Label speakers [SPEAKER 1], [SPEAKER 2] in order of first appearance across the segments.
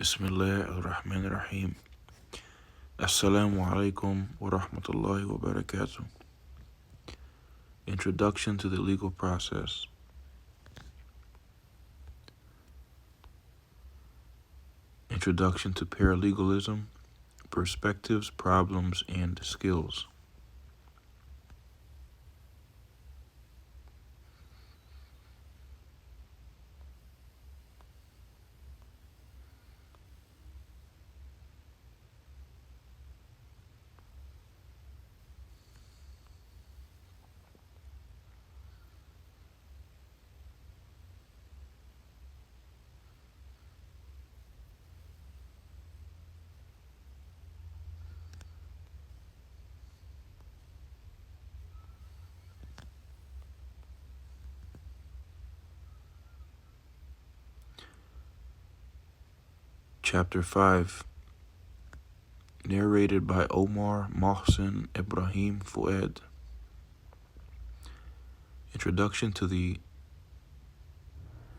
[SPEAKER 1] Bismillah ar-Rahman ar-Rahim. Assalamu alaikum wa rahmatullahi wa barakatuh. Introduction to the legal process. Introduction to Paralegalism, Perspectives, Problems, and Skills. Chapter 5. Narrated by Omar Mohsen Ibrahim Fouad. Introduction to the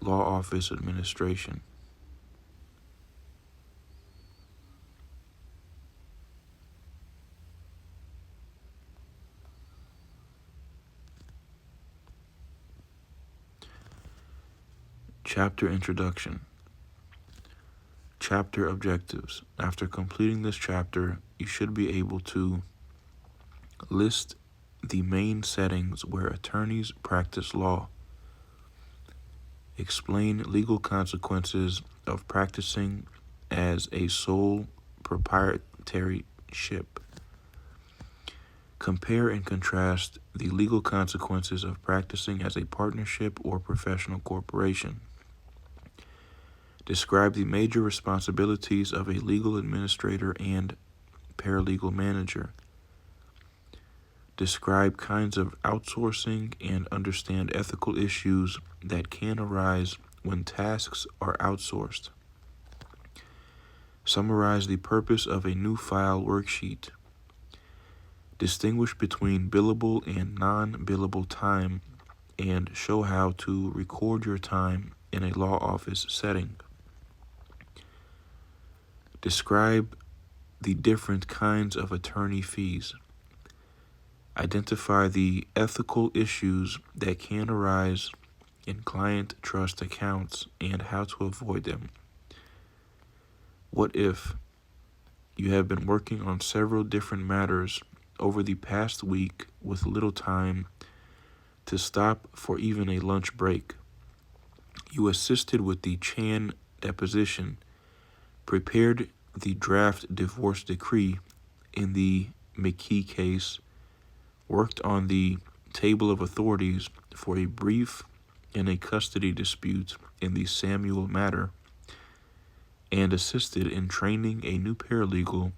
[SPEAKER 1] Law Office Administration. Chapter Introduction. Chapter Objectives. After completing this chapter, you should be able to list the main settings where attorneys practice law, explain legal consequences of practicing as a sole proprietorship, compare and contrast the legal consequences of practicing as a partnership or professional corporation, describe the major responsibilities of a legal administrator and paralegal manager, describe kinds of outsourcing and understand ethical issues that can arise when tasks are outsourced, summarize the purpose of a new file worksheet, distinguish between billable and non-billable time, and show how to record your time in a law office setting. Describe the different kinds of attorney fees. Identify the ethical issues that can arise in client trust accounts and how to avoid them. What if you have been working on several different matters over the past week with little time to stop for even a lunch break? You assisted with the Chan deposition, prepared the draft divorce decree in the McKee case, worked on the table of authorities for a brief in a custody dispute in the Samuel matter, and assisted in training a new paralegal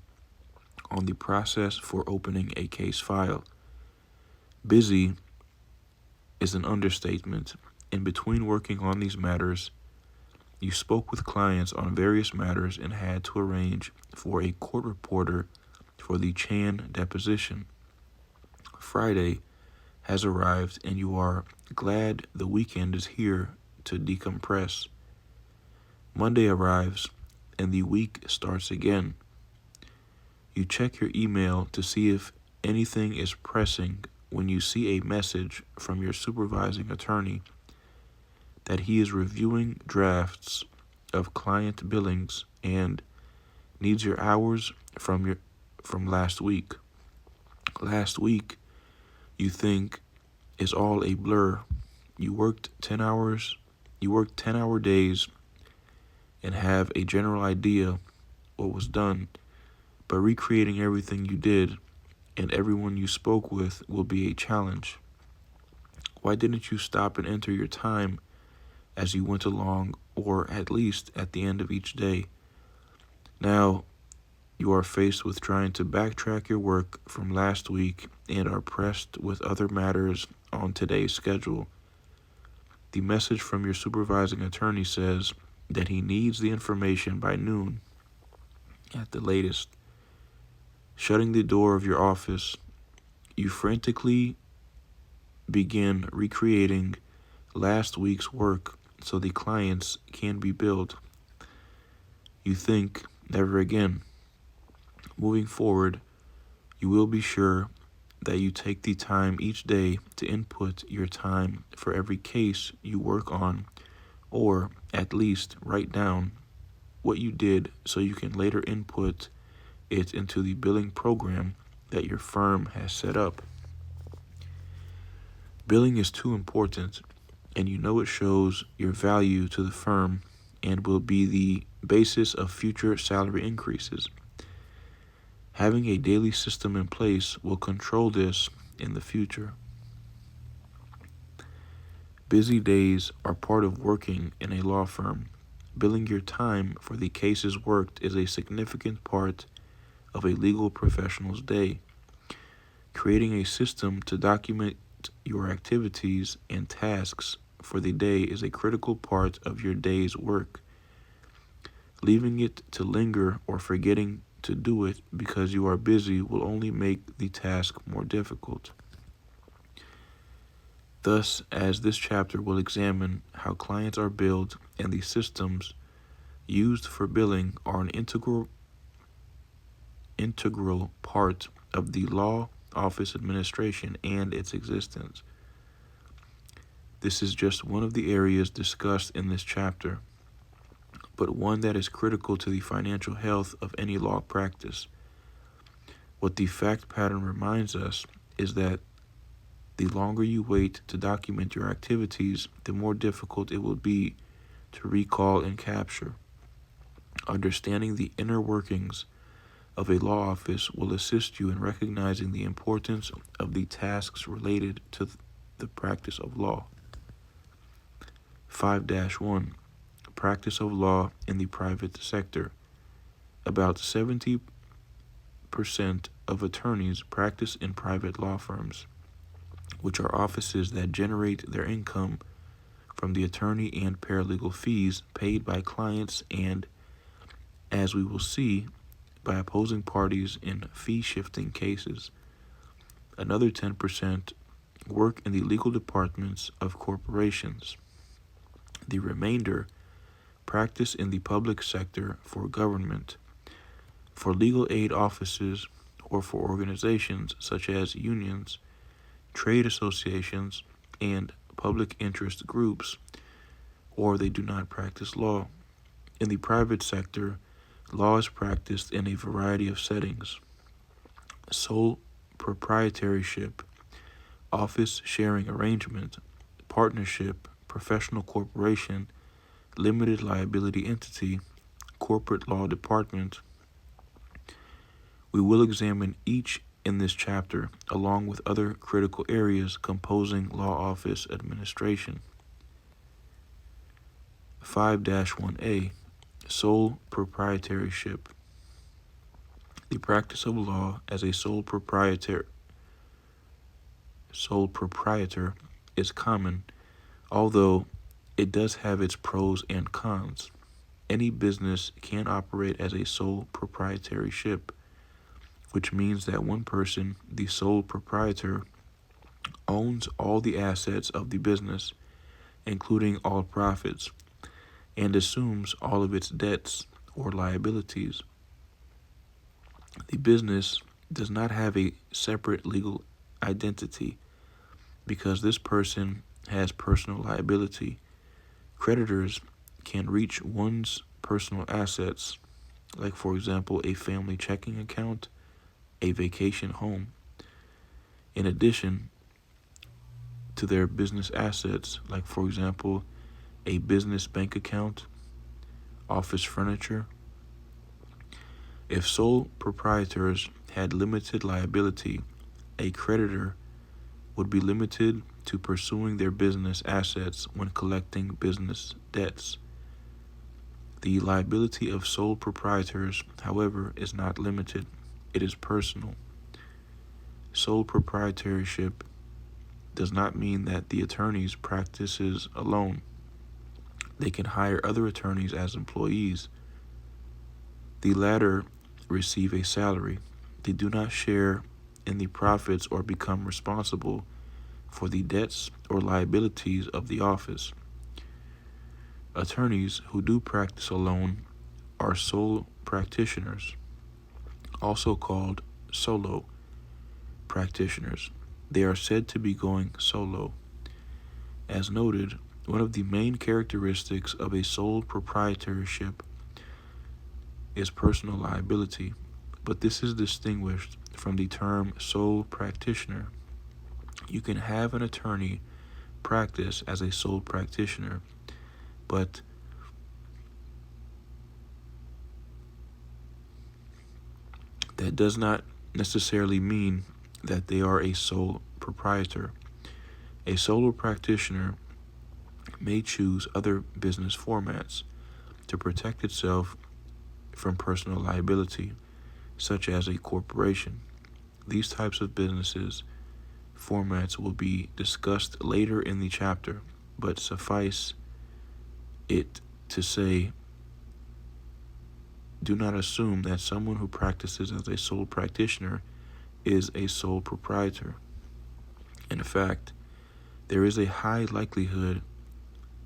[SPEAKER 1] on the process for opening a case file. Busy is an understatement. In between working on these matters, you spoke with clients on various matters and had to arrange for a court reporter for the Chan deposition. Friday has arrived and you are glad the weekend is here to decompress. Monday arrives and the week starts again. You check your email to see if anything is pressing when you see a message from your supervising attorney that he is reviewing drafts of client billings and needs your hours from last week. Last week, you think, is all a blur. You worked 10-hour days and have a general idea what was done, but recreating everything you did and everyone you spoke with will be a challenge. Why didn't you stop and enter your time as you went along, or at least at the end of each day? Now you are faced with trying to backtrack your work from last week and are pressed with other matters on today's schedule. The message from your supervising attorney says that he needs the information by noon at the latest. Shutting the door of your office, you frantically begin recreating last week's work so the clients can be billed. you think never again. Moving forward, you will be sure that you take the time each day to input your time for every case you work on, or at least write down what you did so you can later input it into the billing program that your firm has set up. Billing is too important, and you know it shows your value to the firm and will be the basis of future salary increases. Having a daily system in place will control this in the future. Busy days are part of working in a law firm. Billing your time for the cases worked is a significant part of a legal professional's day. Creating a system to document your activities and tasks for the day is a critical part of your day's work. Leaving it to linger or forgetting to do it because you are busy will only make the task more difficult. Thus, as this chapter will examine how clients are billed and the systems used for billing are an integral part of the law office administration and its existence. This is just one of the areas discussed in this chapter, but one that is critical to the financial health of any law practice. What the fact pattern reminds us is that the longer you wait to document your activities, the more difficult it will be to recall and capture. Understanding the inner workings of a law office will assist you in recognizing the importance of the tasks related to the practice of law. 5-1. Practice of law in the private sector. About 70% of attorneys practice in private law firms, which are offices that generate their income from the attorney and paralegal fees paid by clients and, as we will see, by opposing parties in fee-shifting cases. Another 10% work in the legal departments of corporations. The remainder practice in the public sector for government, for legal aid offices, or for organizations such as unions, trade associations, and public interest groups, or they do not practice law. In the private sector, law is practiced in a variety of settings: sole proprietorship, office sharing arrangement, partnership, professional corporation, limited liability entity, corporate law department. We will examine each in this chapter, along with other critical areas composing law office administration. 5-1A. Sole proprietorship. The practice of law as a sole proprietor is common, although it does have its pros and cons. Any business can operate as a sole proprietorship, which means that one person, the sole proprietor, owns all the assets of the business, including all profits, and assumes all of its debts or liabilities. The business does not have a separate legal identity because this person has personal liability. Creditors can reach one's personal assets, like for example a family checking account, a vacation home, in addition to their business assets, like for example a business bank account, office furniture. If sole proprietors had limited liability, a creditor would be limited to pursuing their business assets when collecting business debts. The liability of sole proprietors, however, is not limited. It is personal. Sole proprietorship does not mean that the attorneys practices alone. They can hire other attorneys as employees. The latter receive a salary. They do not share in the profits or become responsible for the debts or liabilities of the office. Attorneys who do practice alone are sole practitioners, also called solo practitioners. They are said to be going solo. As noted, one of the main characteristics of a sole proprietorship is personal liability, but this is distinguished from the term sole practitioner. You can have an attorney practice as a sole practitioner, but that does not necessarily mean that they are a sole proprietor. A solo practitioner may choose other business formats to protect itself from personal liability, such as a corporation. These types of businesses formats will be discussed later in the chapter, but suffice it to say, do not assume that someone who practices as a sole practitioner is a sole proprietor. In fact, there is a high likelihood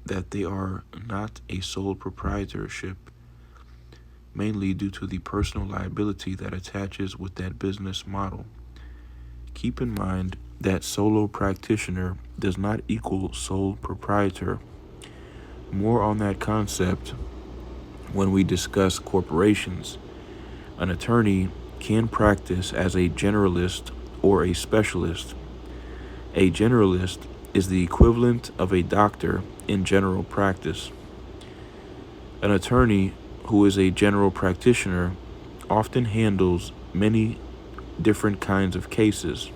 [SPEAKER 1] that they are not a sole proprietorship, mainly due to the personal liability that attaches with that business model. Keep in mind that solo practitioner does not equal sole proprietor. More on that concept when we discuss corporations. An attorney can practice as a generalist or a specialist. A generalist is the equivalent of a doctor in general practice. An attorney who is a general practitioner often handles many different kinds of cases.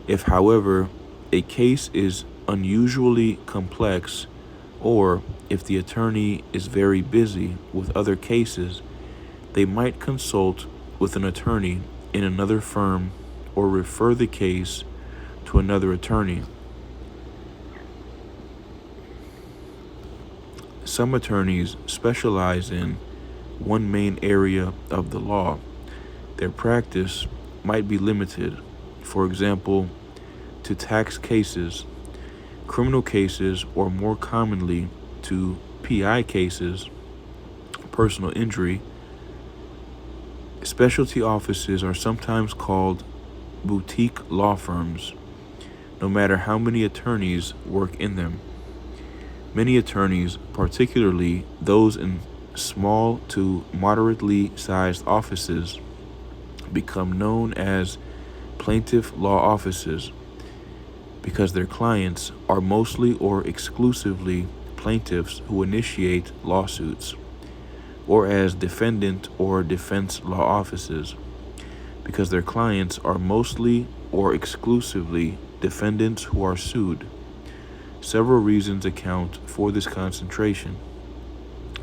[SPEAKER 1] If, however, a case is unusually complex, or if the attorney is very busy with other cases, they might consult with an attorney in another firm or refer the case to another attorney. Some attorneys specialize in one main area of the law. Their practice might be limited, for example, to tax cases, criminal cases, or more commonly to PI cases, personal injury. Specialty offices are sometimes called boutique law firms, no matter how many attorneys work in them. Many attorneys, particularly those in small to moderately sized offices, become known as plaintiff law offices because their clients are mostly or exclusively plaintiffs who initiate lawsuits, or as defendant or defense law offices because their clients are mostly or exclusively defendants who are sued. Several reasons account for this concentration.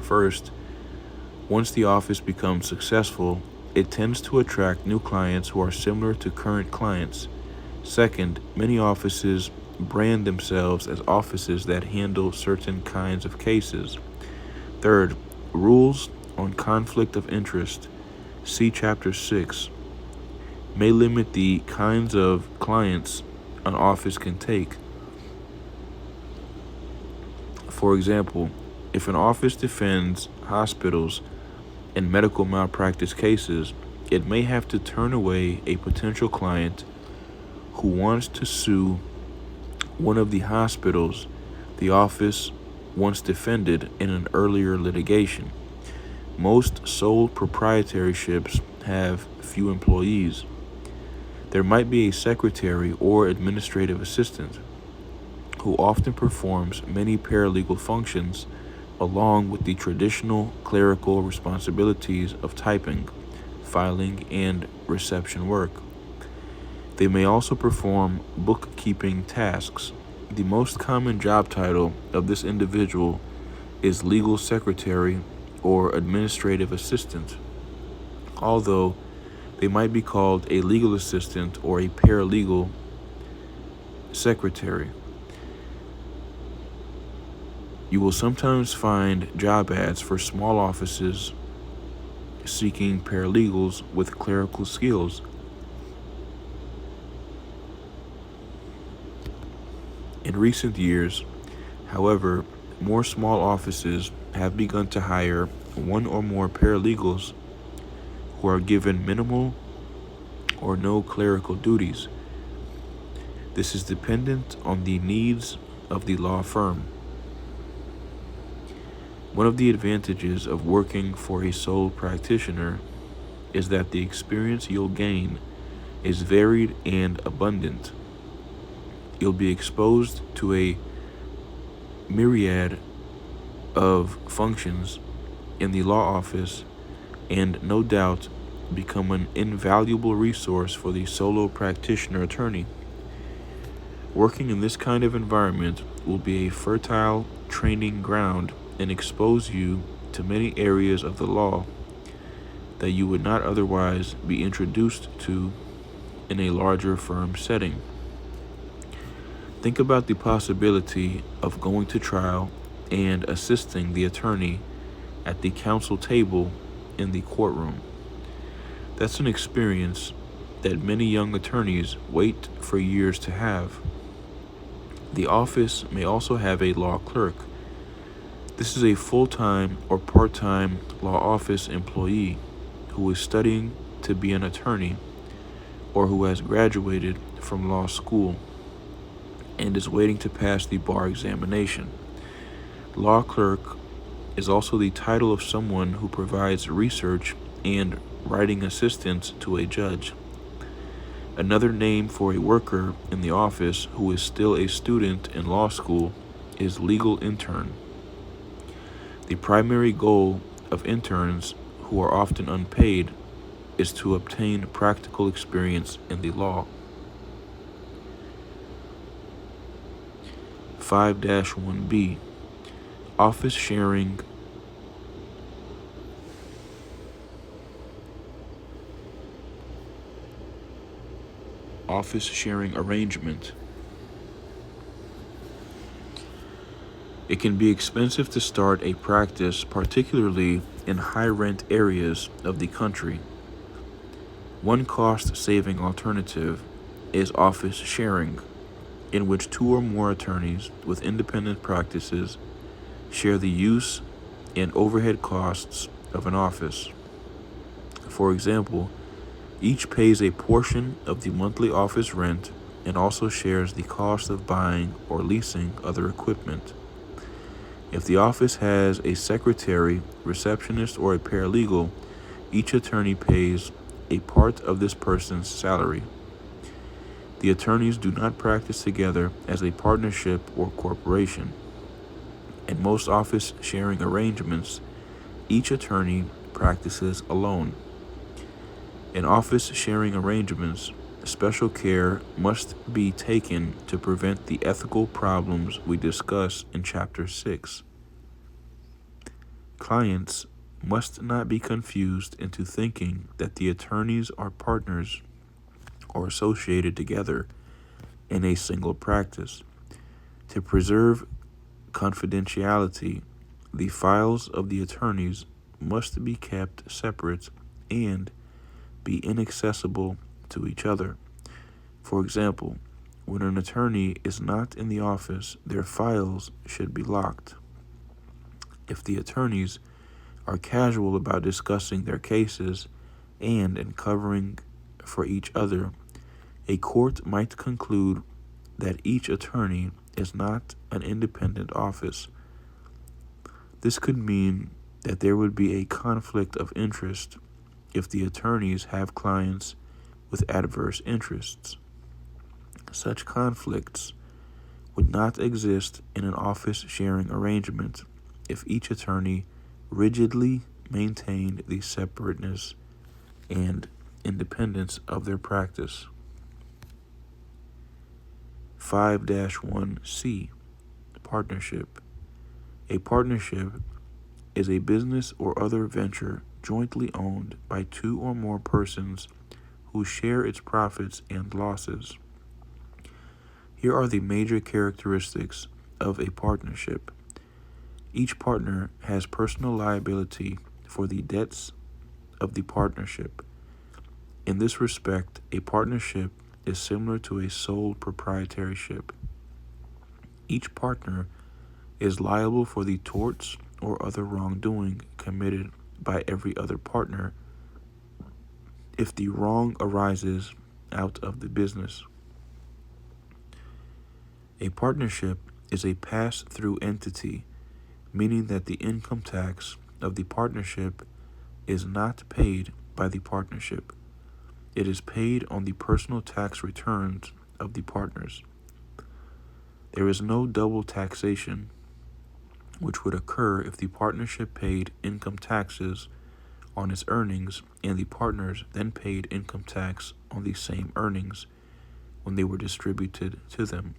[SPEAKER 1] First, once the office becomes successful, it tends to attract new clients who are similar to current clients. Second, many offices brand themselves as offices that handle certain kinds of cases. Third, rules on conflict of interest, see Chapter 6, may limit the kinds of clients an office can take. For example, if an office defends hospitals in medical malpractice cases, it may have to turn away a potential client who wants to sue one of the hospitals the office once defended in an earlier litigation. Most sole proprietorships have few employees. There might be a secretary or administrative assistant who often performs many paralegal functions along with the traditional clerical responsibilities of typing, filing, and reception work. They may also perform bookkeeping tasks. The most common job title of this individual is legal secretary or administrative assistant, although they might be called a legal assistant or a paralegal secretary. You will sometimes find job ads for small offices seeking paralegals with clerical skills. In recent years, however, more small offices have begun to hire one or more paralegals who are given minimal or no clerical duties. This is dependent on the needs of the law firm. One of the advantages of working for a sole practitioner is that the experience you'll gain is varied and abundant. You'll be exposed to a myriad of functions in the law office and no doubt become an invaluable resource for the solo practitioner attorney. Working in this kind of environment will be a fertile training ground and expose you to many areas of the law that you would not otherwise be introduced to in a larger firm setting. Think about the possibility of going to trial and assisting the attorney at the counsel table in the courtroom. That's an experience that many young attorneys wait for years to have. The office may also have a law clerk. This is a full-time or part-time law office employee who is studying to be an attorney or who has graduated from law school and is waiting to pass the bar examination. Law clerk is also the title of someone who provides research and writing assistance to a judge. Another name for a worker in the office who is still a student in law school is legal intern. The primary goal of interns, who are often unpaid, is to obtain practical experience in the law. 5-1B, office sharing arrangement. It can be expensive to start a practice, particularly in high-rent areas of the country. One cost-saving alternative is office sharing, in which two or more attorneys with independent practices share the use and overhead costs of an office. For example, each pays a portion of the monthly office rent and also shares the cost of buying or leasing other equipment. If the office has a secretary, receptionist, or a paralegal, each attorney pays a part of this person's salary. The attorneys do not practice together as a partnership or corporation. In most office sharing arrangements, each attorney practices alone. In office sharing arrangements, special care must be taken to prevent the ethical problems we discuss in Chapter 6. Clients must not be confused into thinking that the attorneys are partners or associated together in a single practice. To preserve confidentiality, the files of the attorneys must be kept separate and be inaccessible to each other. For example, when an attorney is not in the office, their files should be locked. If the attorneys are casual about discussing their cases and in covering for each other, a court might conclude that each attorney is not an independent office. This could mean that there would be a conflict of interest if the attorneys have clients with adverse interests. Such conflicts would not exist in an office sharing arrangement if each attorney rigidly maintained the separateness and independence of their practice. 5-1C, partnership. A partnership is a business or other venture jointly owned by two or more persons who share its profits and losses. Here are the major characteristics of a partnership. Each partner has personal liability for the debts of the partnership. In this respect, a partnership is similar to a sole proprietorship. Each partner is liable for the torts or other wrongdoing committed by every other partner if the wrong arises out of the business. A partnership is a pass-through entity, meaning that the income tax of the partnership is not paid by the partnership. It is paid on the personal tax returns of the partners. There is no double taxation, which would occur if the partnership paid income taxes on its earnings and the partners then paid income tax on the same earnings when they were distributed to them.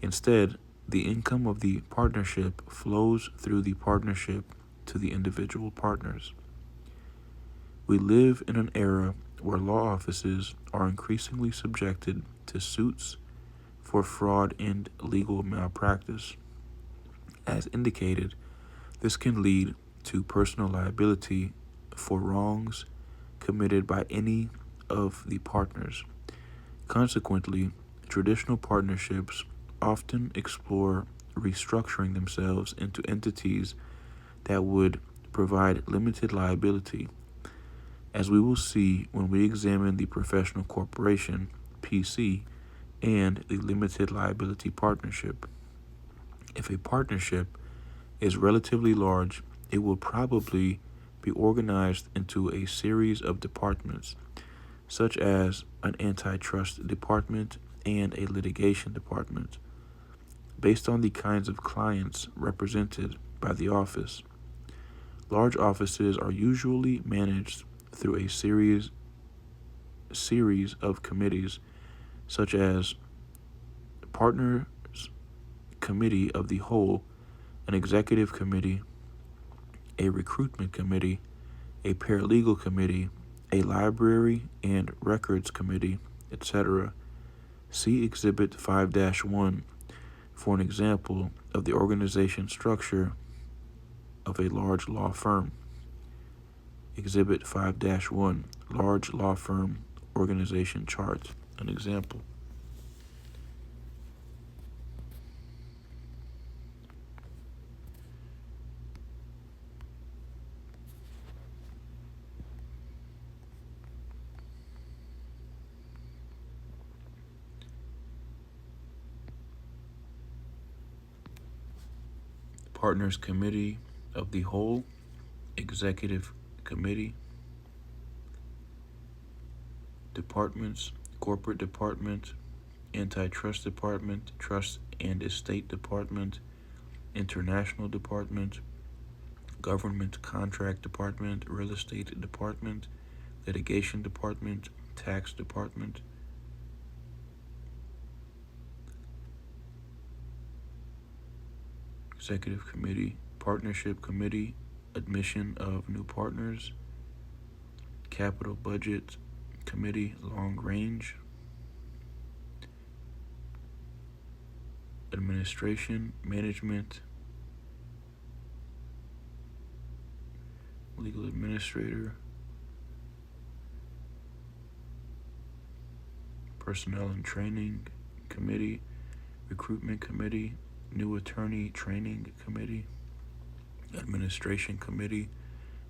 [SPEAKER 1] Instead, the income of the partnership flows through the partnership to the individual partners. We live in an era where law offices are increasingly subjected to suits for fraud and legal malpractice. As indicated, this can lead to personal liability for wrongs committed by any of the partners. Consequently, traditional partnerships often explore restructuring themselves into entities that would provide limited liability, as we will see when we examine the professional corporation, PC, and the limited liability partnership. If a partnership is relatively large, it will probably be organized into a series of departments, such as an antitrust department and a litigation department, based on the kinds of clients represented by the office. Large offices are usually managed through a series of committees, such as Partners Committee of the Whole, an executive committee, a recruitment committee, a paralegal committee, a library and records committee, etc. See Exhibit 5-1 for an example of the organization structure of a large law firm. Exhibit 5-1, Large Law Firm Organization Chart, an example. Partners Committee of the Whole, Executive Committee, Departments, Corporate Department, Antitrust Department, Trust and Estate Department, International Department, Government Contract Department, Real Estate Department, Litigation Department, Tax Department. Executive Committee, Partnership Committee, Admission of New Partners, Capital Budget Committee, Long Range, Administration, Management, Legal Administrator, Personnel and Training Committee, Recruitment Committee, New Attorney Training Committee, Administration Committee,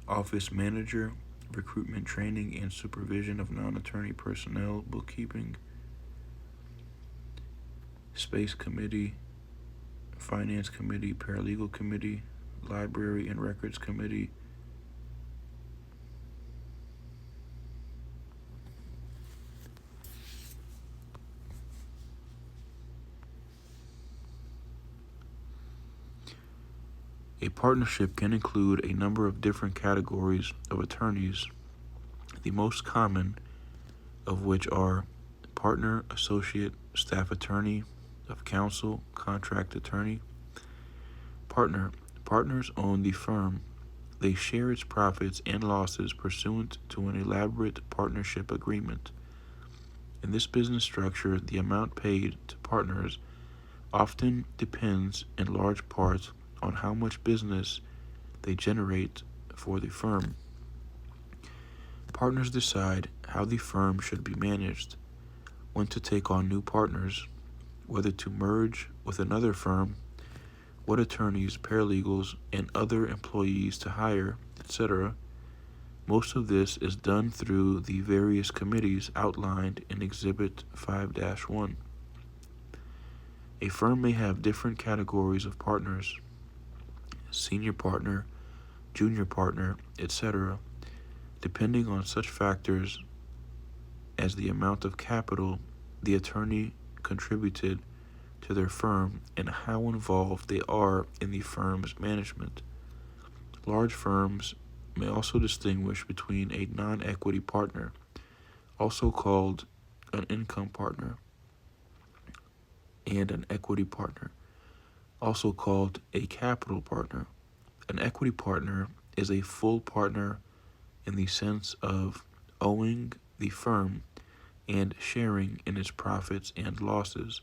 [SPEAKER 1] Office Manager, Recruitment Training and Supervision of Non-Attorney Personnel, Bookkeeping, Space Committee, Finance Committee, Paralegal Committee, Library and Records Committee, A partnership can include a number of different categories of attorneys, the most common of which are partner, associate, staff attorney, of counsel, contract attorney. Partners own the firm. They share its profits and losses pursuant to an elaborate partnership agreement. In this business structure, the amount paid to partners often depends in large part on how much business they generate for the firm. Partners decide how the firm should be managed, when to take on new partners, whether to merge with another firm, what attorneys, paralegals, and other employees to hire, etc. Most of this is done through the various committees outlined in Exhibit 5-1. A firm may have different categories of partners, senior partner, junior partner, etc., depending on such factors as the amount of capital the attorney contributed to their firm and how involved they are in the firm's management. Large firms may also distinguish between a non-equity partner, also called an income partner, and an equity partner, also called a capital partner. An equity partner is a full partner in the sense of owing the firm and sharing in its profits and losses.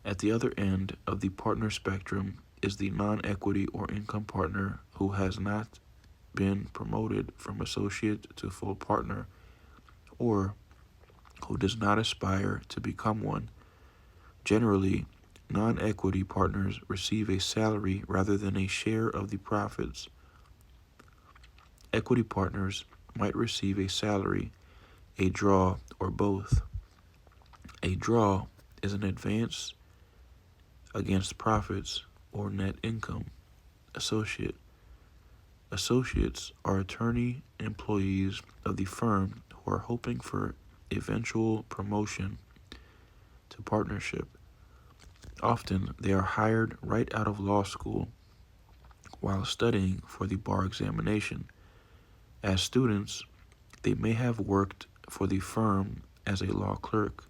[SPEAKER 1] At the other end of the partner spectrum is the non-equity or income partner who has not been promoted from associate to full partner, or who does not aspire to become one. Generally, non-equity partners receive a salary rather than a share of the profits. Equity partners might receive a salary, a draw, or both. A draw is an advance against profits or net income. Associates are attorney employees of the firm who are hoping for eventual promotion to partnership. Often they are hired right out of law school while studying for the bar examination. As students, they may have worked for the firm as a law clerk.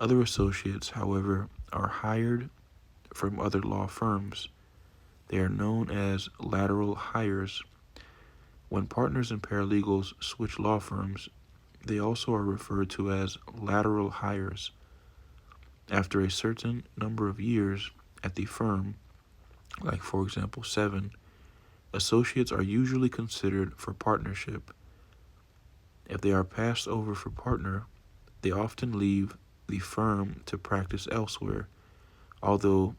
[SPEAKER 1] Other associates, however, are hired from other law firms. They are known as lateral hires. When partners and paralegals switch law firms, they also are referred to as lateral hires. After a certain number of years at the firm, like for example 7, associates are usually considered for partnership. If they are passed over for partner, they often leave the firm to practice elsewhere, although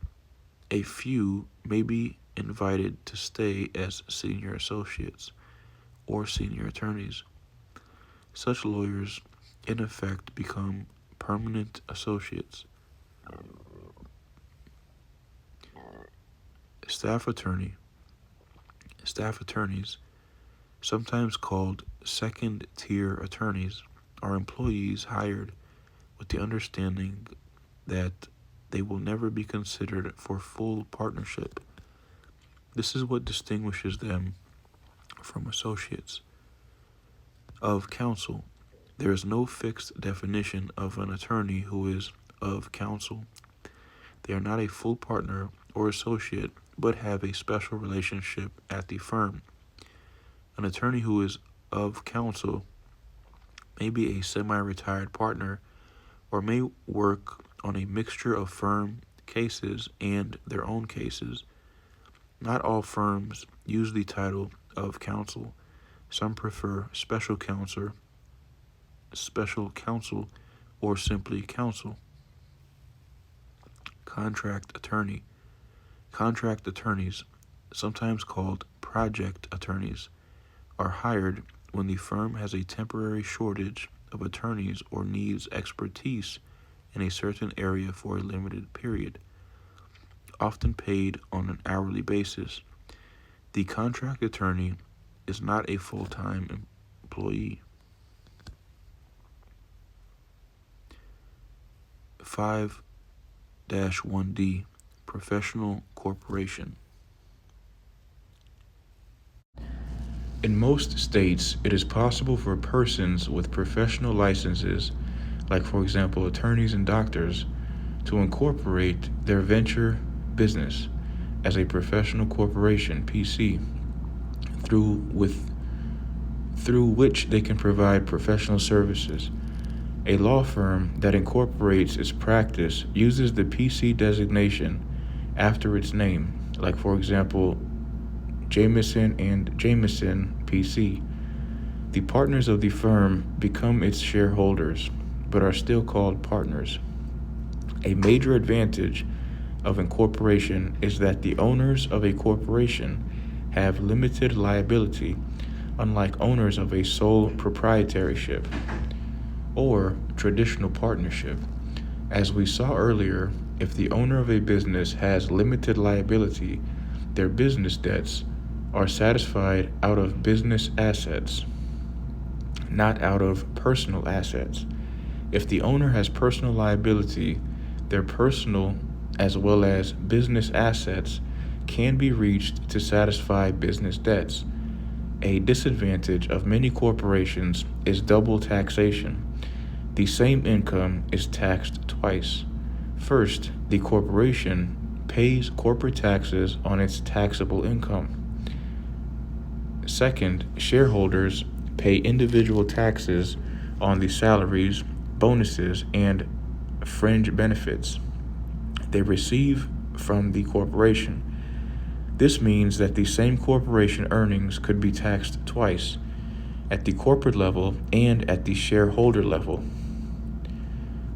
[SPEAKER 1] a few may be invited to stay as senior associates or senior attorneys. Such lawyers, in effect, become permanent associates. Staff attorneys, sometimes called second-tier attorneys, are employees hired with the understanding that they will never be considered for full partnership. This is what distinguishes them from associates. Of counsel, there is no fixed definition of an attorney who is of counsel. They are not a full partner or associate, but have a special relationship at the firm. An attorney who is of counsel may be a semi-retired partner or may work on a mixture of firm cases and their own cases. Not all firms use the title of counsel. Some prefer special counsel, or simply counsel. Contract attorney. Contract attorneys, sometimes called project attorneys, are hired when the firm has a temporary shortage of attorneys or needs expertise in a certain area for a limited period, often paid on an hourly basis. The contract attorney is not a full-time employee. 5-1D, Professional Corporation. In most states, it is possible for persons with professional licenses, like for example attorneys and doctors, to incorporate their venture business as a professional corporation, PC, through which they can provide professional services. A law firm that incorporates its practice uses the PC designation after its name, like for example Jameson and Jameson PC. The partners of the firm become its shareholders, but are still called partners. A major advantage of incorporation is that the owners of a corporation have limited liability, unlike owners of a sole proprietorship or traditional partnership. As we saw earlier, if the owner of a business has limited liability, their business debts are satisfied out of business assets, not out of personal assets. If the owner has personal liability, their personal as well as business assets can be reached to satisfy business debts. A disadvantage of many corporations is double taxation. The same income is taxed twice. First, the corporation pays corporate taxes on its taxable income. Second, shareholders pay individual taxes on the salaries, bonuses, and fringe benefits they receive from the corporation. This means that the same corporation earnings could be taxed twice, at the corporate level and at the shareholder level.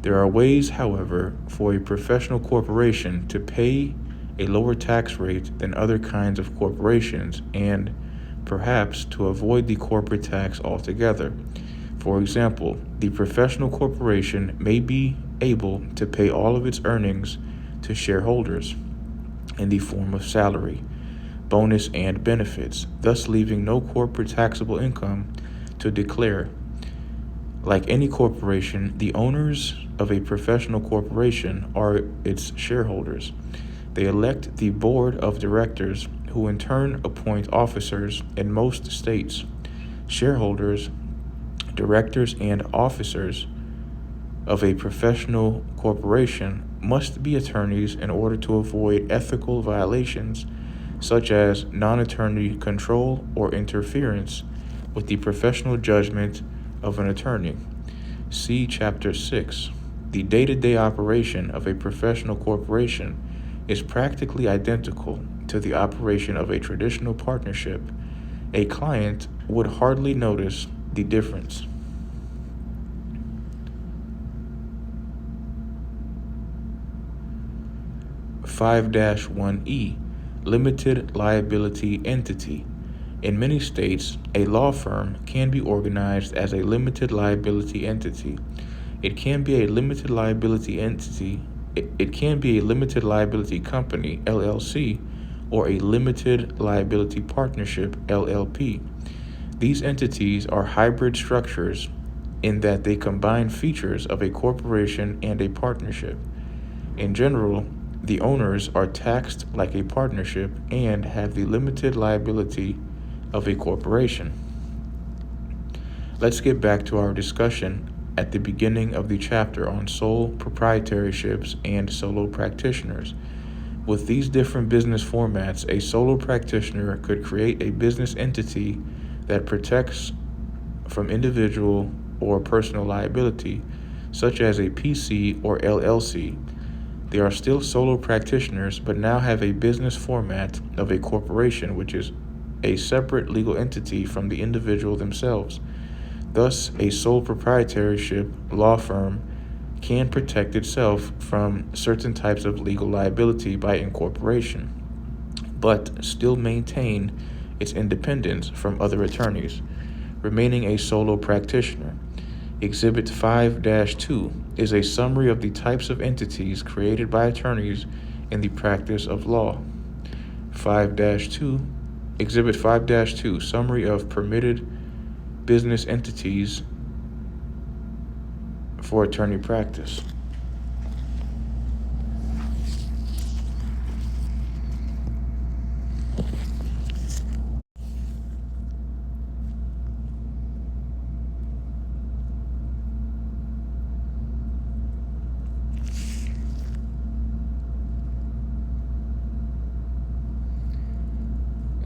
[SPEAKER 1] There are ways, however, for a professional corporation to pay a lower tax rate than other kinds of corporations and perhaps to avoid the corporate tax altogether. For example, the professional corporation may be able to pay all of its earnings to shareholders in the form of salary, bonus, and benefits, thus leaving no corporate taxable income to declare. Like any corporation, the owners of a professional corporation are its shareholders. They elect the board of directors, who in turn appoint officers in most states. Shareholders, directors, and officers of a professional corporation must be attorneys in order to avoid ethical violations such as non-attorney control or interference with the professional judgment of an attorney. See Chapter 6. The day-to-day operation of a professional corporation is practically identical to the operation of a traditional partnership. A client would hardly notice the difference. (5-1E) Limited liability entity. In many states, a law firm can be organized as a limited liability entity. It can be a limited liability entity. It can be a limited liability company, LLC, or a limited liability partnership, LLP. These entities are hybrid structures in that they combine features of a corporation and a partnership. In general, the owners are taxed like a partnership and have the limited liability of a corporation. Let's get back to our discussion at the beginning of the chapter on sole proprietorships and solo practitioners. With these different business formats, a solo practitioner could create a business entity that protects from individual or personal liability, such as a PC or LLC. They are still solo practitioners, but now have a business format of a corporation, which is a separate legal entity from the individual themselves. Thus, a sole proprietorship law firm can protect itself from certain types of legal liability by incorporation, but still maintain its independence from other attorneys, remaining a solo practitioner. Exhibit 5-2 is a summary of the types of entities created by attorneys in the practice of law. 5-2, Exhibit 5-2, summary of permitted business entities for attorney practice.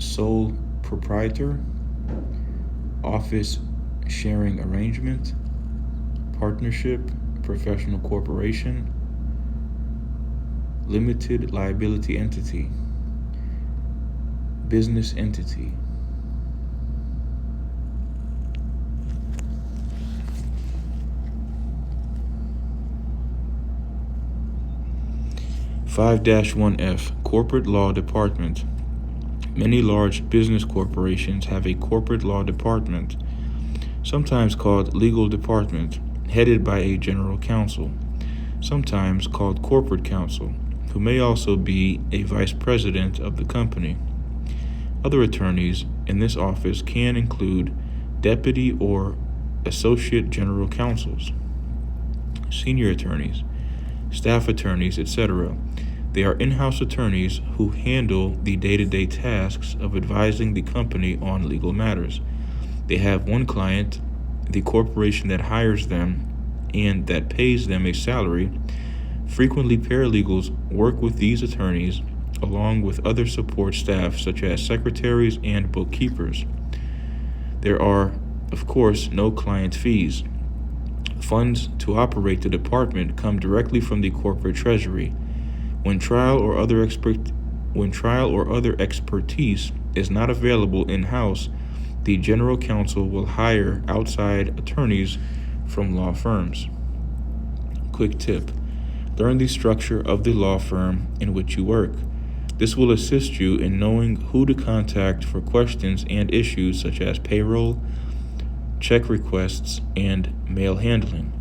[SPEAKER 1] Sole proprietor, office sharing arrangement, partnership, professional corporation, limited liability entity, business entity. 5-1F, Corporate Law Department. Many large business corporations have a corporate law department, sometimes called legal department, headed by a general counsel, sometimes called corporate counsel, who may also be a vice president of the company. Other attorneys in this office can include deputy or associate general counsels, senior attorneys, staff attorneys, etc. They are in-house attorneys who handle the day-to-day tasks of advising the company on legal matters. They have one client, the corporation that hires them and that pays them a salary. Frequently, paralegals work with these attorneys along with other support staff such as secretaries and bookkeepers. There are, of course, no client fees. Funds to operate the department come directly from the corporate treasury. When trial or other expertise is not available in-house, the general counsel will hire outside attorneys from law firms. Quick tip: learn the structure of the law firm in which you work. This will assist you in knowing who to contact for questions and issues such as payroll, check requests, and mail handling,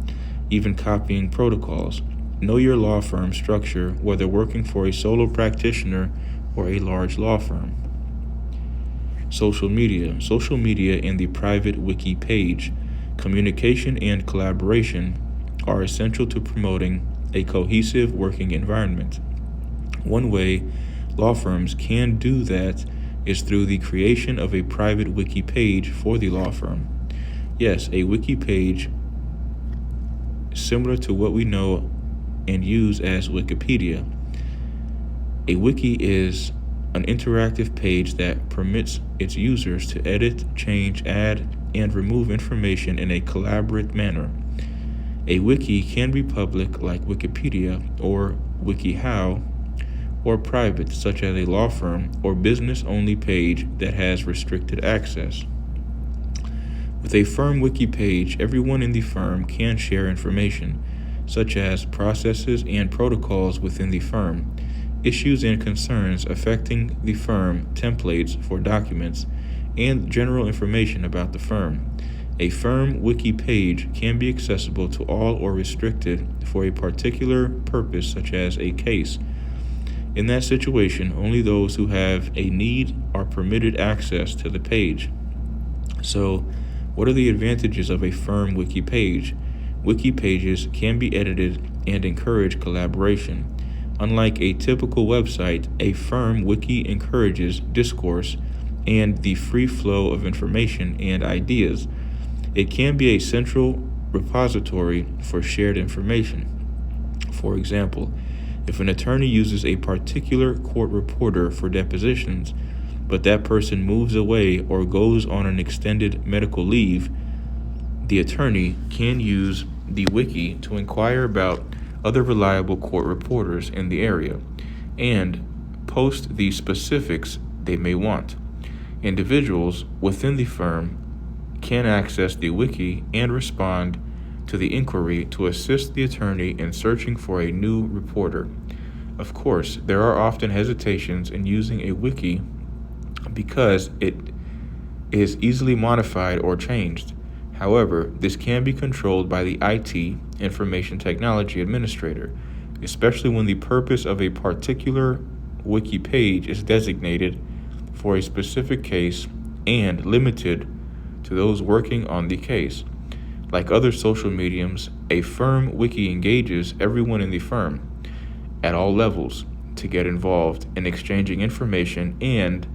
[SPEAKER 1] even copying protocols. Know your law firm structure, whether working for a solo practitioner or a large law firm. Social media and the private wiki page. Communication and collaboration are essential to promoting a cohesive working environment. One way law firms can do that is through the creation of a private wiki page for the law firm. Yes, a wiki page similar to what we know and use as Wikipedia. A wiki is an interactive page that permits its users to edit, change, add, and remove information in a collaborative manner. A wiki can be public like Wikipedia or WikiHow, or private such as a law firm or business-only page that has restricted access. With a firm wiki page, everyone in the firm can share information, such as processes and protocols within the firm, issues and concerns affecting the firm, templates for documents, and general information about the firm. A firm wiki page can be accessible to all or restricted for a particular purpose, such as a case. In that situation, only those who have a need are permitted access to the page. So, what are the advantages of a firm wiki page? Wiki pages can be edited and encourage collaboration. Unlike a typical website, a firm wiki encourages discourse and the free flow of information and ideas. It can be a central repository for shared information. For example, if an attorney uses a particular court reporter for depositions, but that person moves away or goes on an extended medical leave, the attorney can use the wiki to inquire about other reliable court reporters in the area and post the specifics they may want. Individuals within the firm can access the wiki and respond to the inquiry to assist the attorney in searching for a new reporter. Of course, there are often hesitations in using a wiki because it is easily modified or changed. However, this can be controlled by the IT, Information Technology Administrator, especially when the purpose of a particular wiki page is designated for a specific case and limited to those working on the case. Like other social mediums, a firm wiki engages everyone in the firm at all levels to get involved in exchanging information and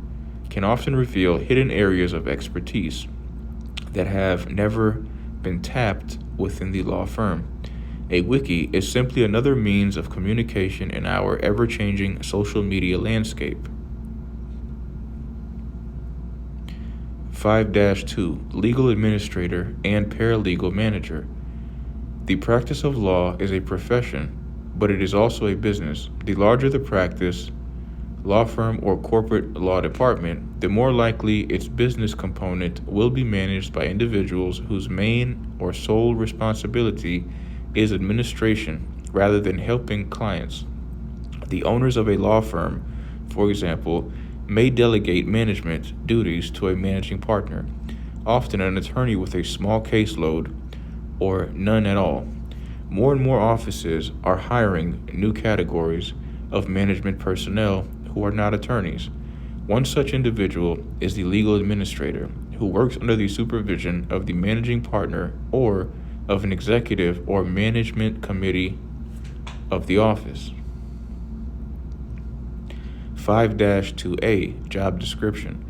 [SPEAKER 1] can often reveal hidden areas of expertise that have never been tapped within the law firm. A wiki is simply another means of communication in our ever-changing social media landscape. 5-2, Legal Administrator and Paralegal Manager. The practice of law is a profession, but it is also a business. The larger the practice, law firm, or corporate law department, the more likely its business component will be managed by individuals whose main or sole responsibility is administration rather than helping clients. The owners of a law firm, for example, may delegate management duties to a managing partner, often an attorney with a small caseload or none at all. More and more offices are hiring new categories of management personnel who are not attorneys. One such individual is the legal administrator, who works under the supervision of the managing partner or of an executive or management committee of the office. 5-2A Job Description.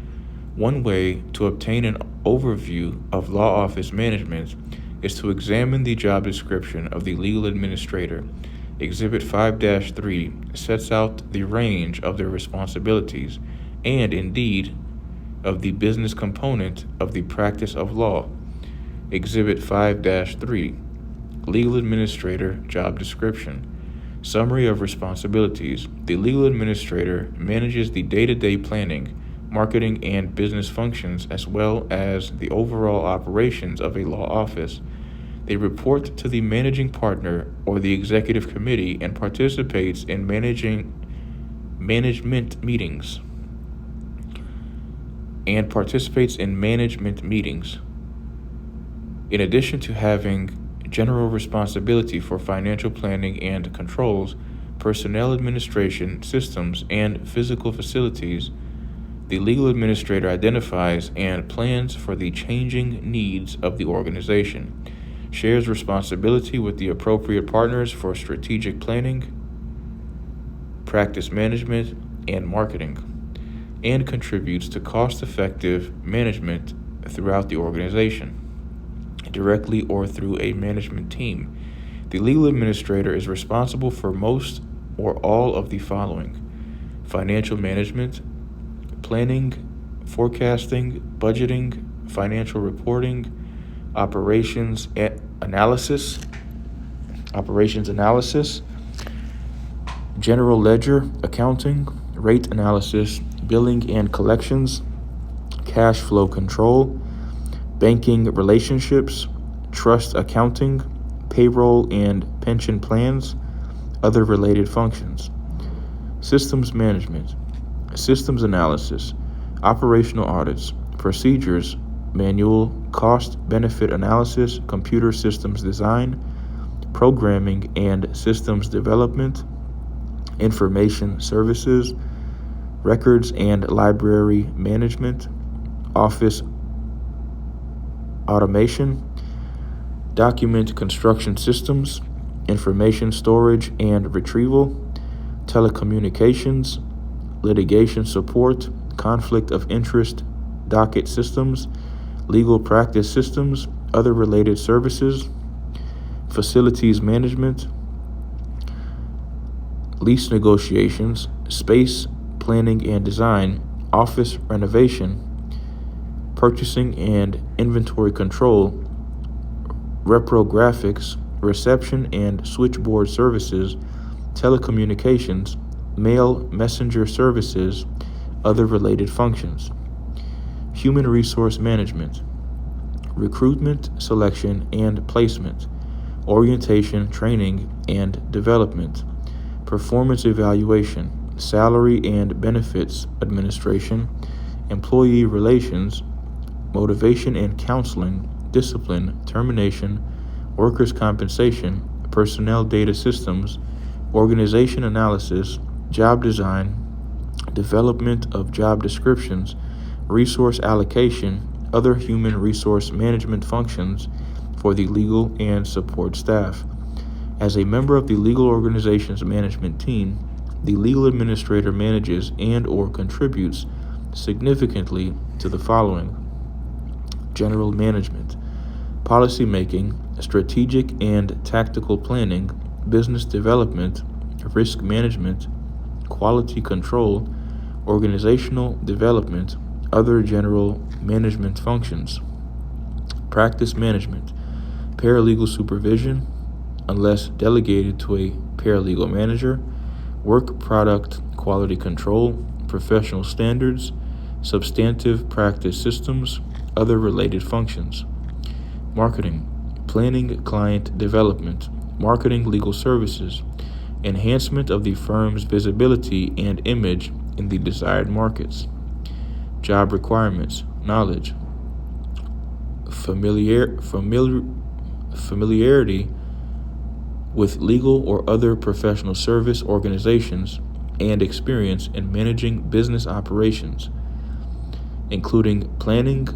[SPEAKER 1] One way to obtain an overview of law office management is to examine the job description of the legal administrator. Exhibit 5-3 sets out the range of their responsibilities and, indeed, of the business component of the practice of law. Exhibit 5-3 Legal Administrator Job Description. Summary of responsibilities. The legal administrator manages the day-to-day planning, marketing, and business functions as well as the overall operations of a law office. They report to the managing partner or the executive committee and participates in management meetings. In addition to having general responsibility for financial planning and controls, personnel administration, systems, and physical facilities, the legal administrator identifies and plans for the changing needs of the organization, shares responsibility with the appropriate partners for strategic planning, practice management, and marketing, and contributes to cost-effective management throughout the organization, directly or through a management team. The legal administrator is responsible for most or all of the following: financial management, planning, forecasting, budgeting, financial reporting, operations analysis, general ledger, accounting, rate analysis, billing and collections, cash flow control, banking relationships, trust accounting, payroll and pension plans, other related functions. Systems management, systems analysis, operational audits, procedures, manual, cost-benefit analysis, computer systems design, programming and systems development, information services, records and library management, office automation, document construction systems, information storage and retrieval, telecommunications, litigation support, conflict of interest, docket systems, legal practice systems, other related services, facilities management, lease negotiations, space planning and design, office renovation, purchasing and inventory control, reprographics, reception and switchboard services, telecommunications, mail messenger services, other related functions. Human resource management, recruitment, selection, and placement, orientation, training, and development, performance evaluation, salary and benefits administration, employee relations, motivation and counseling, discipline, termination, workers' compensation, personnel data systems, organization analysis, job design, development of job descriptions, resource allocation, other human resource management functions for the legal and support staff. As a member of the legal organization's management team, the legal administrator manages and/or contributes significantly to the following: general management, policy making, strategic and tactical planning, business development, risk management, quality control, organizational development, other general management functions. Practice management, paralegal supervision, unless delegated to a paralegal manager, work product quality control, professional standards, substantive practice systems, other related functions. Marketing, planning client development, marketing legal services, enhancement of the firm's visibility and image in the desired markets, job requirements, knowledge, familiarity with legal or other professional service organizations, and experience in managing business operations, including planning,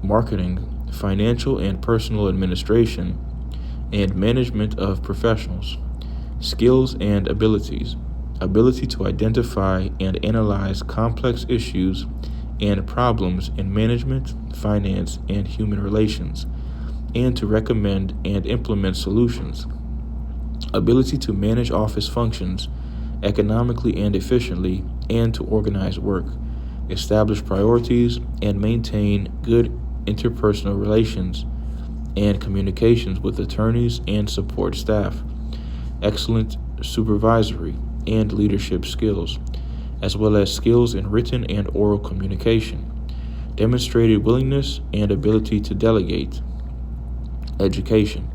[SPEAKER 1] marketing, financial and personal administration, and management of professionals. Skills and abilities: ability to identify and analyze complex issues and problems in management, finance, and human relations, and to recommend and implement solutions. Ability to manage office functions economically and efficiently, and to organize work, establish priorities, and maintain good interpersonal relations and communications with attorneys and support staff. Excellent supervisory and leadership skills, as well as skills in written and oral communication. Demonstrated willingness and ability to delegate. Education: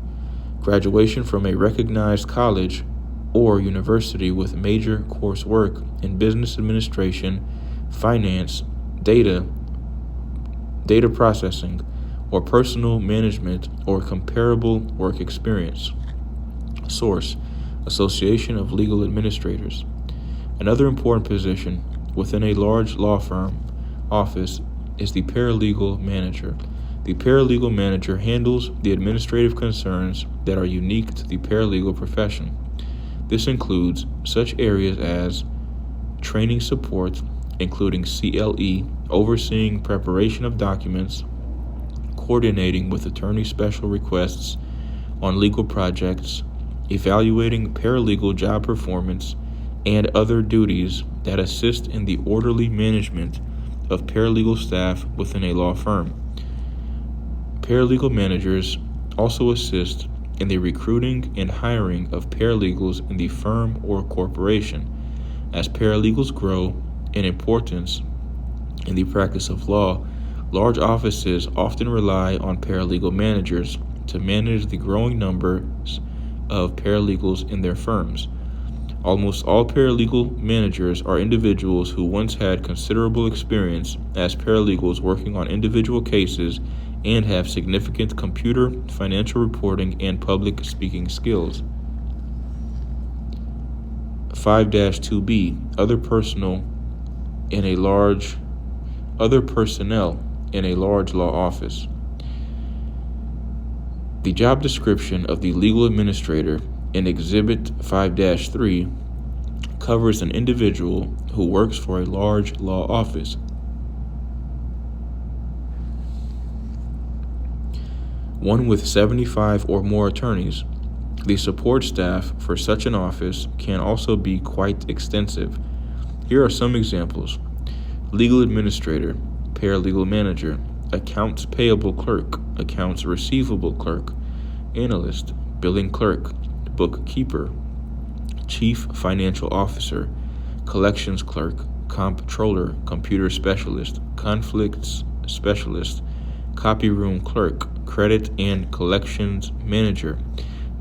[SPEAKER 1] graduation from a recognized college or university with major coursework in business administration, finance, data processing, or personal management or comparable work experience. Source: Association of Legal Administrators. Another important position within a large law firm office is the paralegal manager. The paralegal manager handles the administrative concerns that are unique to the paralegal profession. This includes such areas as training support, including CLE, overseeing preparation of documents, coordinating with attorney special requests on legal projects, evaluating paralegal job performance, and other duties that assist in the orderly management of paralegal staff within a law firm. Paralegal managers also assist in the recruiting and hiring of paralegals in the firm or corporation. As paralegals grow in importance in the practice of law, large offices often rely on paralegal managers to manage the growing numbers of paralegals in their firms. Almost all paralegal managers are individuals who once had considerable experience as paralegals working on individual cases and have significant computer, financial reporting, and public speaking skills. 5-2B, other personnel in a large law office. The job description of the legal administrator in Exhibit 5-3 covers an individual who works for a large law office. One with 75 or more attorneys. The support staff for such an office can also be quite extensive. Here are some examples: legal administrator, paralegal manager, accounts payable clerk, accounts receivable clerk, analyst, billing clerk, bookkeeper, chief financial officer, collections clerk, comptroller, computer specialist, conflicts specialist, copy room clerk, credit and collections manager,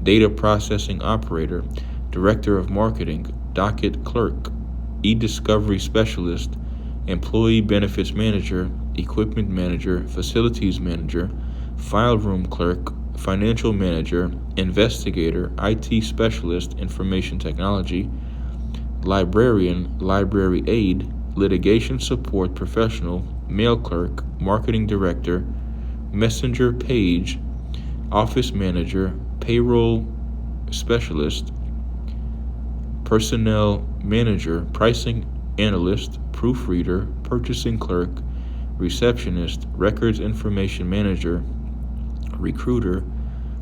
[SPEAKER 1] data processing operator, director of marketing, docket clerk, e-discovery specialist, employee benefits manager, equipment manager, facilities manager, file room clerk, financial manager, investigator, IT specialist, information technology, librarian, library aide, litigation support professional, mail clerk, marketing director, messenger page, office manager, payroll specialist, personnel manager, pricing analyst, proofreader, purchasing clerk, receptionist, records information manager, recruiter,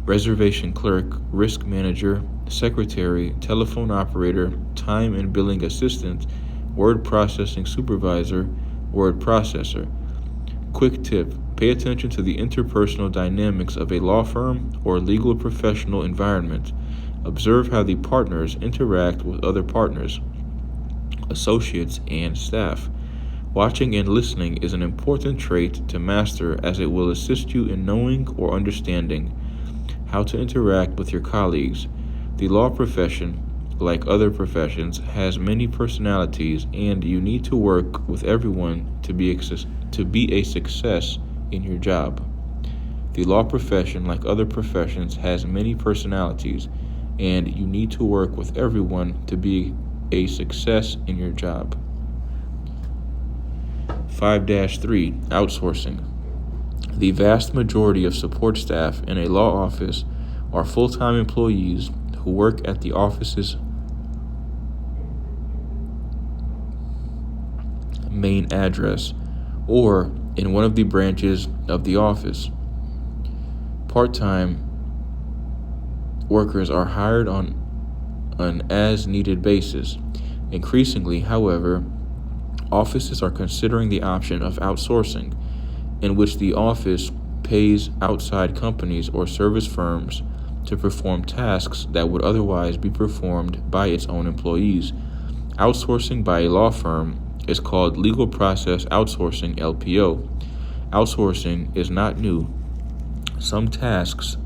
[SPEAKER 1] reservation clerk, risk manager, secretary, telephone operator, time and billing assistant, word processing supervisor, word processor. Quick tip: pay attention to the interpersonal dynamics of a law firm or legal professional environment. Observe how the partners interact with other partners, associates, and staff. Watching and listening is an important trait to master, as it will assist you in knowing or understanding how to interact with your colleagues. The law profession like other professions, has many personalities, and you need to work with everyone to be a success in your job. The law profession, like other professions, has many personalities, and you need to work with everyone to be a success in your job. 5-3. Outsourcing. The vast majority of support staff in a law office are full-time employees who work at the office's main address or in one of the branches of the office. Part-time workers are hired on an as-needed basis. Increasingly, however, offices are considering the option of outsourcing, in which the office pays outside companies or service firms to perform tasks that would otherwise be performed by its own employees. Outsourcing by a law firm is called legal process outsourcing, LPO. Outsourcing is not new. Some tasks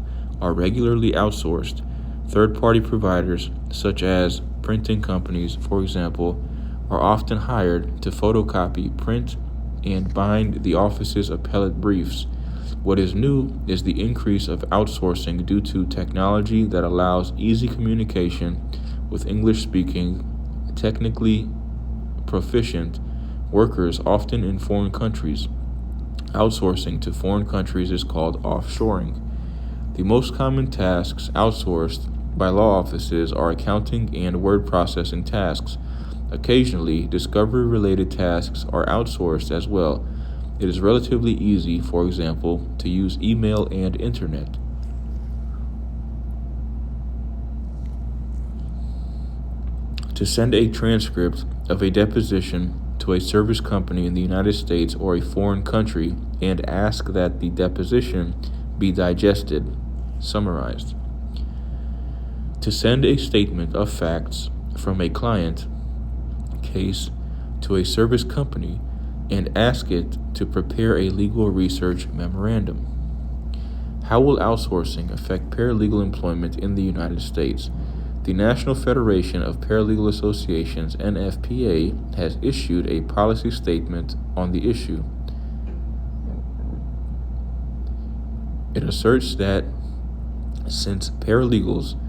[SPEAKER 1] are regularly outsourced. Third-party providers, such as printing companies, for example, are often hired to photocopy, print, and bind the office's appellate briefs. What is new is the increase of outsourcing due to technology that allows easy communication with English-speaking, technically proficient workers, often in foreign countries. Outsourcing to foreign countries is called offshoring. The most common tasks outsourced by law offices are accounting and word processing tasks. Occasionally, discovery-related tasks are outsourced as well. It is relatively easy, for example, to use email and internet. To send a transcript of a deposition to a service company in the United States or a foreign country and ask that the deposition be digested, summarized. To send a statement of facts from a client case to a service company and ask it to prepare a legal research memorandum. How will outsourcing affect paralegal employment in the United States? The National Federation of Paralegal Associations, NFPA, has issued a policy statement on the issue. It asserts that since paralegals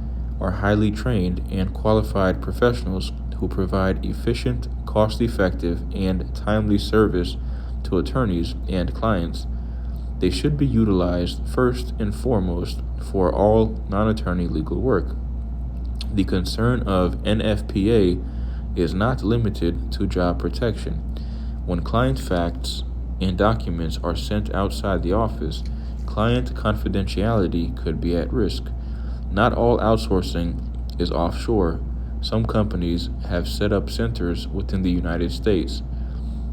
[SPEAKER 1] are highly trained and qualified professionals who provide efficient, cost-effective, and timely service to attorneys and clients, they should be utilized first and foremost for all non-attorney legal work. The concern of NFPA is not limited to job protection. When client facts and documents are sent outside the office, client confidentiality could be at risk. Not all outsourcing is offshore. Some companies have set up centers within the United States,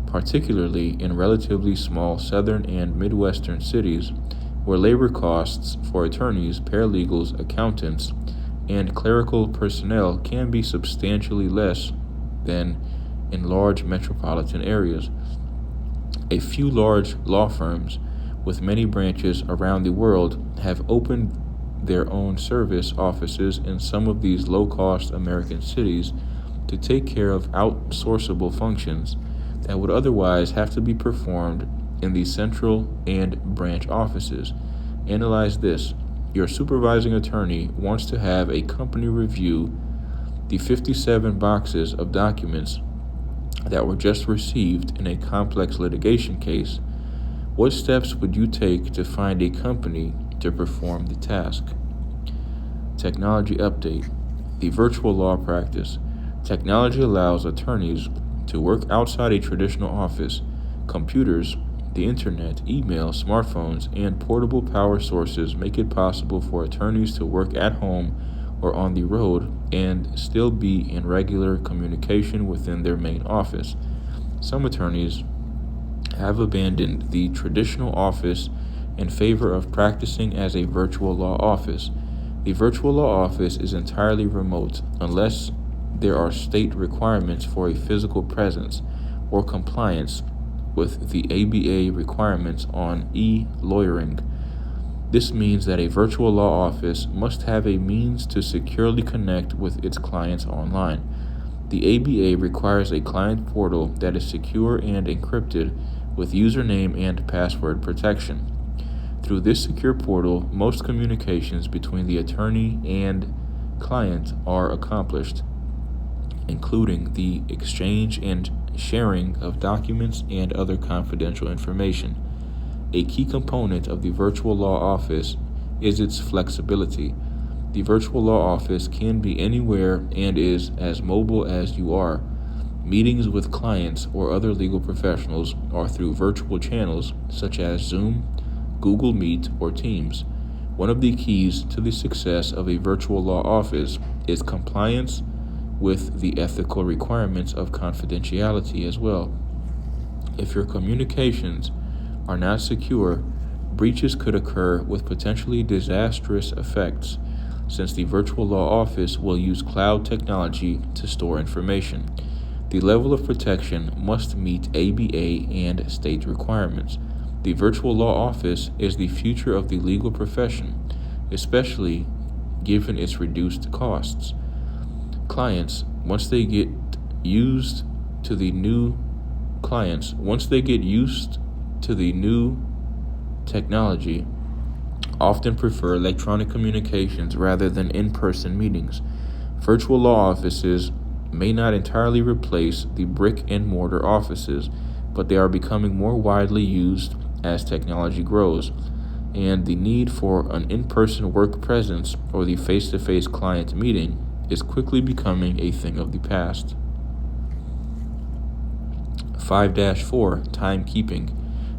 [SPEAKER 1] particularly in relatively small southern and midwestern cities, where labor costs for attorneys, paralegals, accountants, and clerical personnel can be substantially less than in large metropolitan areas. A few large law firms with many branches around the world have opened their own service offices in some of these low-cost American cities to take care of outsourceable functions that would otherwise have to be performed in the central and branch offices. Analyze this. Your supervising attorney wants to have a company review the 57 boxes of documents that were just received in a complex litigation case. What steps would you take to find a company to perform the task? Technology update. The virtual law practice. Technology allows attorneys to work outside a traditional office. Computers, the internet, email, smartphones, and portable power sources make it possible for attorneys to work at home or on the road and still be in regular communication within their main office. Some attorneys have abandoned the traditional office in favor of practicing as a virtual law office. The virtual law office is entirely remote unless there are state requirements for a physical presence or compliance with the ABA requirements on e-lawyering. This means that a virtual law office must have a means to securely connect with its clients online. The ABA requires a client portal that is secure and encrypted with username and password protection. Through this secure portal, most communications between the attorney and client are accomplished, including the exchange and sharing of documents and other confidential information. A key component of the virtual law office is its flexibility. The virtual law office can be anywhere and is as mobile as you are. Meetings with clients or other legal professionals are through virtual channels such as Zoom, Google Meet, or Teams. One of the keys to the success of a virtual law office is compliance with the ethical requirements of confidentiality as well. If your communications are not secure, breaches could occur with potentially disastrous effects, since the virtual law office will use cloud technology to store information. The level of protection must meet ABA and state requirements. The virtual law office is the future of the legal profession, especially given its reduced costs. Clients, once they get used to the new technology, often prefer electronic communications rather than in-person meetings. Virtual law offices may not entirely replace the brick-and-mortar offices, but they are becoming more widely used as technology grows, and the need for an in-person work presence or the face-to-face client meeting is quickly becoming a thing of the past. 5-4 Timekeeping.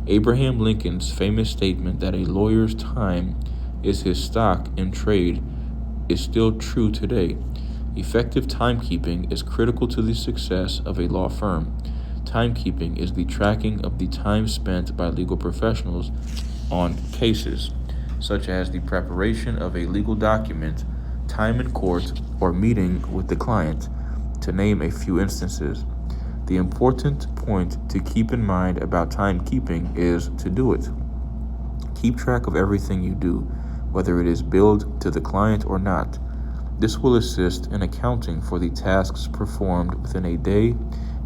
[SPEAKER 1] Abraham Lincoln's famous statement that a lawyer's time is his stock in trade is still true today. Effective timekeeping is critical to the success of a law firm. Timekeeping is the tracking of the time spent by legal professionals on cases, such as the preparation of a legal document, time in court, or meeting with the client, to name a few instances. The important point to keep in mind about timekeeping is to do it. Keep track of everything you do, whether it is billed to the client or not. This will assist in accounting for the tasks performed within a day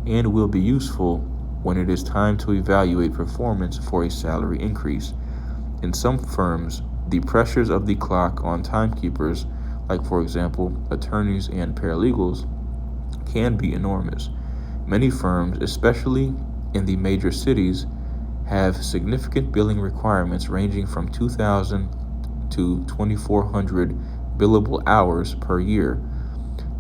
[SPEAKER 1] and will be useful when it is time to evaluate performance for a salary increase. In some firms, the pressures of the clock on timekeepers, like for example attorneys and paralegals, can be enormous. Many firms, especially in the major cities, have significant billing requirements ranging from 2,000 to 2,400 billable hours per year.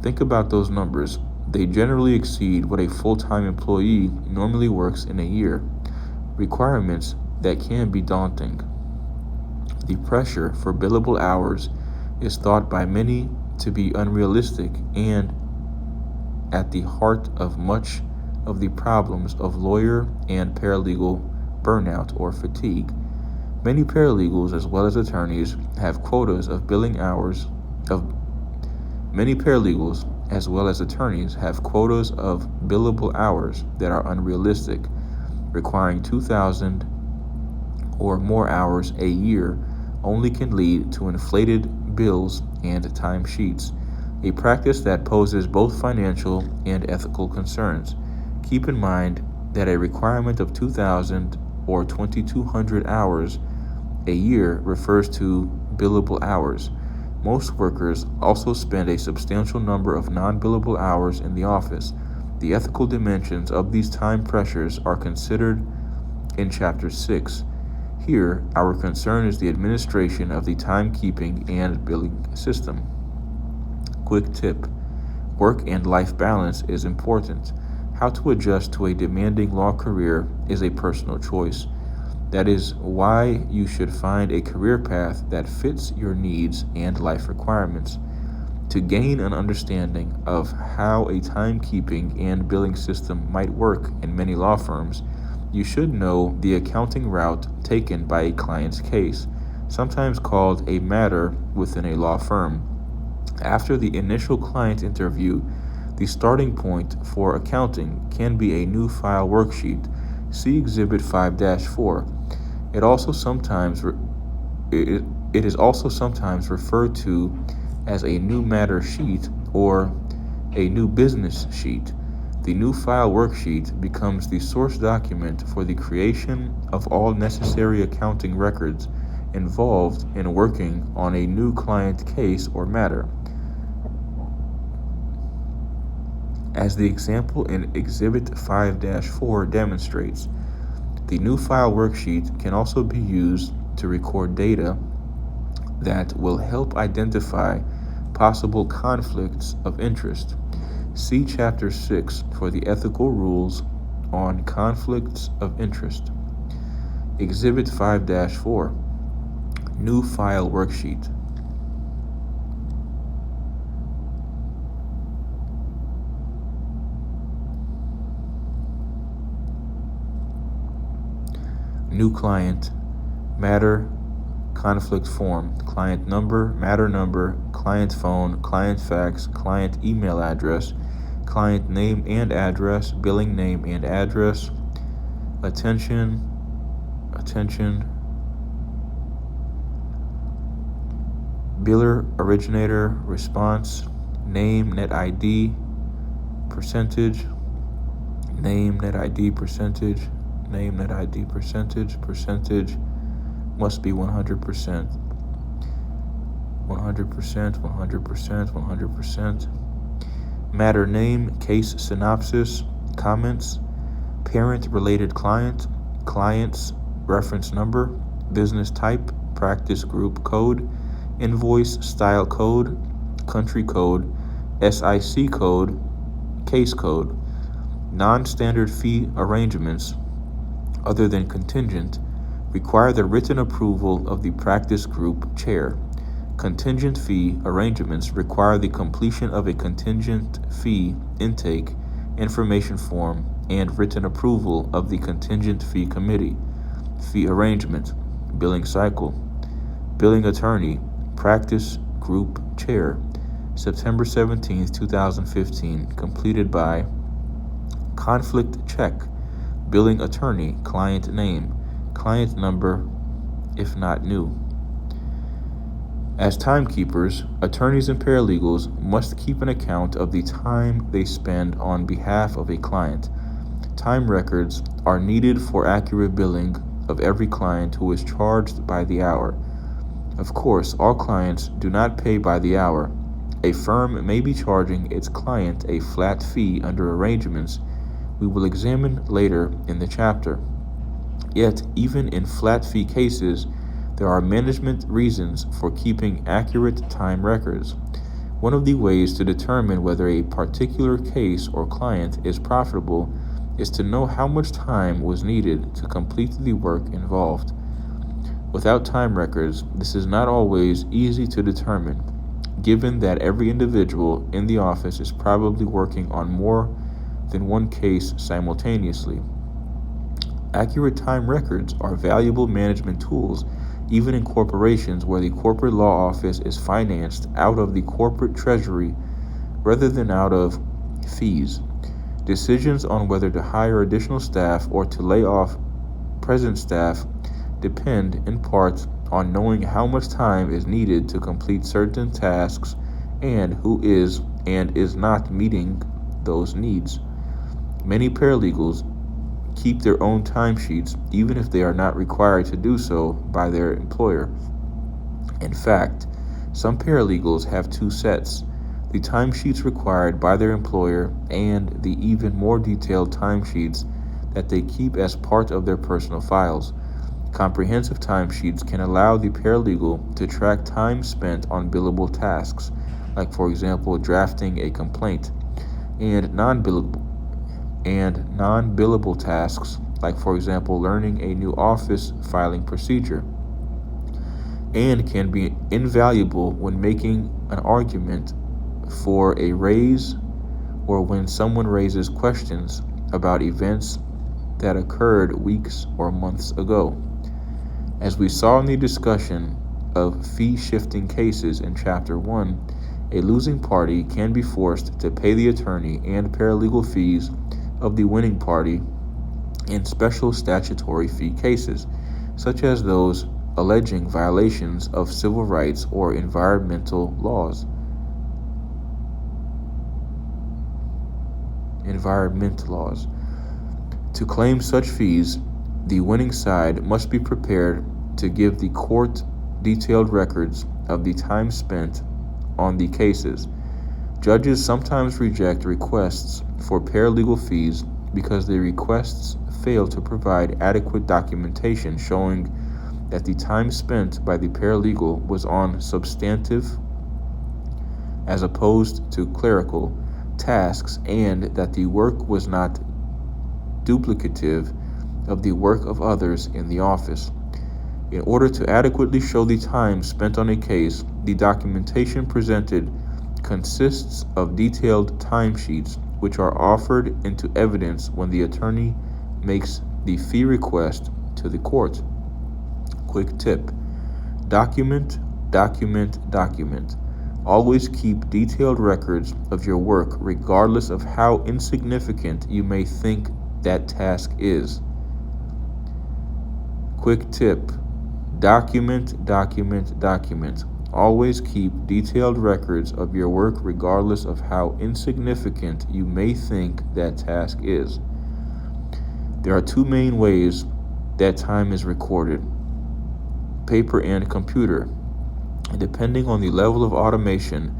[SPEAKER 1] Think about those numbers. They generally exceed what a full-time employee normally works in a year. Requirements that can be daunting. The pressure for billable hours is thought by many to be unrealistic and at the heart of much of the problems of lawyer and paralegal burnout or fatigue. Many paralegals as well as attorneys have quotas of billing hours Many paralegals as well as attorneys have quotas of billable hours that are unrealistic, requiring 2,000 or more hours a year only can lead to inflated bills and timesheets, a practice that poses both financial and ethical concerns. Keep in mind that a requirement of 2,000 or 2,200 hours a year refers to billable hours. Most workers also spend a substantial number of non-billable hours in the office. The ethical dimensions of these time pressures are considered in Chapter 6. Here, our concern is the administration of the timekeeping and billing system. Quick tip: work and life balance is important. How to adjust to a demanding law career is a personal choice. That is why you should find a career path that fits your needs and life requirements. To gain an understanding of how a timekeeping and billing system might work in many law firms, you should know the accounting route taken by a client's case, sometimes called a matter within a law firm. After the initial client interview, the starting point for accounting can be a new file worksheet. See Exhibit 5-4. It also sometimes it is also sometimes referred to as a new matter sheet or a new business sheet. The new file worksheet becomes the source document for the creation of all necessary accounting records involved in working on a new client case or matter. As the example in Exhibit 5-4 demonstrates, the new file worksheet can also be used to record data that will help identify possible conflicts of interest. See Chapter 6 for the ethical rules on conflicts of interest. Exhibit 5-4, New File Worksheet. New client, matter, conflict form, client number, matter number, client phone, client fax, client email address, client name and address, billing name and address, attention, biller, originator, response, name, net ID, percentage, name, net ID, percentage, name, net ID, percentage must be 100%, 100%. Matter name, case synopsis, comments, parent related client, client's reference number, business type, practice group code, invoice style code, country code, SIC code, case code. Non-standard fee arrangements, other than contingent, require the written approval of the practice group chair. Contingent fee arrangements require the completion of a contingent fee intake information form and written approval of the contingent fee committee. Fee arrangement, billing cycle, billing attorney, practice group chair, September 17, 2015, completed by conflict check, billing attorney, client name, client number, if not new. As timekeepers, attorneys and paralegals must keep an account of the time they spend on behalf of a client. Time records are needed for accurate billing of every client who is charged by the hour. Of course, all clients do not pay by the hour. A firm may be charging its client a flat fee under arrangements we will examine later in the chapter. Yet, even in flat fee cases, there are management reasons for keeping accurate time records. One of the ways to determine whether a particular case or client is profitable is to know how much time was needed to complete the work involved. Without time records, this is not always easy to determine, given that every individual in the office is probably working on more than one case simultaneously. Accurate time records are valuable management tools even in corporations where the corporate law office is financed out of the corporate treasury rather than out of fees. Decisions on whether to hire additional staff or to lay off present staff depend in part on knowing how much time is needed to complete certain tasks and who is and is not meeting those needs. Many paralegals keep their own timesheets even if they are not required to do so by their employer. In fact, some paralegals have two sets: the timesheets required by their employer and the even more detailed timesheets that they keep as part of their personal files. Comprehensive timesheets can allow the paralegal to track time spent on billable tasks, like for example drafting a complaint, and non-billable tasks, like for example learning a new office filing procedure, and can be invaluable when making an argument for a raise or when someone raises questions about events that occurred weeks or months ago. As we saw in the discussion of fee-shifting cases in Chapter 1, a losing party can be forced to pay the attorney and paralegal fees of the winning party in special statutory fee cases, such as those alleging violations of civil rights or environmental laws. To claim such fees, the winning side must be prepared to give the court detailed records of the time spent on the cases. Judges sometimes reject requests for paralegal fees because the requests fail to provide adequate documentation showing that the time spent by the paralegal was on substantive as opposed to clerical tasks and that the work was not duplicative of the work of others in the office. In order to adequately show the time spent on a case, the documentation presented consists of detailed timesheets which are offered into evidence when the attorney makes the fee request to the court. Quick tip: document. Always keep detailed records of your work regardless of how insignificant you may think that task is. Quick tip: document. Always keep detailed records of your work regardless of how insignificant you may think that task is. There are two main ways that time is recorded: paper and computer. Depending on the level of automation,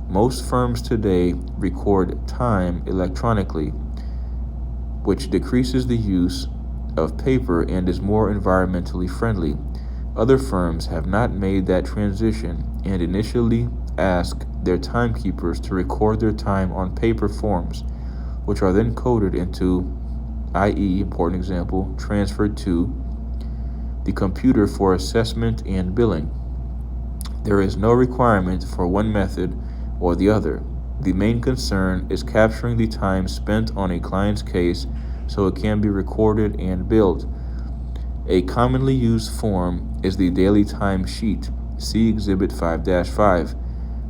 [SPEAKER 1] most firms today record time electronically, which decreases the use of paper and is more environmentally friendly. Other firms have not made that transition and initially ask their timekeepers to record their time on paper forms, which are then coded into, i.e., important example, transferred to the computer for assessment and billing. There is no requirement for one method or the other. The main concern is capturing the time spent on a client's case so it can be recorded and billed. A commonly used form is the daily time sheet. See Exhibit 5-5.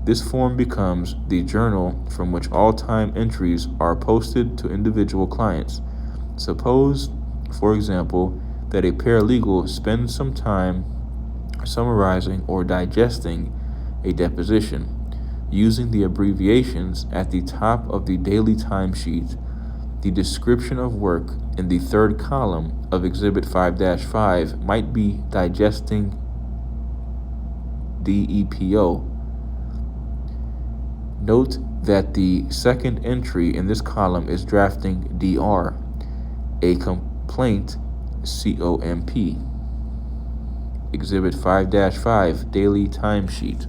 [SPEAKER 1] This form becomes the journal from which all time entries are posted to individual clients. Suppose, for example, that a paralegal spends some time summarizing or digesting a deposition. Using the abbreviations at the top of the daily timesheet, the description of work in the third column of Exhibit 5-5 might be digesting DEPO. Note that the second entry in this column is drafting DR, a complaint COMP. Exhibit 5-5 Daily Timesheet.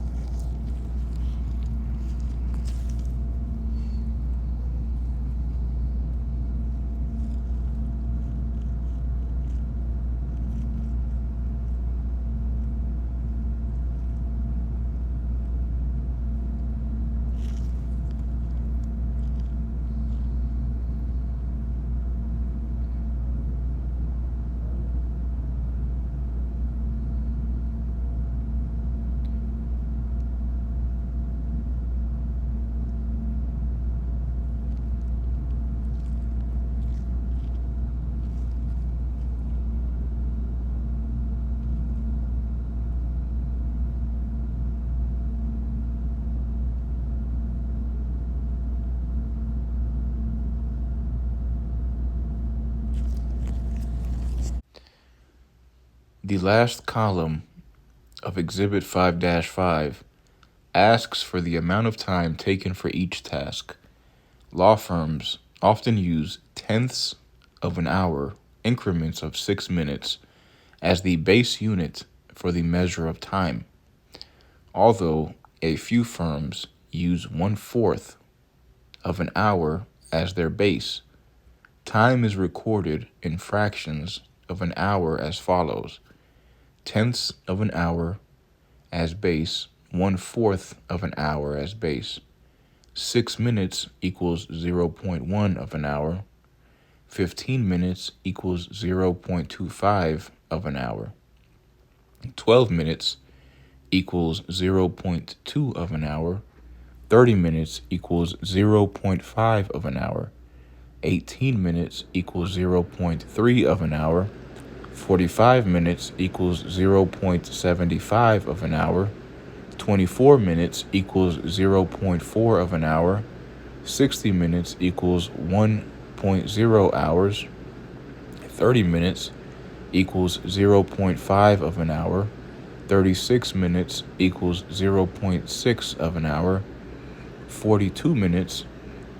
[SPEAKER 1] The last column of Exhibit 5-5 asks for the amount of time taken for each task. Law firms often use tenths of an hour, increments of 6 minutes, as the base unit for the measure of time, although a few firms use 1/4 of an hour as their base. Time is recorded in fractions of an hour as follows: tenths of an hour as base, 1/4 of an hour as base. 6 minutes equals 0.1 of an hour. 15 minutes equals 0.25 of an hour. 12 minutes equals 0.2 of an hour. 30 minutes equals 0.5 of an hour. 18 minutes equals 0.3 of an hour. 45 minutes equals 0.75 of an hour. 24 minutes equals 0.4 of an hour. 60 minutes equals 1.0 hours. 30 minutes equals 0.5 of an hour. 36 minutes equals 0.6 of an hour. 42 minutes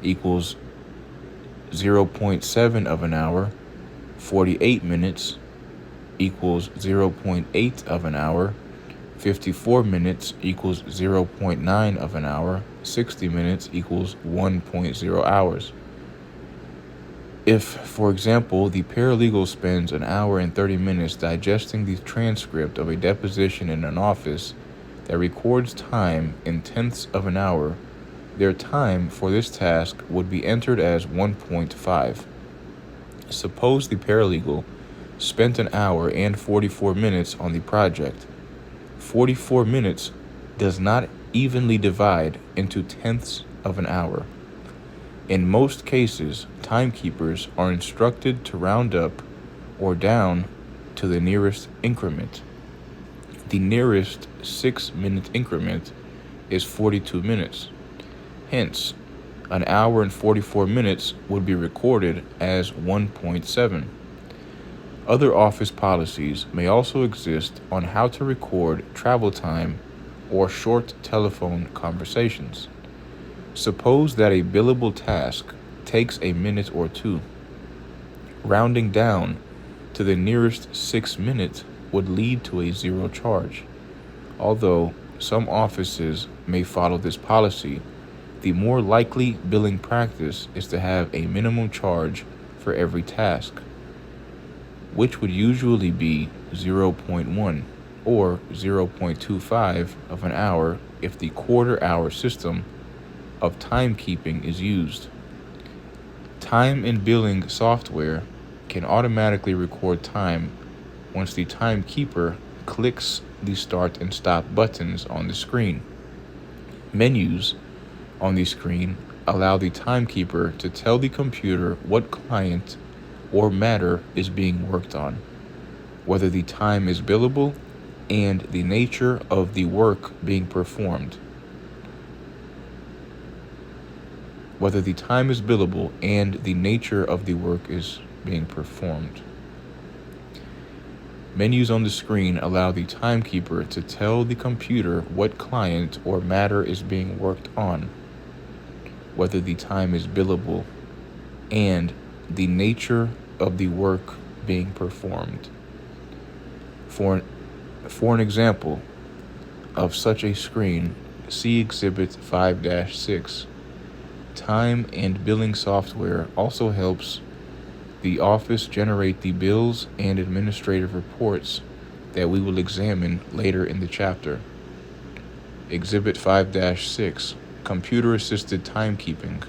[SPEAKER 1] equals 0.7 of an hour. 48 minutes equals 0.8 of an hour. 54 minutes equals 0.9 of an hour. 60 minutes equals 1.0 hours. If, for example, the paralegal spends an hour and 30 minutes digesting the transcript of a deposition in an office that records time in tenths of an hour, their time for this task would be entered as 1.5. Suppose the paralegal spent an hour and 44 minutes on the project. 44 minutes does not evenly divide into tenths of an hour. In most cases, timekeepers are instructed to round up or down to the nearest increment. The nearest 6-minute increment is 42 minutes. Hence, an hour and 44 minutes would be recorded as 1.7. Other office policies may also exist on how to record travel time or short telephone conversations. Suppose that a billable task takes a minute or two. Rounding down to the nearest 6 minutes would lead to a zero charge. Although some offices may follow this policy, the more likely billing practice is to have a minimum charge for every task, which would usually be 0.1 or 0.25 of an hour if the quarter-hour system of timekeeping is used. Time and billing software can automatically record time once the timekeeper clicks the start and stop buttons on the screen. Menus on the screen allow the timekeeper to tell the computer what client or matter is being worked on, whether the time is billable, and the nature of the work being performed. Whether the time is billable and the nature of the work is being performed. Menus on the screen allow the timekeeper to tell the computer what client or matter is being worked on, whether the time is billable, and the nature of the work being performed. For an example of such a screen, see Exhibit 5-6. Time and billing software also helps the office generate the bills and administrative reports that we will examine later in the chapter. Exhibit 5-6, Computer-Assisted Timekeeping.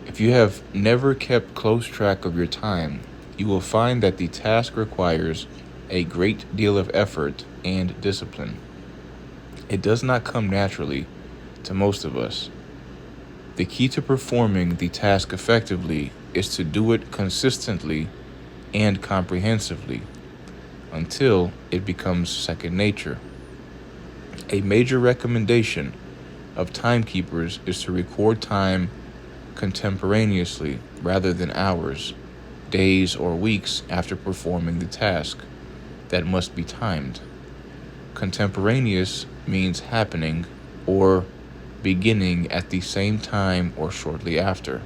[SPEAKER 1] If you have never kept close track of your time, you will find that the task requires a great deal of effort and discipline. It does not come naturally to most of us. The key to performing the task effectively is to do it consistently and comprehensively until it becomes second nature. A major recommendation of timekeepers is to record time contemporaneously rather than hours, days, or weeks after performing the task that must be timed. Contemporaneous means happening or beginning at the same time or shortly after.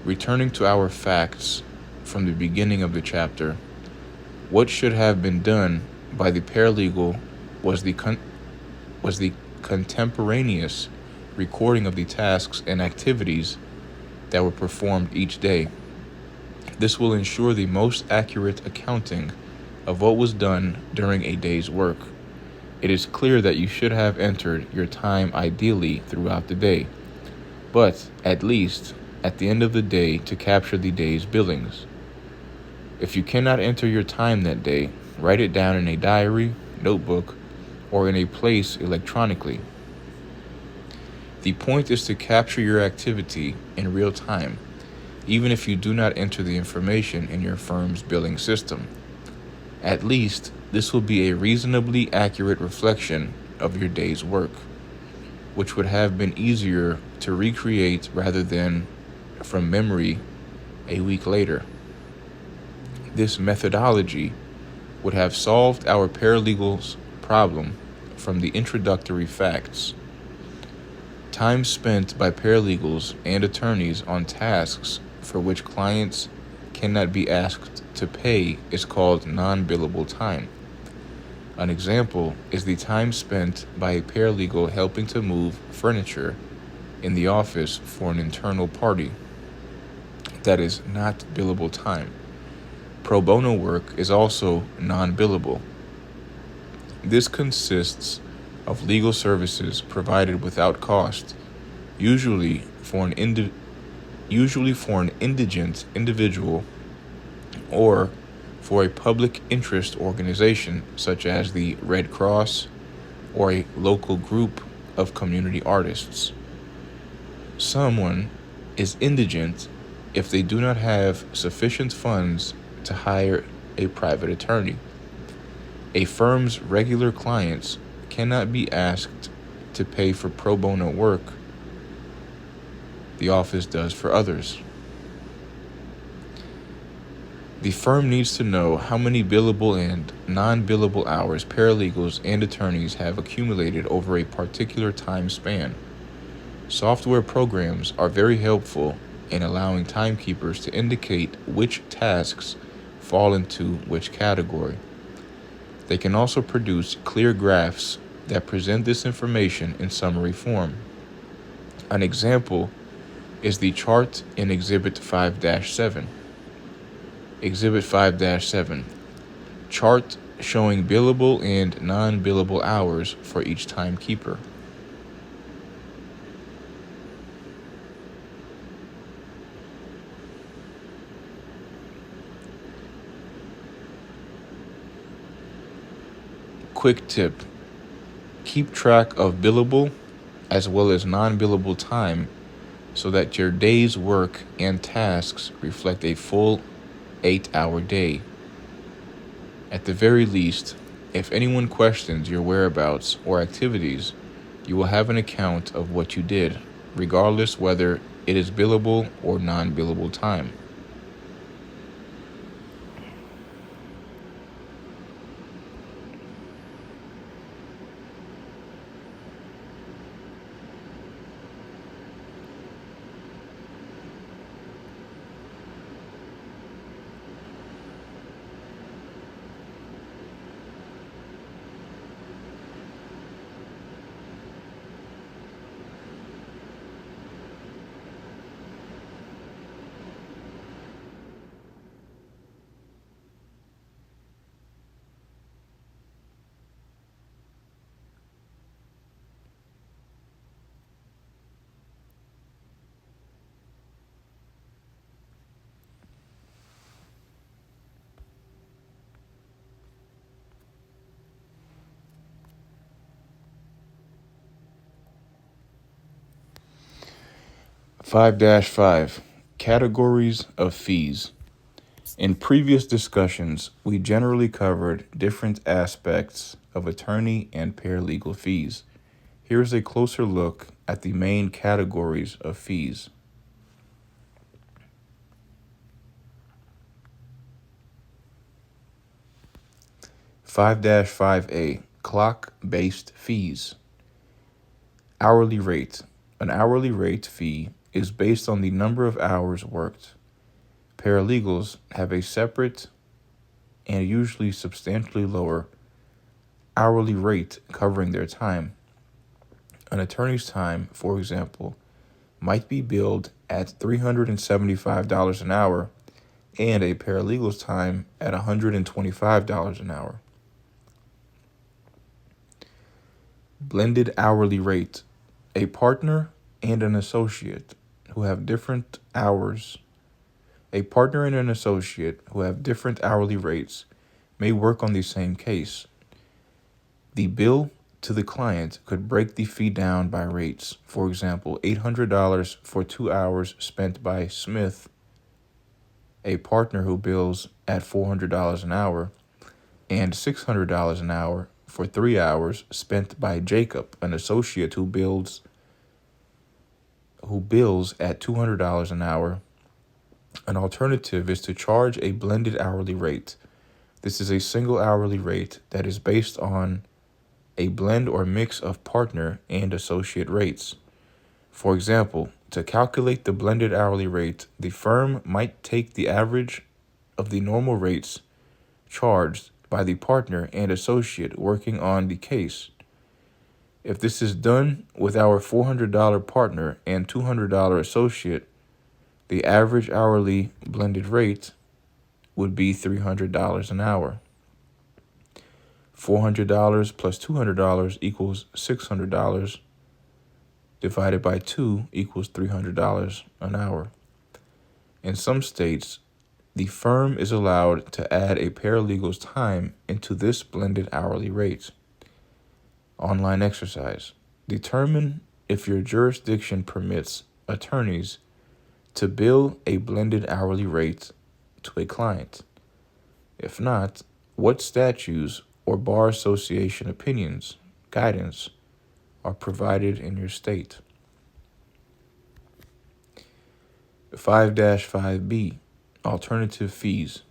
[SPEAKER 1] Returning to our facts from the beginning of the chapter, what should have been done by the paralegal was the contemporaneous recording of the tasks and activities that were performed each day. This will ensure the most accurate accounting of what was done during a day's work. It is clear that you should have entered your time ideally throughout the day, but at least at the end of the day to capture the day's billings. If you cannot enter your time that day, write it down in a diary, notebook, or in a place electronically. The point is to capture your activity in real time, even if you do not enter the information in your firm's billing system. At least, this will be a reasonably accurate reflection of your day's work, which would have been easier to recreate rather than from memory a week later. This methodology would have solved our paralegals' problem from the introductory facts. Time spent by paralegals and attorneys on tasks for which clients cannot be asked to pay is called non-billable time. An example is the time spent by a paralegal helping to move furniture in the office for an internal party. That is not billable time. Pro bono work is also non-billable. This consists of legal services provided without cost, usually for an indigent individual or for a public interest organization such as the Red Cross or a local group of community artists. Someone is indigent if they do not have sufficient funds to hire a private attorney. A firm's regular clients cannot be asked to pay for pro bono work the office does for others. The firm needs to know how many billable and non-billable hours paralegals and attorneys have accumulated over a particular time span. Software programs are very helpful in allowing timekeepers to indicate which tasks fall into which category. They can also produce clear graphs that present this information in summary form. An example is the chart in Exhibit 5-7. Exhibit 5-7, chart showing billable and non-billable hours for each timekeeper. Quick tip: keep track of billable as well as non-billable time so that your day's work and tasks reflect a full 8-hour day. At the very least, if anyone questions your whereabouts or activities, you will have an account of what you did, regardless whether it is billable or non-billable time. (5-5) Categories of fees. In previous discussions, we generally covered different aspects of attorney and paralegal fees. Here is a closer look at the main categories of fees. (5-5A) Clock-based fees. Hourly rate. An hourly rate fee is based on the number of hours worked. Paralegals have a separate and usually substantially lower hourly rate covering their time. An attorney's time, for example, might be billed at $375 an hour and a paralegal's time at $125 an hour. Blended hourly rate. A partner and an associate who have different hours. A partner and an associate who have different hourly rates may work on the same case. The bill to the client could break the fee down by rates. For example, $800 for 2 hours spent by Smith, a partner who bills at $400 an hour, and $600 an hour for 3 hours spent by Jacob, an associate who bills at $200 an hour. An alternative is to charge a blended hourly rate. This is a single hourly rate that is based on a blend or mix of partner and associate rates. For example, to calculate the blended hourly rate, the firm might take the average of the normal rates charged by the partner and associate working on the case. If this is done with our $400 partner and $200 associate, the average hourly blended rate would be $300 an hour. $400 plus $200 equals $600 divided by 2 equals $300 an hour. In some states, the firm is allowed to add a paralegal's time into this blended hourly rate. Online exercise. Determine if your jurisdiction permits attorneys to bill a blended hourly rate to a client. If not, what statutes or bar association opinions, guidance, are provided in your state. 5-5B, alternative fees.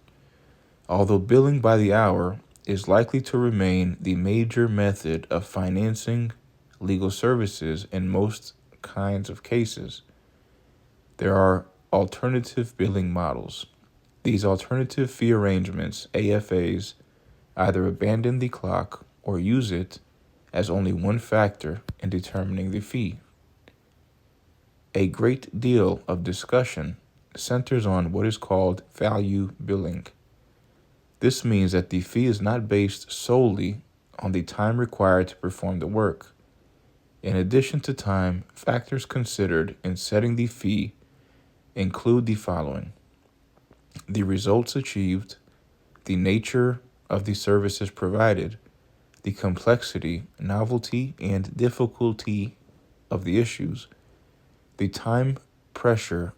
[SPEAKER 1] Although billing by the hour is likely to remain the major method of financing legal services in most kinds of cases, there are alternative billing models. These alternative fee arrangements, AFAs, either abandon the clock or use it as only one factor in determining the fee. A great deal of discussion centers on what is called value billing. This means that the fee is not based solely on the time required to perform the work. In addition to time, factors considered in setting the fee include the following: the results achieved, the nature of the services provided, the complexity, novelty, and difficulty of the issues, the time pressure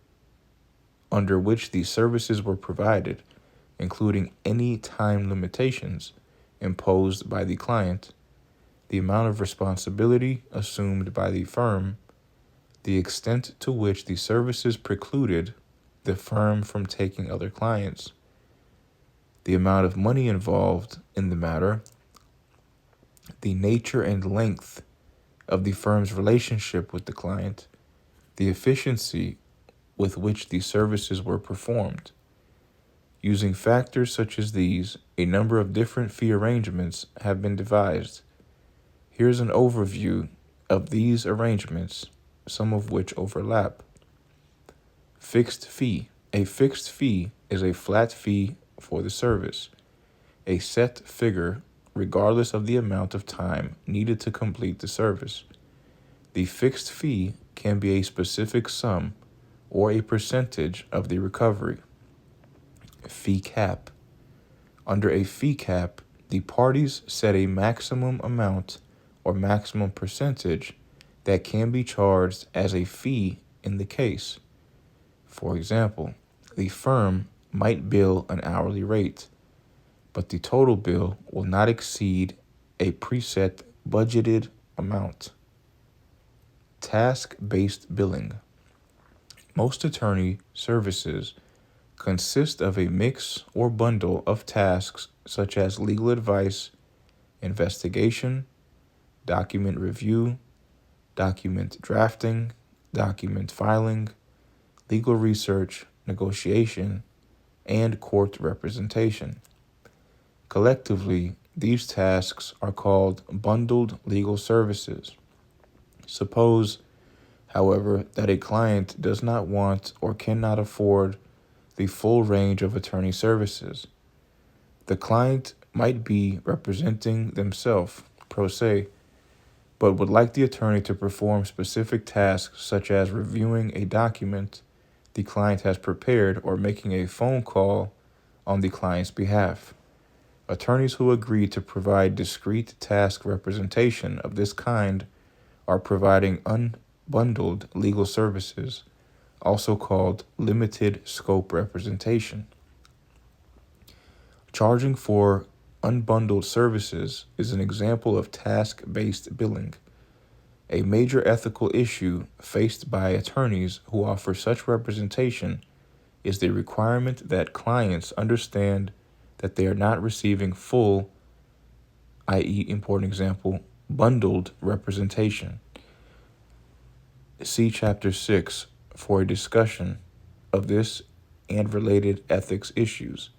[SPEAKER 1] under which the services were provided, including any time limitations imposed by the client, the amount of responsibility assumed by the firm, the extent to which the services precluded the firm from taking other clients, the amount of money involved in the matter, the nature and length of the firm's relationship with the client, the efficiency with which the services were performed. Using factors such as these, a number of different fee arrangements have been devised. Here's an overview of these arrangements, some of which overlap. Fixed fee. A fixed fee is a flat fee for the service, a set figure regardless of the amount of time needed to complete the service. The fixed fee can be a specific sum or a percentage of the recovery. Fee cap. Under a fee cap, the parties set a maximum amount or maximum percentage that can be charged as a fee in the case. For example, the firm might bill an hourly rate, but the total bill will not exceed a preset budgeted amount. Task-based billing. Most attorney services consist of a mix or bundle of tasks such as legal advice, investigation, document review, document drafting, document filing, legal research, negotiation, and court representation. Collectively, these tasks are called bundled legal services. Suppose, however, that a client does not want or cannot afford the full range of attorney services. The client might be representing themselves, pro se, but would like the attorney to perform specific tasks such as reviewing a document the client has prepared or making a phone call on the client's behalf. Attorneys who agree to provide discrete task representation of this kind are providing unbundled legal services, also called limited scope representation. Charging for unbundled services is an example of task-based billing. A major ethical issue faced by attorneys who offer such representation is the requirement that clients understand that they are not receiving full, i.e., important example, bundled representation. See Chapter 6 for a discussion of this and related ethics issues.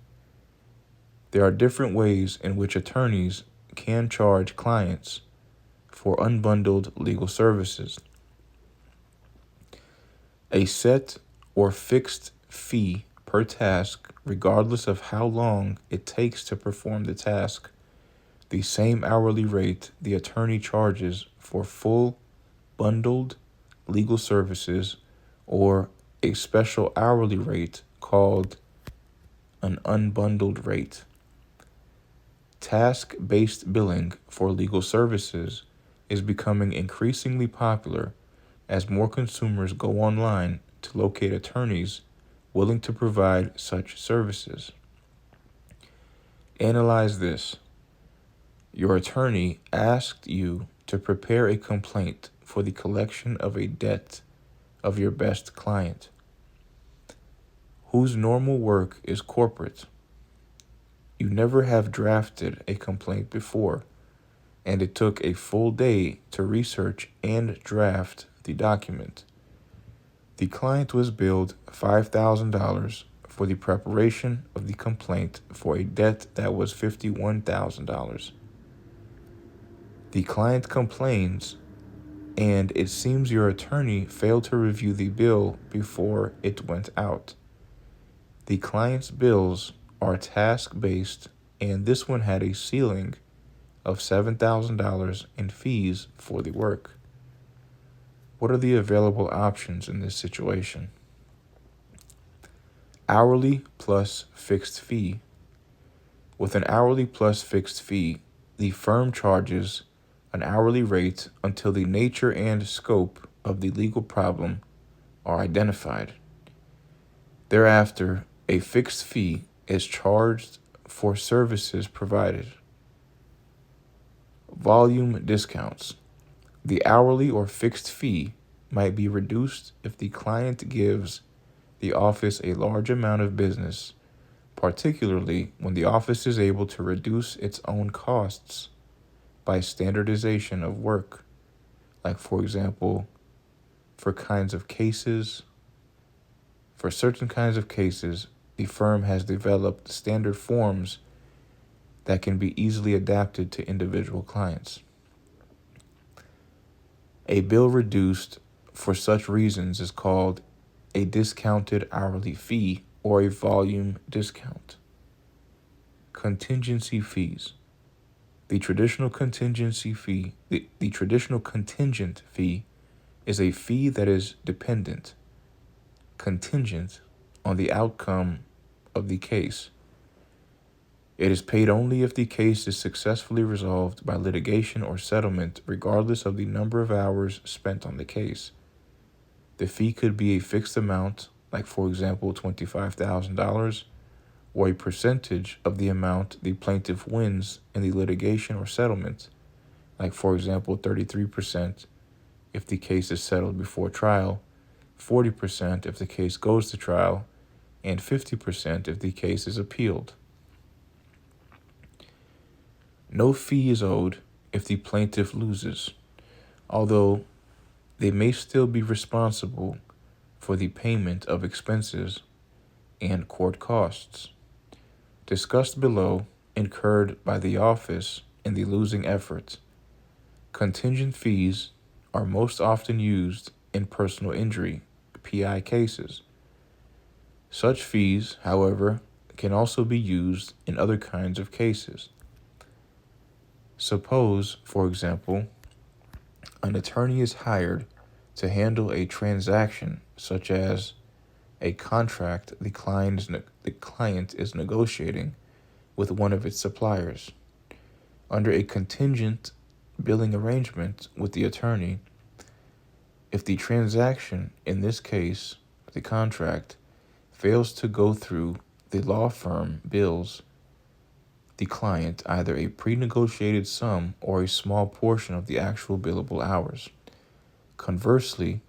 [SPEAKER 1] There are different ways in which attorneys can charge clients for unbundled legal services. A set or fixed fee per task, regardless of how long it takes to perform the task. The same hourly rate the attorney charges for full bundled legal services, or a special hourly rate called an unbundled rate. Task-based billing for legal services is becoming increasingly popular as more consumers go online to locate attorneys willing to provide such services. Analyze this. Your attorney asked you to prepare a complaint for the collection of a debt of your best client, whose normal work is corporate. You never have drafted a complaint before, and it took a full day to research and draft the document. The client was billed $5,000 for the preparation of the complaint for a debt that was $51,000. The client complains, and it seems your attorney failed to review the bill before it went out. The client's bills are task-based, and this one had a ceiling of $7,000 in fees for the work. What are the available options in this situation? Hourly plus fixed fee. With an hourly plus fixed fee, the firm charges an hourly rate until the nature and scope of the legal problem are identified. Thereafter, a fixed fee is charged for services provided. Volume discounts. The hourly or fixed fee might be reduced if the client gives the office a large amount of business, particularly when the office is able to reduce its own costs by standardization of work, like, for example, for certain kinds of cases, the firm has developed standard forms that can be easily adapted to individual clients. A bill reduced for such reasons is called a discounted hourly fee or a volume discount. Contingency fees. The traditional contingent fee is a fee that is contingent on the outcome of the case. It is paid only if the case is successfully resolved by litigation or settlement, regardless of the number of hours spent on the case. The fee could be a fixed amount, like, for example, $25,000, or a percentage of the amount the plaintiff wins in the litigation or settlement, like, for example, 33% if the case is settled before trial, 40% if the case goes to trial, and 50% if the case is appealed. No fee is owed if the plaintiff loses, although they may still be responsible for the payment of expenses and court costs discussed below incurred by the office in the losing effort. Contingent fees are most often used in personal injury, PI cases. Such fees, however, can also be used in other kinds of cases. Suppose, for example, an attorney is hired to handle a transaction such as a contract the client is negotiating with one of its suppliers. Under a contingent billing arrangement with the attorney, if the transaction, in this case the contract, fails to go through, the law firm bills the client either a pre-negotiated sum or a small portion of the actual billable hours. Conversely,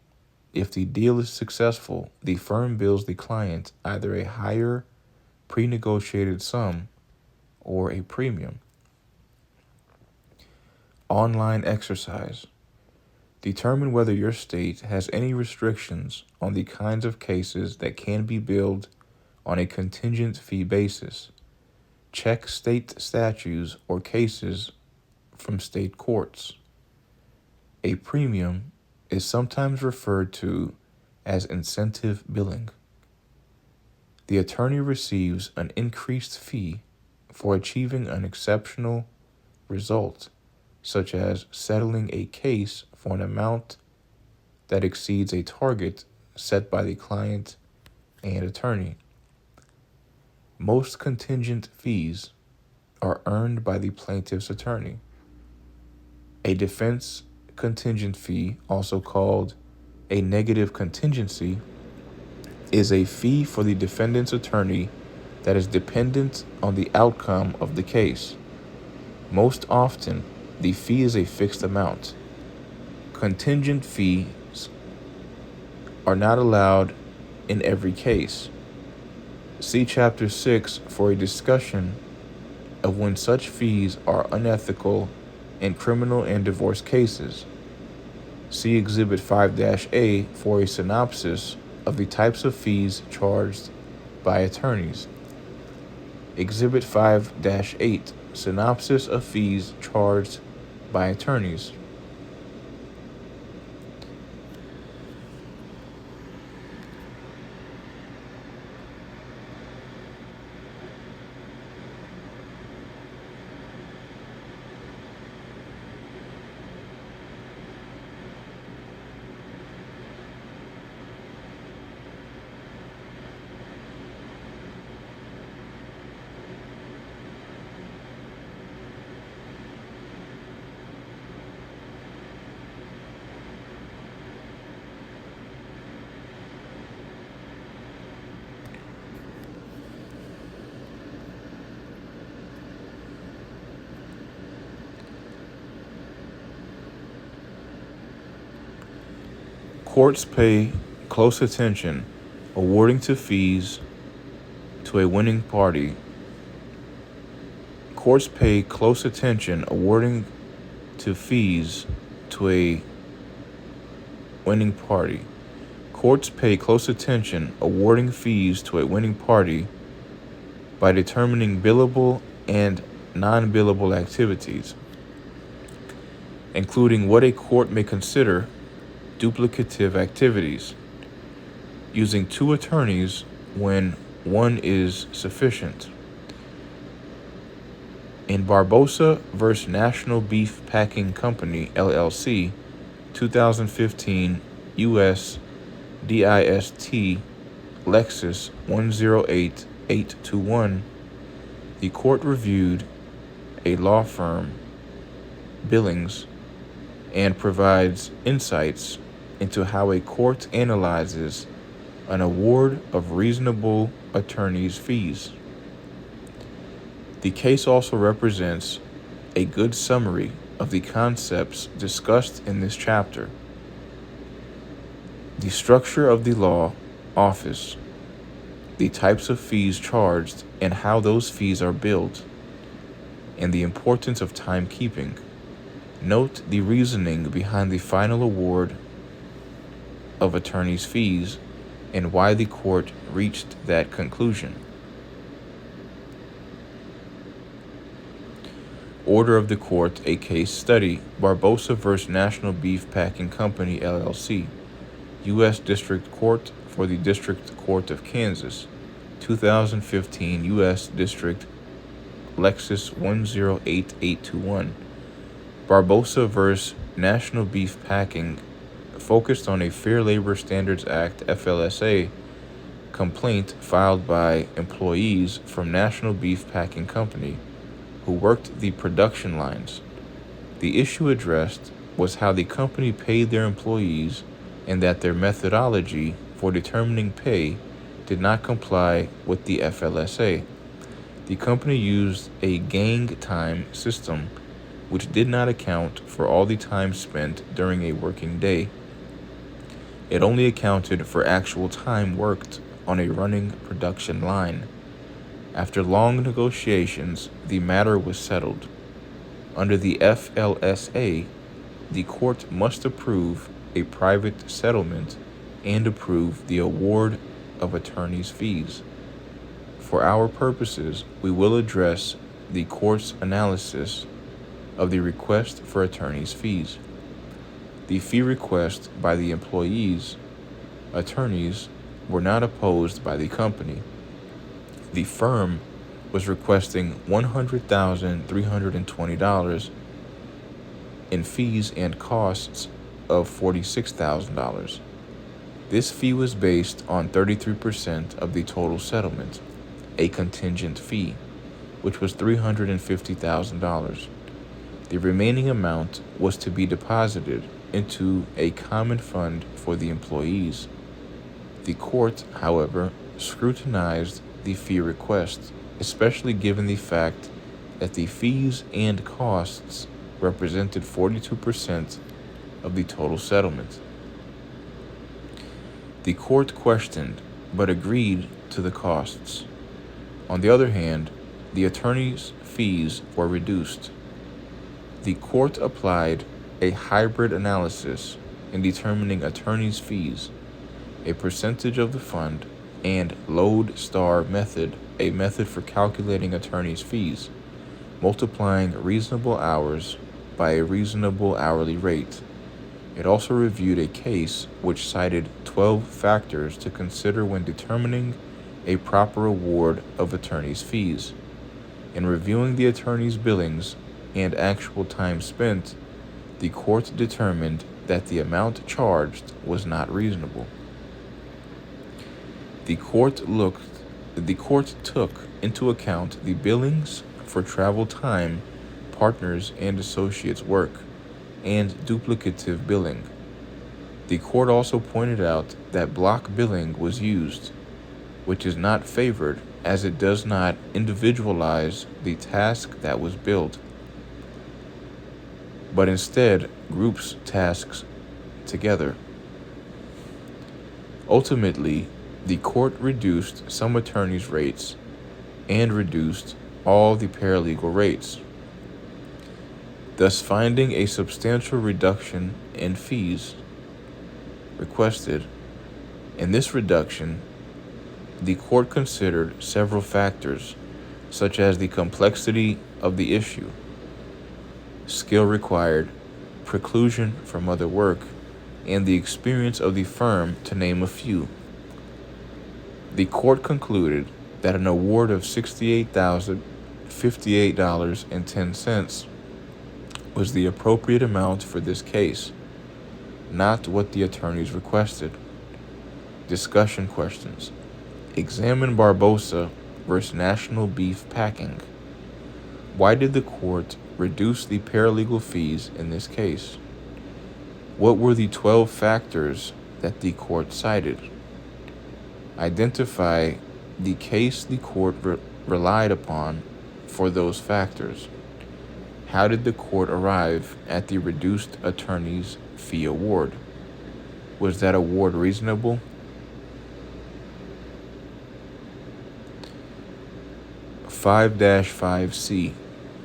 [SPEAKER 1] if the deal is successful, the firm bills the client either a higher pre-negotiated sum or a premium. Online exercise. Determine whether your state has any restrictions on the kinds of cases that can be billed on a contingent fee basis. Check state statutes or cases from state courts. A premium is sometimes referred to as incentive billing. The attorney receives an increased fee for achieving an exceptional result, such as settling a case for an amount that exceeds a target set by the client and attorney. Most contingent fees are earned by the plaintiff's attorney. A defense contingent fee, also called a negative contingency, is a fee for the defendant's attorney that is dependent on the outcome of the case. Most often, the fee is a fixed amount. Contingent fees are not allowed in every case. See Chapter 6 for a discussion of when such fees are unethical in criminal and divorce cases. See Exhibit 5-A for a synopsis of the types of fees charged by attorneys. Exhibit 5-8, Synopsis of fees charged by attorneys. Courts pay close attention awarding to fees to a winning party. Courts pay close attention awarding to fees to a winning party. Courts pay close attention awarding fees to a winning party by determining billable and non-billable activities, including what a court may consider duplicative activities, using two attorneys when one is sufficient. In Barbosa v. National Beef Packing Company, LLC, 2015, U.S. DIST Lexus 108821, the court reviewed a law firm billings and provides insights into how a court analyzes an award of reasonable attorney's fees. The case also represents a good summary of the concepts discussed in this chapter. The structure of the law office, the types of fees charged and how those fees are billed, and the importance of timekeeping. Note the reasoning behind the final award of attorney's fees and why the court reached that conclusion. Order of the court, a case study, Barbosa v. National Beef Packing Company, LLC, U.S. District Court for the District Court of Kansas, 2015 U.S. District Lexus 108821. Barbosa vs. National Beef Packing focused on a Fair Labor Standards Act (FLSA) complaint filed by employees from National Beef Packing Company who worked the production lines. The issue addressed was how the company paid their employees and that their methodology for determining pay did not comply with the FLSA. The company used a gang time system which did not account for all the time spent during a working day. It only accounted for actual time worked on a running production line. After long negotiations, the matter was settled. Under the FLSA, the court must approve a private settlement and approve the award of attorney's fees. For our purposes, we will address the court's analysis of the request for attorney's fees. The fee request by the employees' attorneys were not opposed by the company. The firm was requesting $100,320 in fees and costs of $46,000. This fee was based on 33% of the total settlement, a contingent fee, which was $350,000. The remaining amount was to be deposited into a common fund for the employees. The court, however, scrutinized the fee request, especially given the fact that the fees and costs represented 42% of the total settlement. The court questioned but agreed to the costs. On the other hand, the attorney's fees were reduced. The court applied a hybrid analysis in determining attorney's fees, a percentage of the fund, and lodestar method, a method for calculating attorney's fees, multiplying reasonable hours by a reasonable hourly rate. It also reviewed a case which cited 12 factors to consider when determining a proper award of attorney's fees. In reviewing the attorney's billings and actual time spent, the court determined that the amount charged was not reasonable. The court took into account the billings for travel time, partners and associates' work, and duplicative billing. The court also pointed out that block billing was used, which is not favored as it does not individualize the task that was billed, but instead groups tasks together. Ultimately, the court reduced some attorneys' rates and reduced all the paralegal rates, thus finding a substantial reduction in fees requested. In this reduction, the court considered several factors, such as the complexity of the issue, skill required, preclusion from other work, and the experience of the firm, to name a few. The court concluded that an award of $68,058.10 was the appropriate amount for this case, not what the attorneys requested. Discussion questions. Examine Barbosa versus National Beef Packing. Why did the court reduce the paralegal fees in this case? What were the 12 factors that the court cited? Identify the case the court relied upon for those factors. How did the court arrive at the reduced attorney's fee award? Was that award reasonable? (5-5C)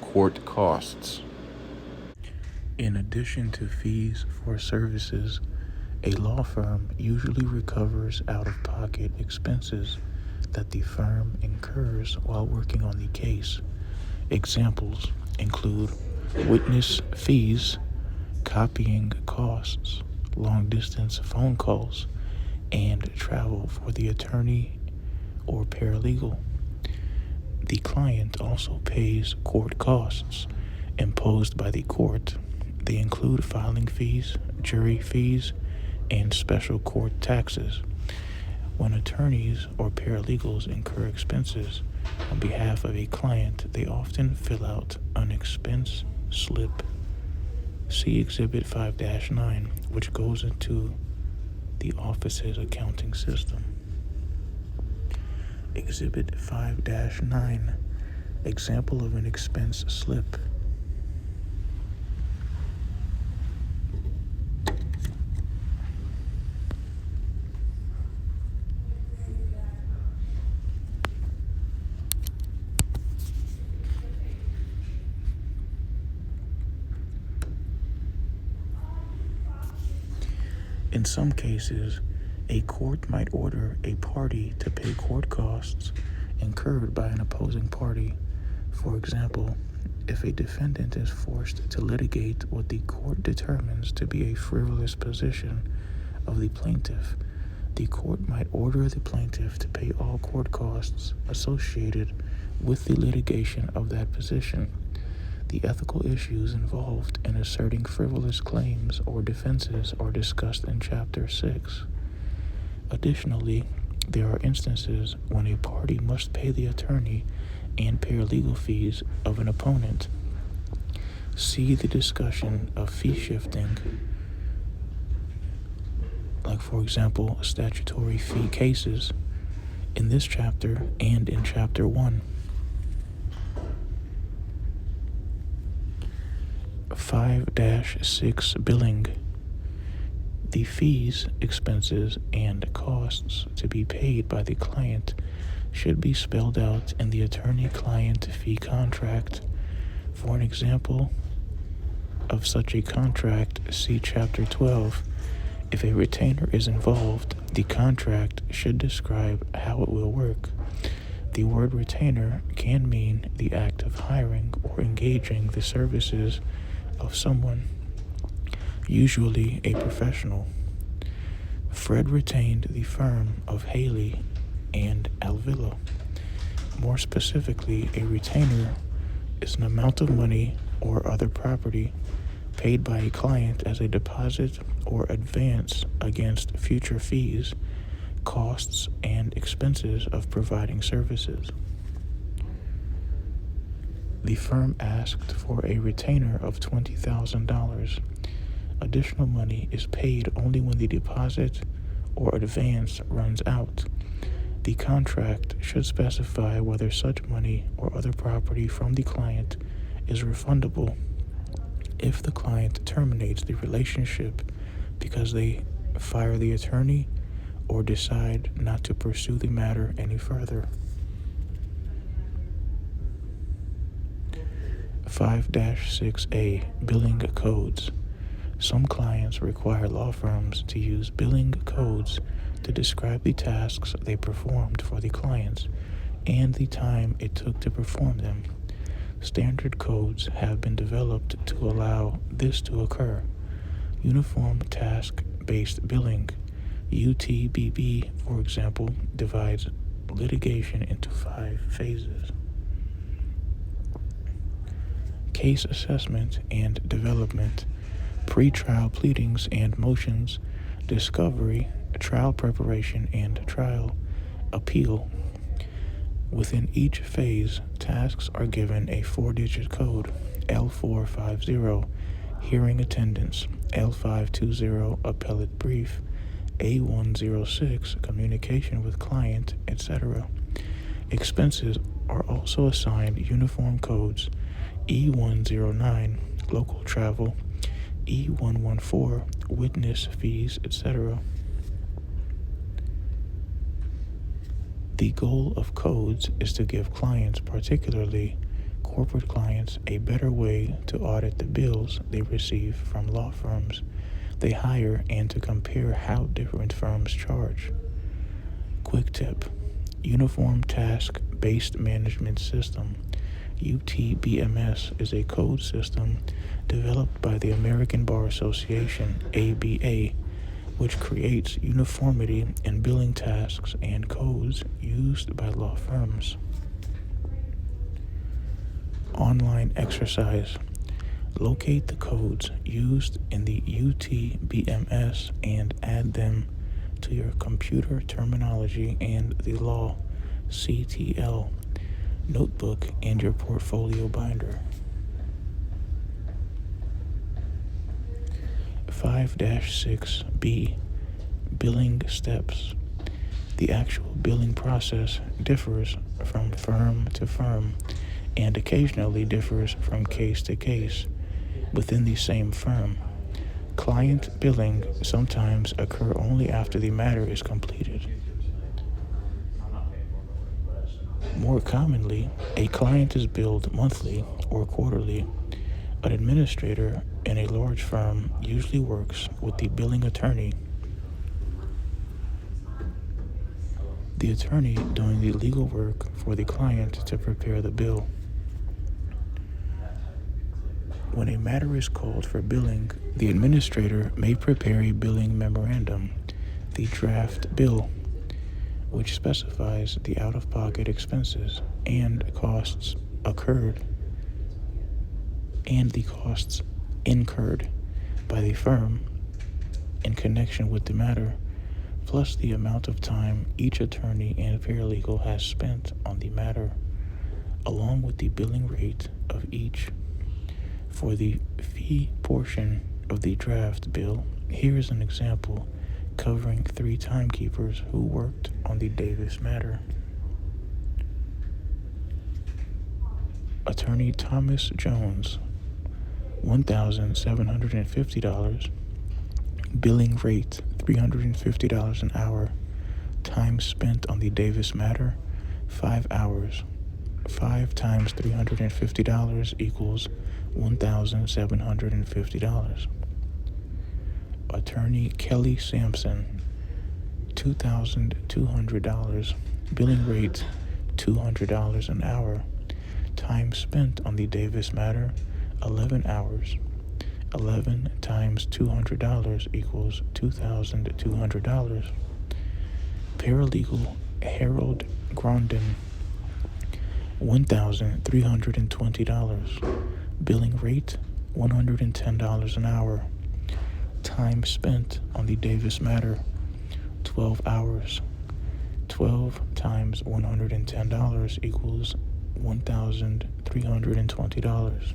[SPEAKER 1] Court costs. In addition to fees for services, a law firm usually recovers out-of-pocket expenses that the firm incurs while working on the case. Examples include witness fees, copying costs, long-distance phone calls,
[SPEAKER 2] and travel for the attorney or paralegal. The client also pays court costs imposed by the court. They include filing fees, jury fees, and special court taxes. When attorneys or paralegals incur expenses on behalf of a client, they often fill out an expense slip. See Exhibit 5-9, which goes into the office's accounting system. Exhibit 5-9, example of an expense slip. In some cases, a court might order a party to pay court costs incurred by an opposing party. For example, if a defendant is forced to litigate what the court determines to be a frivolous position of the plaintiff, the court might order the plaintiff to pay all court costs associated with the litigation of that position. The ethical issues involved in asserting frivolous claims or defenses are discussed in Chapter 6. Additionally, there are instances when a party must pay the attorney and paralegal fees of an opponent. See the discussion of fee shifting, like for example, statutory fee cases, in this chapter and in Chapter 1. 5-6 Billing. The fees, expenses, and costs to be paid by the client should be spelled out in the attorney-client fee contract. For an example of such a contract, see Chapter 12. If a retainer is involved, the contract should describe how it will work. The word retainer can mean the act of hiring or engaging the services of someone, usually a professional. Fred retained the firm of Haley and Alvillo. More specifically, a retainer is an amount of money or other property paid by a client as a deposit or advance against future fees, costs, and expenses of providing services. The firm asked for a retainer of $20,000. Additional money is paid only when the deposit or advance runs out. The contract should specify whether such money or other property from the client is refundable if the client terminates the relationship because they fire the attorney or decide not to pursue the matter any further. 5-6A Billing Codes. Some clients require law firms to use billing codes to describe the tasks they performed for the clients and the time it took to perform them. Standard codes have been developed to allow this to occur. Uniform Task-Based Billing, UTBB, for example, divides litigation into 5 phases. Case assessment and development, pre-trial pleadings and motions, discovery, trial preparation and trial, appeal. Within each phase, tasks are given a 4-digit code, L450, hearing attendance, L520, appellate brief, A106, communication with client, etc. Expenses are also assigned uniform codes, E109, local travel, E114, witness fees, etc. The goal of codes is to give clients, particularly corporate clients, a better way to audit the bills they receive from law firms they hire and to compare how different firms charge. Quick tip: Uniform Task-Based Management System, UTBMS, is a code system developed by the American Bar Association, ABA, which creates uniformity in billing tasks and codes used by law firms. Online exercise. Locate the codes used in the UTBMS and add them to your computer terminology and the law CTL notebook and your portfolio binder. 5-6B Billing steps. The actual billing process differs from firm to firm and occasionally differs from case to case within the same firm. Client billing sometimes occur only after the matter is completed. More commonly, a client is billed monthly or quarterly. An administrator in a large firm usually works with the billing attorney. The attorney doing the legal work for the client to prepare the bill. When a matter is called for billing, the administrator may prepare a billing memorandum, the draft bill, which specifies the out-of-pocket expenses and costs incurred by the firm in connection with the matter, plus the amount of time each attorney and paralegal has spent on the matter, along with the billing rate of each. For the fee portion of the draft bill, here is an example covering 3 timekeepers who worked on the Davis matter. Attorney Thomas Jones, $1,750, billing rate $350 an hour, time spent on the Davis matter 5 hours. 5 times $350 equals $1,750. Attorney Kelly Sampson, $2,200, billing rate $200 an hour, time spent on the Davis matter 11 hours. 11 times $200 equals $2,200. Paralegal Harold Grondin, $1,320, billing rate $110 an hour, time spent on the Davis matter 12 hours. 12 times $110 equals $1,320.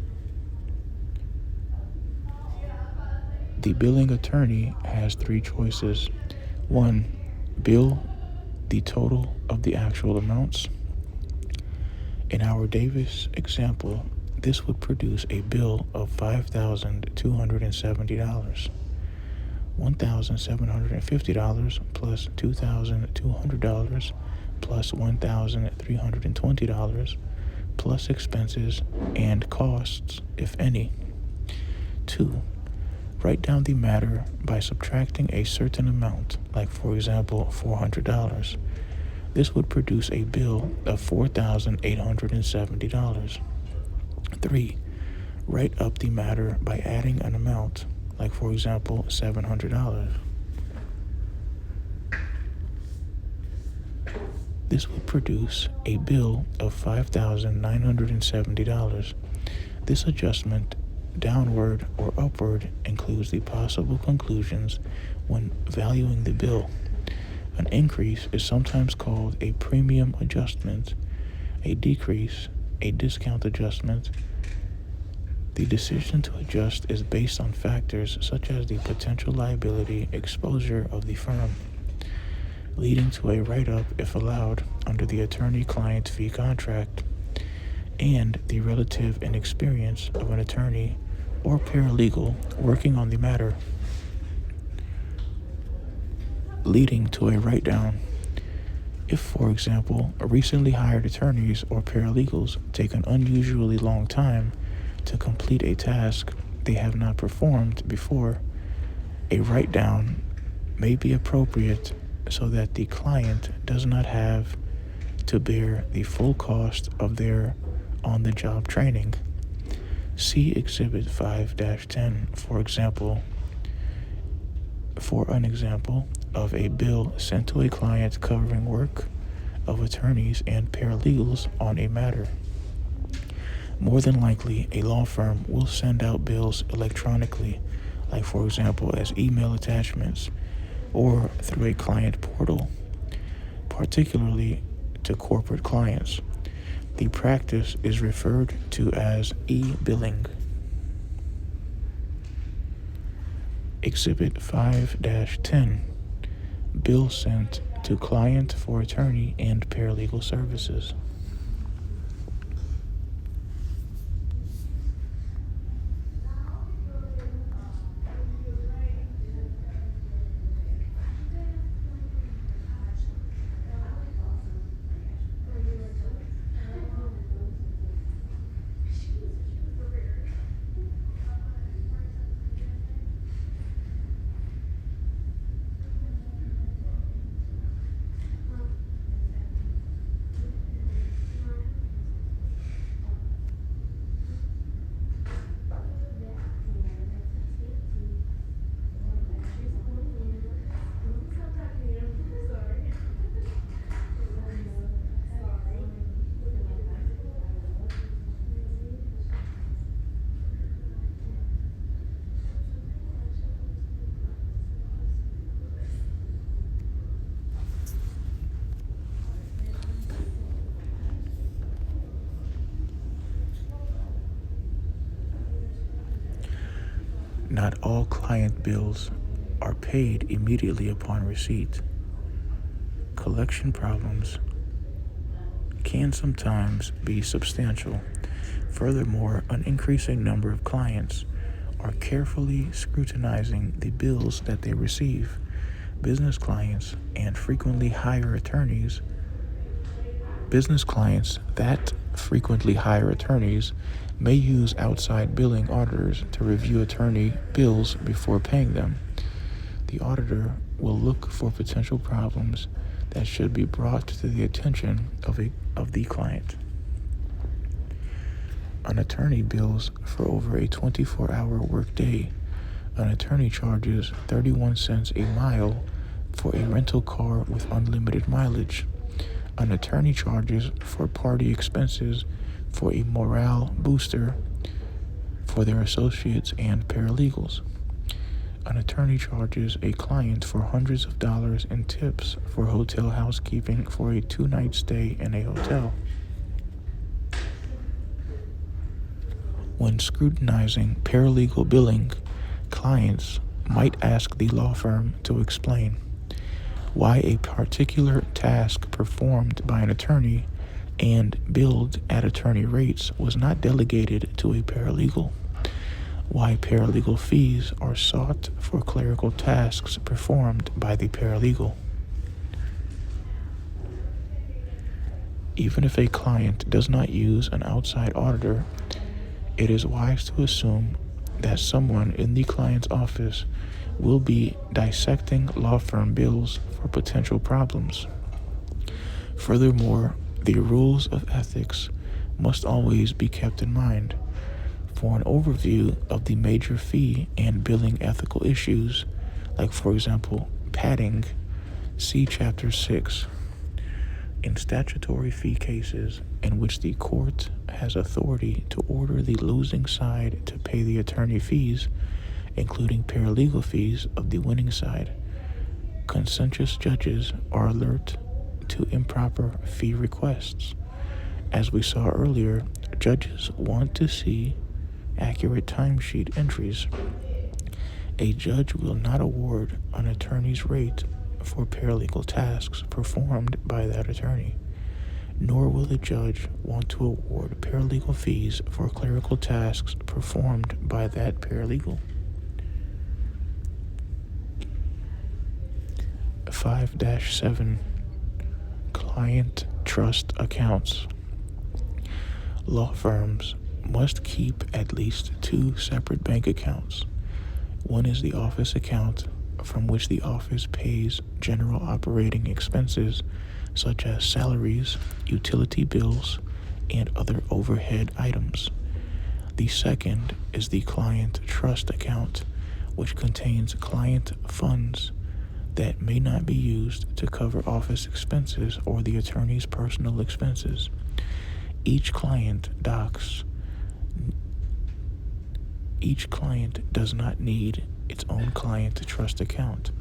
[SPEAKER 2] The billing attorney has 3 choices. 1. Bill the total of the actual amounts. In our Davis example, this would produce a bill of $5,270. $1,750 plus $2,200 plus $1,320 plus expenses and costs, if any. 2. Write down the matter by subtracting a certain amount, like for example $400. This would produce a bill of $4,870. 3. Write up the matter by adding an amount, like for example $700. This would produce a bill of $5,970. This adjustment, downward or upward, includes the possible conclusions when valuing the bill. An increase is sometimes called a premium adjustment, a decrease, a discount adjustment. The decision to adjust is based on factors such as the potential liability exposure of the firm, leading to a write-up if allowed under the attorney-client fee contract, and the relative inexperience of an attorney or paralegal working on the matter, leading to a write-down. If, for example, recently hired attorneys or paralegals take an unusually long time to complete a task they have not performed before, a write-down may be appropriate so that the client does not have to bear the full cost of their on-the-job training. See Exhibit 5-10, for example. For an example of a bill sent to a client covering work of attorneys and paralegals on a matter, more than likely a law firm will send out bills electronically, like for example as email attachments or through a client portal, particularly to corporate clients. The practice is referred to as e-billing. Exhibit 5-10, Bill sent to client for attorney and paralegal services. Not all client bills are paid immediately upon receipt. Collection problems can sometimes be substantial. Furthermore, an increasing number of clients are carefully scrutinizing the bills that they receive. Business clients that frequently hire attorneys may use outside billing auditors to review attorney bills before paying them. The auditor will look for potential problems that should be brought to the attention of the client. An attorney bills for over a 24-hour workday. An attorney charges 31 cents a mile for a rental car with unlimited mileage. An attorney charges for party expenses for a morale booster for their associates and paralegals. An attorney charges a client for hundreds of dollars in tips for hotel housekeeping for a 2-night stay in a hotel. When scrutinizing paralegal billing, clients might ask the law firm to explain why a particular task performed by an attorney and billed at attorney rates was not delegated to a paralegal, why paralegal fees are sought for clerical tasks performed by the paralegal. Even if a client does not use an outside auditor, it is wise to assume that someone in the client's office will be dissecting law firm bills for potential problems. Furthermore, the rules of ethics must always be kept in mind. For an overview of the major fee and billing ethical issues, like for example, padding, see Chapter 6. In statutory fee cases in which the court has authority to order the losing side to pay the attorney fees, including paralegal fees of the winning side, conscientious judges are alert to improper fee requests. As we saw earlier, judges want to see accurate timesheet entries. A judge will not award an attorney's rate for paralegal tasks performed by that attorney, nor will the judge want to award paralegal fees for clerical tasks performed by that paralegal. 5-7, Client Trust Accounts. Law firms must keep at least 2 separate bank accounts. One is the office account, from which the office pays general operating expenses such as salaries, utility bills, and other overhead items. The second is the client trust account, which contains client funds that may not be used to cover office expenses or the attorney's personal expenses. Each client does not need its own client trust account.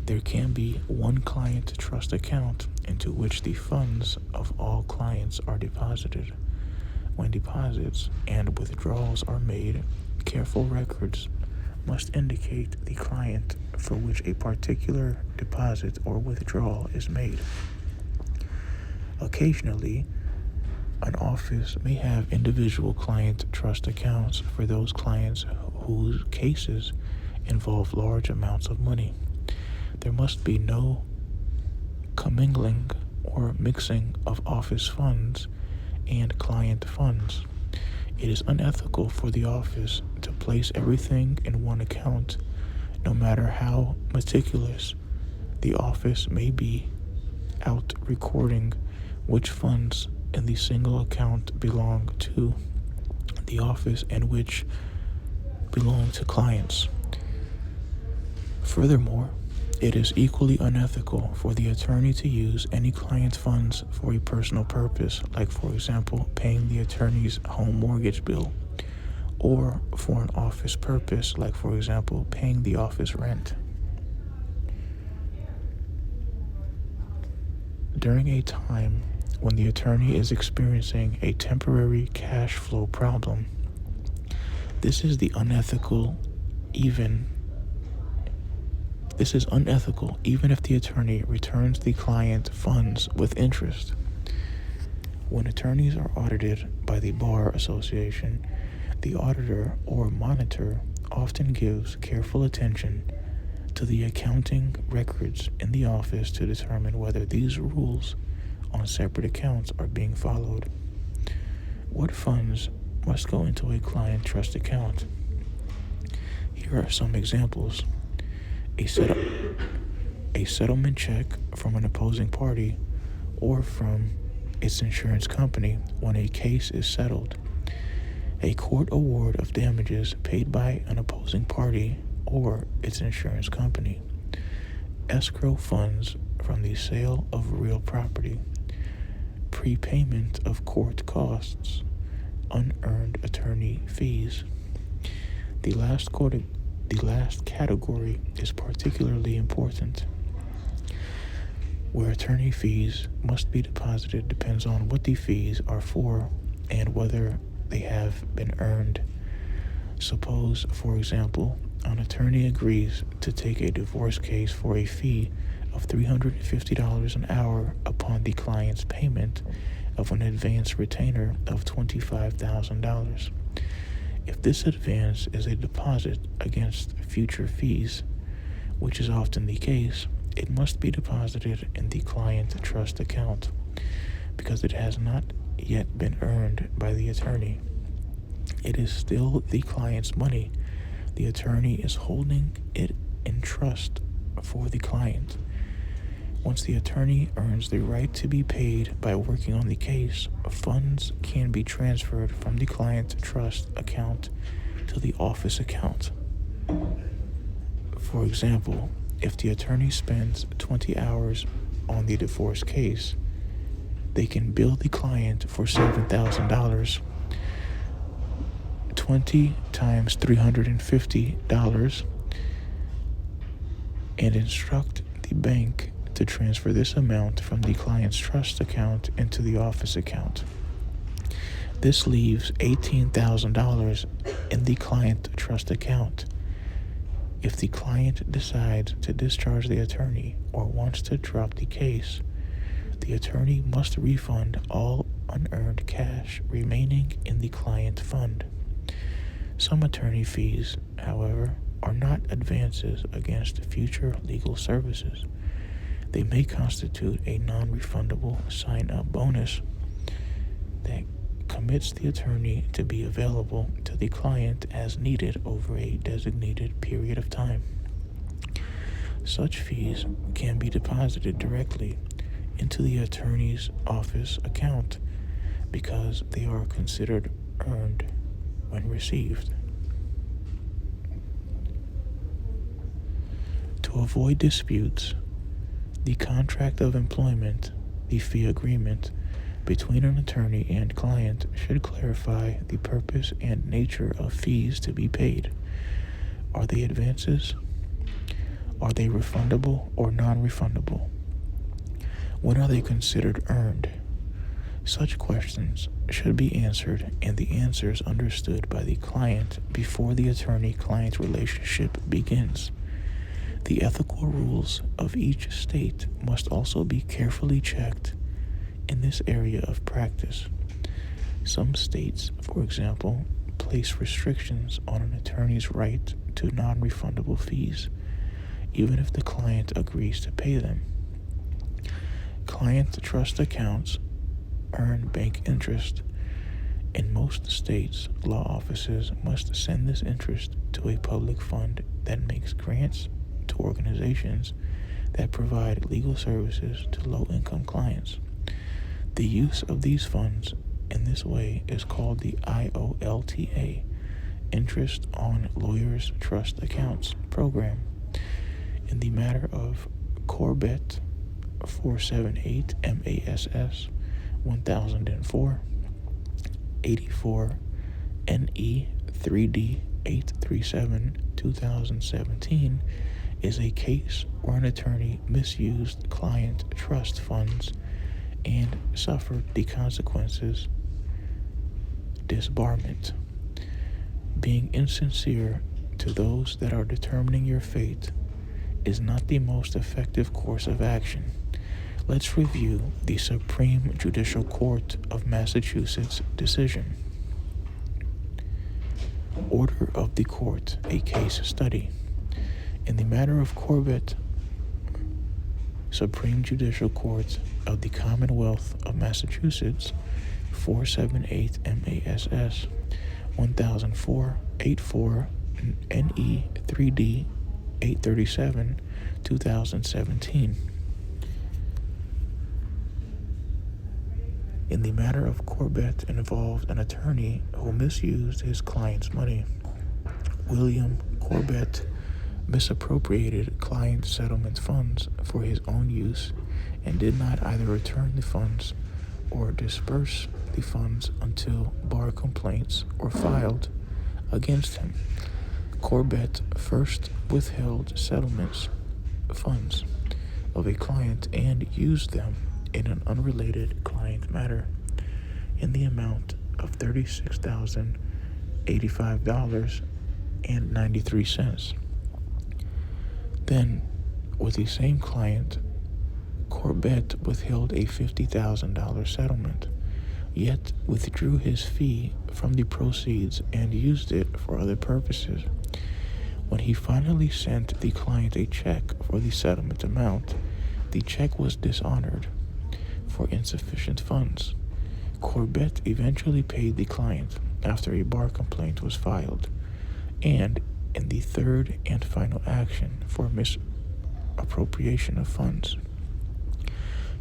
[SPEAKER 2] There can be one client trust account into which the funds of all clients are deposited. When deposits and withdrawals are made, careful records must indicate the client for which a particular deposit or withdrawal is made. Occasionally, an office may have individual client trust accounts for those clients whose cases involve large amounts of money. There must be no commingling or mixing of office funds and client funds. It is unethical for the office to place everything in one account, no matter how meticulous the office may be out recording which funds in the single account belong to the office and which belong to clients. Furthermore, it is equally unethical for the attorney to use any client funds for a personal purpose, like, for example, paying the attorney's home mortgage bill, or for an office purpose, like, for example, paying the office rent. During a time when the attorney is experiencing a temporary cash flow problem, this is unethical even if the attorney returns the client funds with interest. When attorneys are audited by the Bar Association, the auditor or monitor often gives careful attention to the accounting records in the office to determine whether these rules on separate accounts are being followed. What funds must go into a client trust account? Here are some examples. A settlement check from an opposing party or from its insurance company when a case is settled. A court award of damages paid by an opposing party or its insurance company. Escrow funds from the sale of real property. Prepayment of court costs. Unearned attorney fees. The last category is particularly important. Where attorney fees must be deposited depends on what the fees are for and whether they have been earned. Suppose, for example, an attorney agrees to take a divorce case for a fee of $350 an hour upon the client's payment of an advance retainer of $25,000. If this advance is a deposit against future fees, which is often the case, it must be deposited in the client trust account because it has not yet been earned by the attorney. It is still the client's money. The attorney is holding it in trust for the client. Once the attorney earns the right to be paid by working on the case, funds can be transferred from the client trust account to the office account. For example, if the attorney spends 20 hours on the divorce case, they can bill the client for $7,000. 20 times $350 and instruct the bank to transfer this amount from the client's trust account into the office account. This leaves $18,000 in the client trust account. If the client decides to discharge the attorney or wants to drop the case, the attorney must refund all unearned cash remaining in the client fund. Some attorney fees, however, are not advances against future legal services. They may constitute a non-refundable sign-up bonus that commits the attorney to be available to the client as needed over a designated period of time. Such fees can be deposited directly into the attorney's office account because they are considered earned when received. To avoid disputes, the contract of employment, the fee agreement between an attorney and client, should clarify the purpose and nature of fees to be paid. Are they advances? Are they refundable or non-refundable? When are they considered earned? Such questions should be answered and the answers understood by the client before the attorney-client relationship begins. The ethical rules of each state must also be carefully checked in this area of practice. Some states, for example, place restrictions on an attorney's right to non-refundable fees, even if the client agrees to pay them. Client trust accounts earn bank interest. In most states, law offices must send this interest to a public fund that makes grants to organizations that provide legal services to low-income clients. The use of these funds in this way is called the IOLTA, Interest on Lawyers' Trust Accounts Program. In the matter of Corbett 478 MASS 1004, 84 NE 3D 837 2017 is a case where an attorney misused client trust funds and suffered the consequences disbarment. Being insincere to those that are determining your fate is not the most effective course of action. Let's review the Supreme Judicial Court of Massachusetts decision. Order of the Court, a case study. In the matter of Corbett, Supreme Judicial Court of the Commonwealth of Massachusetts, 478 MASS 1004 84 NE 3D 837 2017. In the matter of Corbett involved an attorney who misused his client's money. William Corbett misappropriated client settlement funds for his own use and did not either return the funds or disperse the funds until bar complaints were filed against him. Corbett first withheld settlements funds of a client and used them in an unrelated client matter in the amount of $36,085.93. Then, with the same client, Corbett withheld a $50,000 settlement, yet withdrew his fee from the proceeds and used it for other purposes. When he finally sent the client a check for the settlement amount, the check was dishonored for insufficient funds. Corbett eventually paid the client after a bar complaint was filed, and in the third and final action for misappropriation of funds,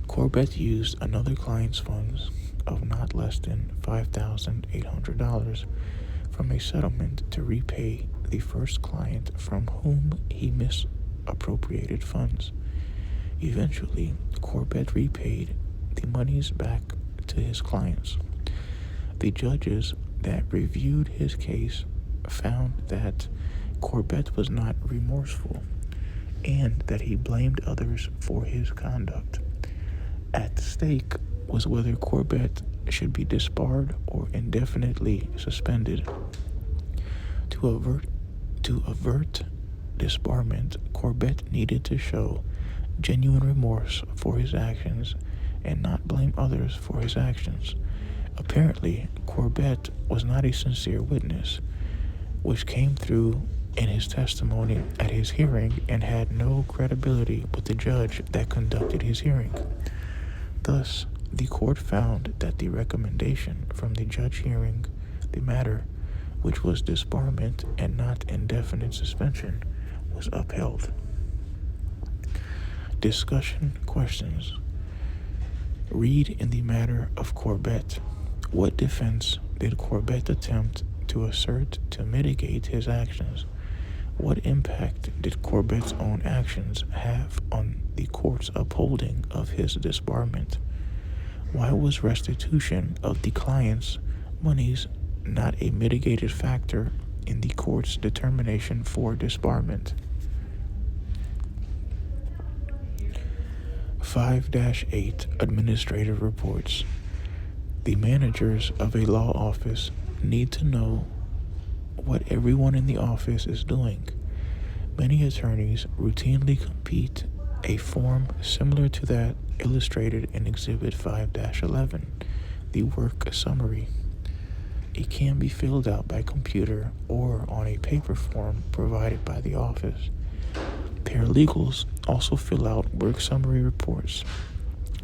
[SPEAKER 2] Corbett used another client's funds of not less than $5,800 from a settlement to repay the first client from whom he misappropriated funds. Eventually, Corbett repaid the monies back to his clients. The judges that reviewed his case found that Corbett was not remorseful and that he blamed others for his conduct. At stake was whether Corbett should be disbarred or indefinitely suspended. To avert disbarment, Corbett needed to show genuine remorse for his actions and not blame others for his actions. Apparently, Corbett was not a sincere witness, which came through in his testimony at his hearing and had no credibility with the judge that conducted his hearing. Thus, the court found that the recommendation from the judge hearing the matter, which was disbarment and not indefinite suspension, was upheld. Discussion questions. Read in the matter of Corbett. What defense did Corbett attempt to assert to mitigate his actions? What impact did Corbett's own actions have on the court's upholding of his disbarment? Why was restitution of the client's monies not a mitigated factor in the court's determination for disbarment? 5-8 Administrative Reports. The managers of a law office need to know what everyone in the office is doing. Many attorneys routinely complete a form similar to that illustrated in Exhibit 5-11, the work summary. It can be filled out by computer or on a paper form provided by the office. Paralegals also fill out work summary reports,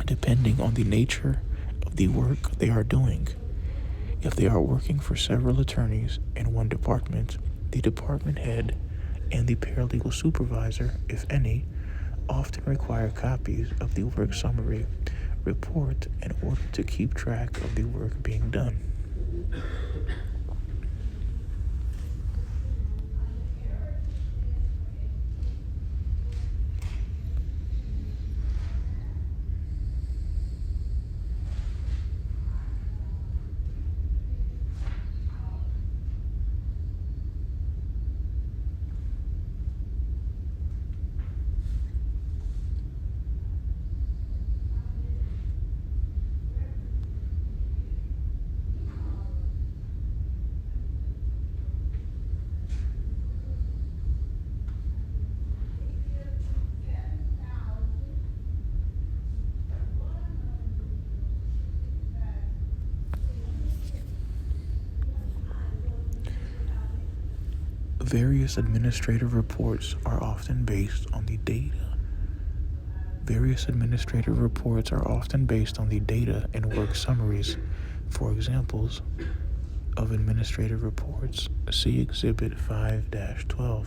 [SPEAKER 2] depending on the nature of the work they are doing. If they are working for several attorneys in one department, the department head and the paralegal supervisor, if any, often require copies of the work summary report in order to keep track of the work being done. Various administrative reports are often based on the data. Various administrative reports are often based on the data in work summaries. For examples of administrative reports, see Exhibit 5-12.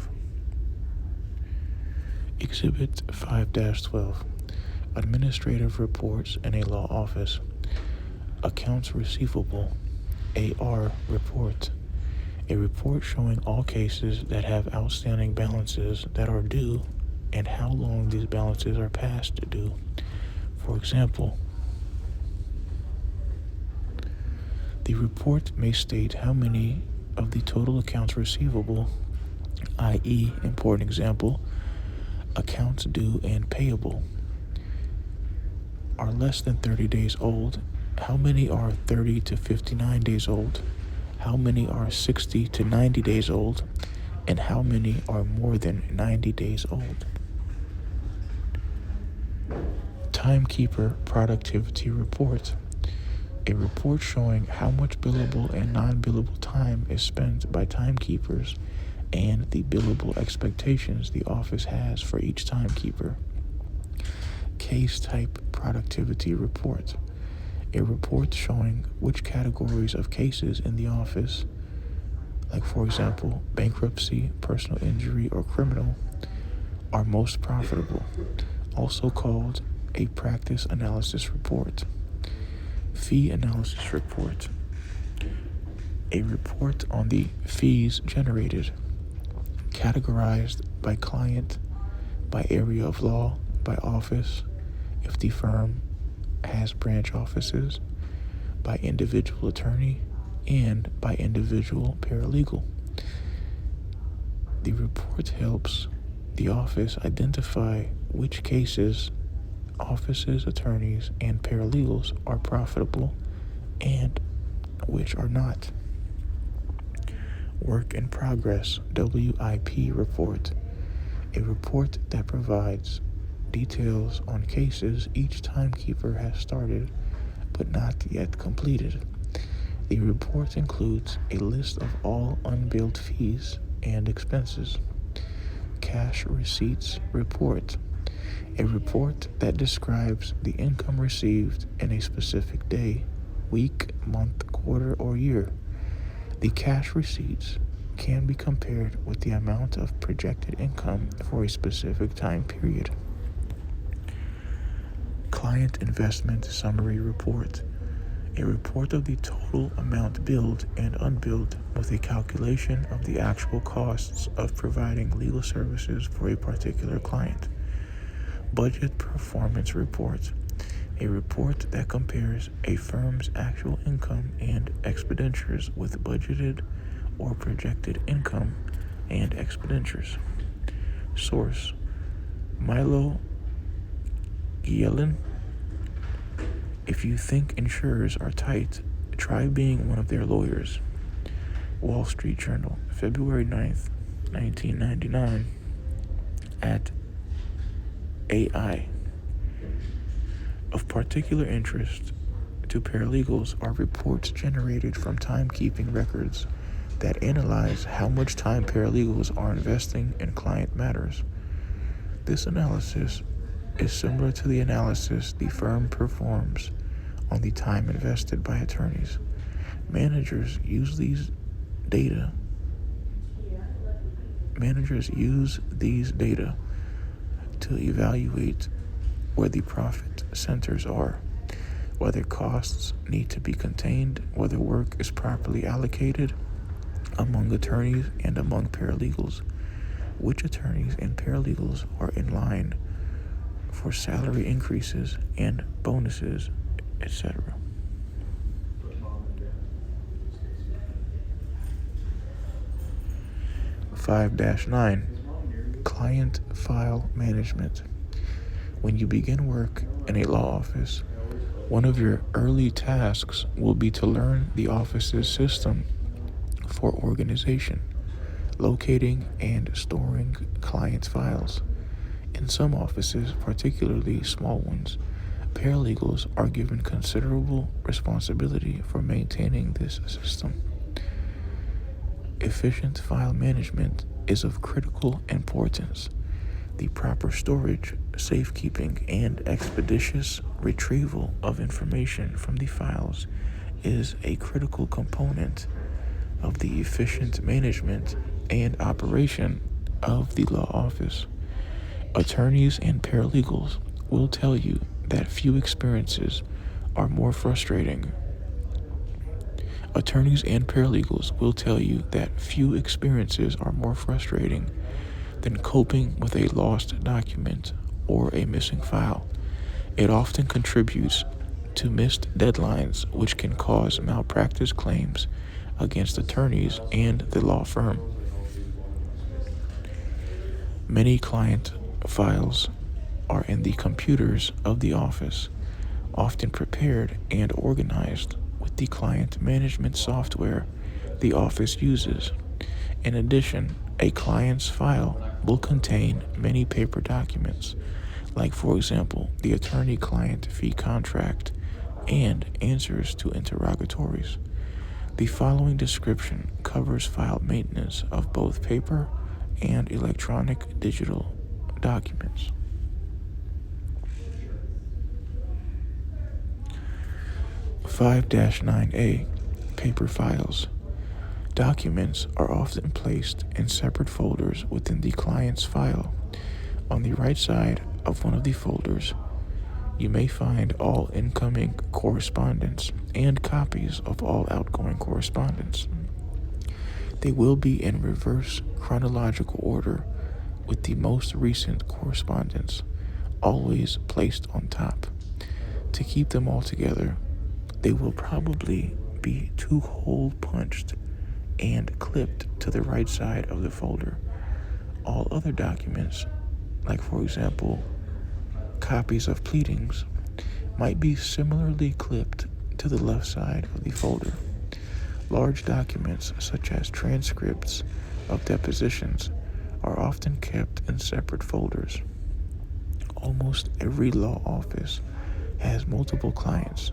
[SPEAKER 2] Exhibit 5-12. Administrative reports in a law office. Accounts receivable, AR report. A report showing all cases that have outstanding balances that are due and how long these balances are past due. For example, the report may state how many of the total accounts receivable, i.e., important example, accounts due and payable, are less than 30 days old, how many are 30 to 59 days old, how many are 60 to 90 days old, and how many are more than 90 days old. Timekeeper Productivity Report. A report showing how much billable and non-billable time is spent by timekeepers and the billable expectations the office has for each timekeeper. Case Type Productivity Report. A report showing which categories of cases in the office, like for example, bankruptcy, personal injury, or criminal, are most profitable, also called a practice analysis report. Fee analysis report. A report on the fees generated, categorized by client, by area of law, by office, if the firm has branch offices, by individual attorney, and by individual paralegal. The report helps the office identify which cases offices, attorneys, and paralegals are profitable and which are not. Work in Progress, WIP report. A report that provides details on cases each timekeeper has started but not yet completed. The report includes a list of all unbilled fees and expenses. Cash Receipts Report. A report that describes the income received in a specific day, week, month, quarter, or year. The cash receipts can be compared with the amount of projected income for a specific time period. Client Investment Summary Report. A report of the total amount billed and unbilled with a calculation of the actual costs of providing legal services for a particular client. Budget performance report. A report that compares a firm's actual income and expenditures with budgeted or projected income and expenditures. Source: Milo Yellen. If you think insurers are tight, try being one of their lawyers. Wall Street Journal, February 9th, 1999, at AI. Of particular interest to paralegals are reports generated from timekeeping records that analyze how much time paralegals are investing in client matters. This analysis is similar to the analysis the firm performs on the time invested by attorneys. Managers use these data to evaluate where the profit centers are, whether costs need to be contained, whether work is properly allocated among attorneys and among paralegals, which attorneys and paralegals are in line for salary increases and bonuses, etc. (5-9) Client file management. When you begin work in a law office, one of your early tasks will be to learn the office's system for organization, locating and storing client files. In some offices, particularly small ones, paralegals are given considerable responsibility for maintaining this system. Efficient file management is of critical importance. The proper storage, safekeeping, and expeditious retrieval of information from the files is a critical component of the efficient management and operation of the law office. Attorneys and paralegals will tell you that few experiences are more frustrating. Attorneys and paralegals will tell you that few experiences are more frustrating than coping with a lost document or a missing file. It often contributes to missed deadlines, which can cause malpractice claims against attorneys and the law firm. Many client files are in the computers of the office, often prepared and organized with the client management software the office uses. In addition, a client's file will contain many paper documents, like, for example, the attorney-client fee contract and answers to interrogatories. The following description covers file maintenance of both paper and electronic digital documents. (5-9A) Paper files. Documents are often placed in separate folders within the client's file. On the right side of one of the folders, you may find all incoming correspondence and copies of all outgoing correspondence. They will be in reverse chronological order, with the most recent correspondence always placed on top. To keep them all together, they will probably be 2 hole punched and clipped to the right side of the folder. All other documents, like, for example, copies of pleadings, might be similarly clipped to the left side of the folder. Large documents, such as transcripts of depositions, are often kept in separate folders. Almost every law office has multiple clients.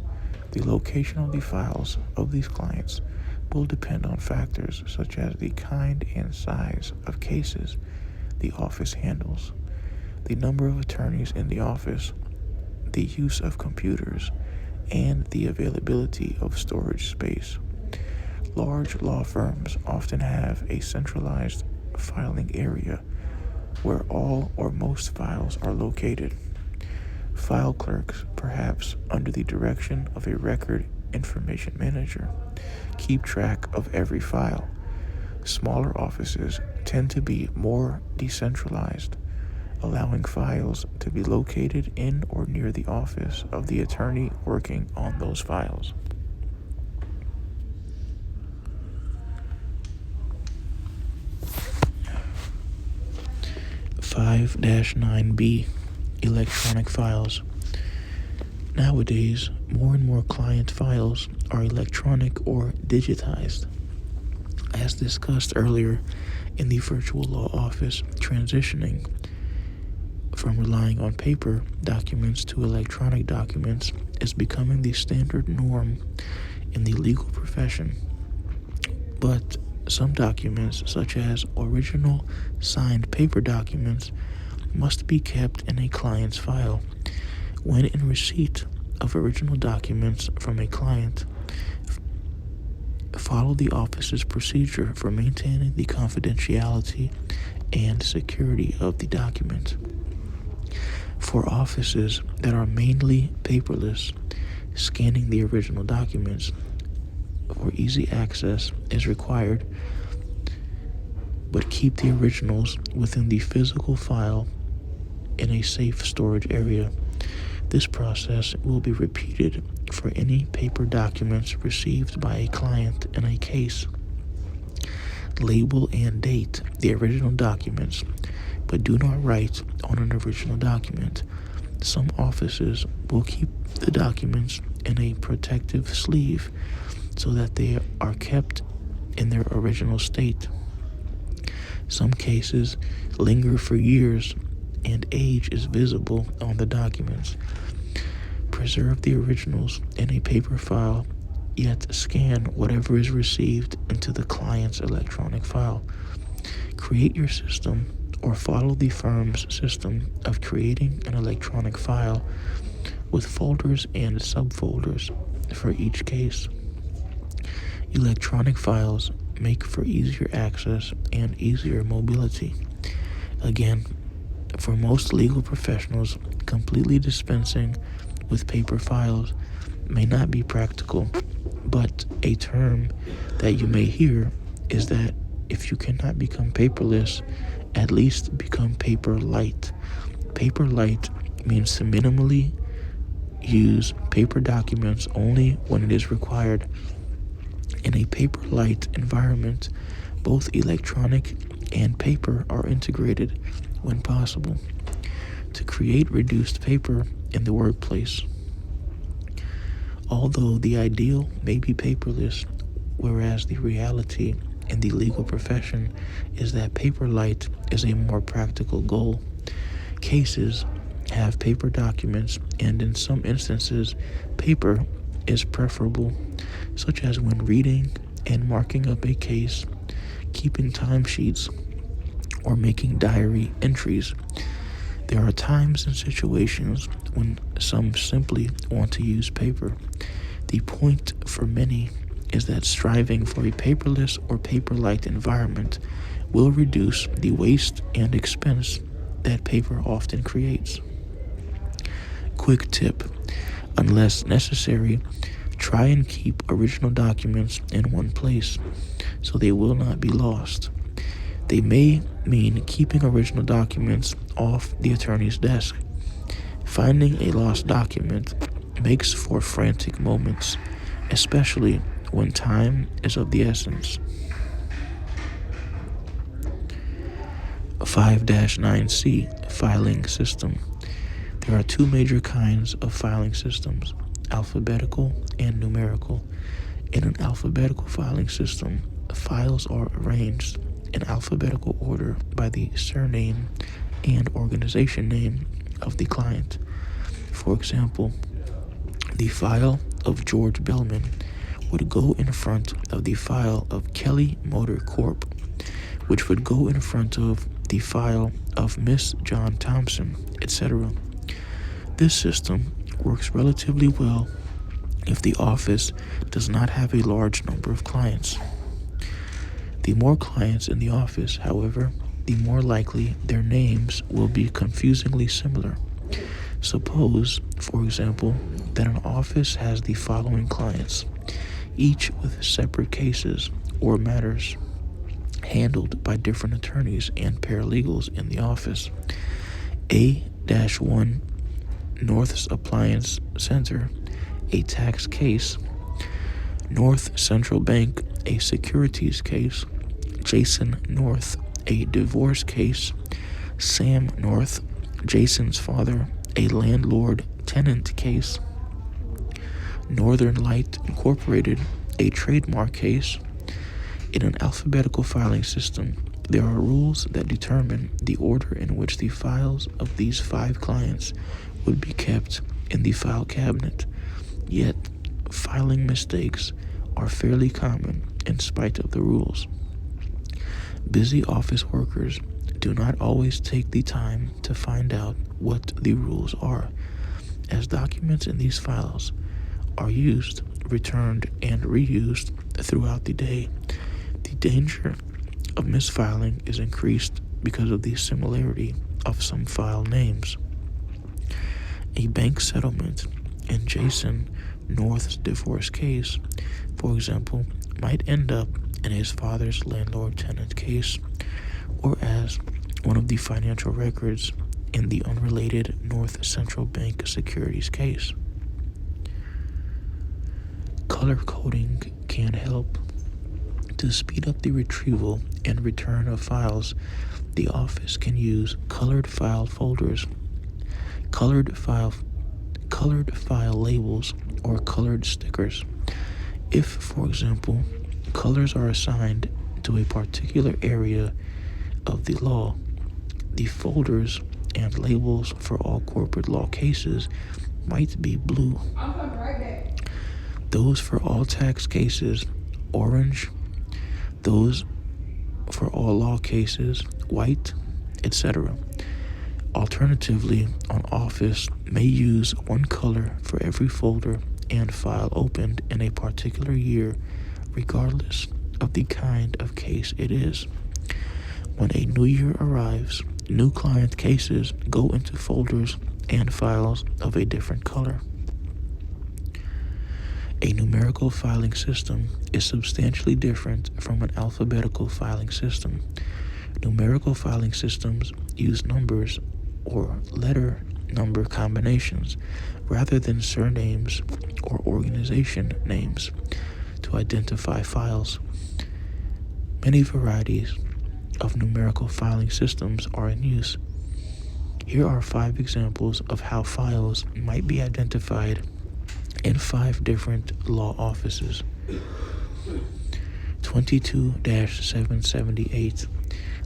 [SPEAKER 2] The location of the files of these clients will depend on factors such as the kind and size of cases the office handles, the number of attorneys in the office, the use of computers, and the availability of storage space. Large law firms often have a centralized filing area where all or most files are located. File clerks, perhaps under the direction of a record information manager keep track of every file. Smaller offices tend to be more decentralized, allowing files to be located in or near the office of the attorney working on those files. 5-9B Electronic Files. Nowadays, more and more client files are electronic or digitized. As discussed earlier in the virtual law office, transitioning from relying on paper documents to electronic documents is becoming the standard norm in the legal profession. But some documents, such as original signed paper documents, must be kept in a client's file. When in receipt of original documents from a client, follow the office's procedure for maintaining the confidentiality and security of the document. For offices that are mainly paperless, scanning the original documents for easy access is required, but keep the originals within the physical file in a safe storage area. This process will be repeated for any paper documents received by a client in a case. Label and date the original documents, but do not write on an original document. Some offices will keep the documents in a protective sleeve so that they are kept in their original state. Some cases linger for years and age is visible on the documents. Preserve the originals in a paper file, yet scan whatever is received into the client's electronic file. Create your system or follow the firm's system of creating an electronic file with folders and subfolders for each case. Electronic files make for easier access and easier mobility. Again, for most legal professionals, completely dispensing with paper files may not be practical, but a term that you may hear is that if you cannot become paperless, at least become paper light. Paper light means to minimally use paper documents only when it is required. In a paper light environment, both electronic and paper are integrated when possible to create reduced paper in the workplace. Although the ideal may be paperless, whereas the reality in the legal profession is that paper light is a more practical goal. Cases have paper documents, and in some instances, paper is preferable, such as when reading and marking up a case, keeping timesheets, or making diary entries. There are times and situations when some simply want to use paper. The point for many is that striving for a paperless or paper-light environment will reduce the waste and expense that paper often creates. Quick tip: unless necessary, try and keep original documents in one place so they will not be lost. They may mean keeping original documents off the attorney's desk. Finding a lost document makes for frantic moments, especially when time is of the essence. 5-9C Filing System. There are two major kinds of filing systems, alphabetical and numerical. In an alphabetical filing system, files are arranged in alphabetical order by the surname and organization name of the client. For example, the file of George Bellman would go in front of the file of Kelly Motor Corp., which would go in front of the file of Miss John Thompson, etc. This system works relatively well if the office does not have a large number of clients. The more clients in the office, however, the more likely their names will be confusingly similar. Suppose, for example, that an office has the following clients, each with separate cases or matters handled by different attorneys and paralegals in the office. A-1 North's Appliance Center, a tax case. North Central Bank, a securities case. Jason North, a divorce case. Sam North, Jason's father, a landlord-tenant case. Northern Light Incorporated, a trademark case. In an alphabetical filing system, there are rules that determine the order in which the files of these 5 clients would be kept in the file cabinet. Yet, filing mistakes are fairly common in spite of the rules. Busy office workers do not always take the time to find out what the rules are, as documents in these files are used, returned, and reused throughout the day. The danger of misfiling is increased because of the similarity of some file names. A bank settlement in Jason North's divorce case, for example, might end up in his father's landlord-tenant case, or as one of the financial records in the unrelated North Central Bank securities case. Color coding can help to speed up the retrieval and return of files. The office can use colored file folders, colored file labels, or colored stickers. If, for example, colors are assigned to a particular area of the law, the folders and labels for all corporate law cases might be blue. I'm coming right back. Those for all tax cases, orange. Those for all law cases, white, etc. Alternatively, an office may use one color for every folder and file opened in a particular year, regardless of the kind of case it is. When a new year arrives, new client cases go into folders and files of a different color. A numerical filing system is substantially different from an alphabetical filing system. Numerical filing systems use numbers or letter number combinations rather than surnames or organization names to identify files. Many varieties of numerical filing systems are in use. Here are 5 examples of how files might be identified in 5 different law offices. 22-778.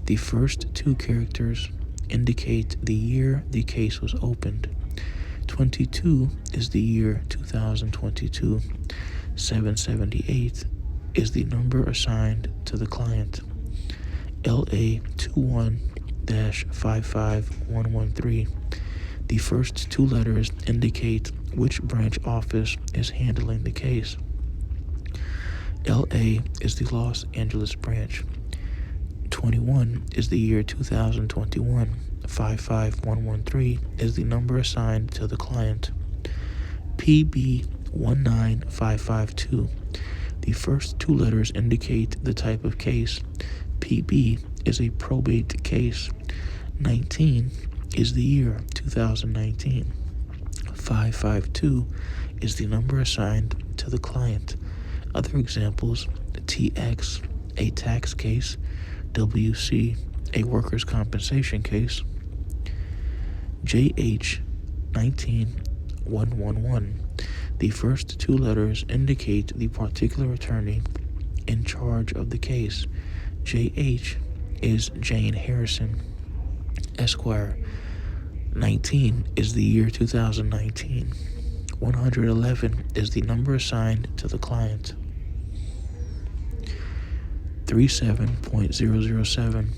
[SPEAKER 2] The first 2 characters indicate the year the case was opened. 22 is the year 2022. 778 is the number assigned to the client. LA 21-55113. The first 2 letters indicate which branch office is handling the case. LA is the Los Angeles branch. 21 is the year 2021. 55113 is the number assigned to the client. PB 19552. The first 2 letters indicate the type of case. PB is a probate case. 19 is the year 2019. 552 is the number assigned to the client. Other examples: TX, a tax case. WC, a workers' compensation case. JH 19111. The first 2 letters indicate the particular attorney in charge of the case. JH is Jane Harrison, Esquire. 19 is the year 2019. 111 is the number assigned to the client. 37.007.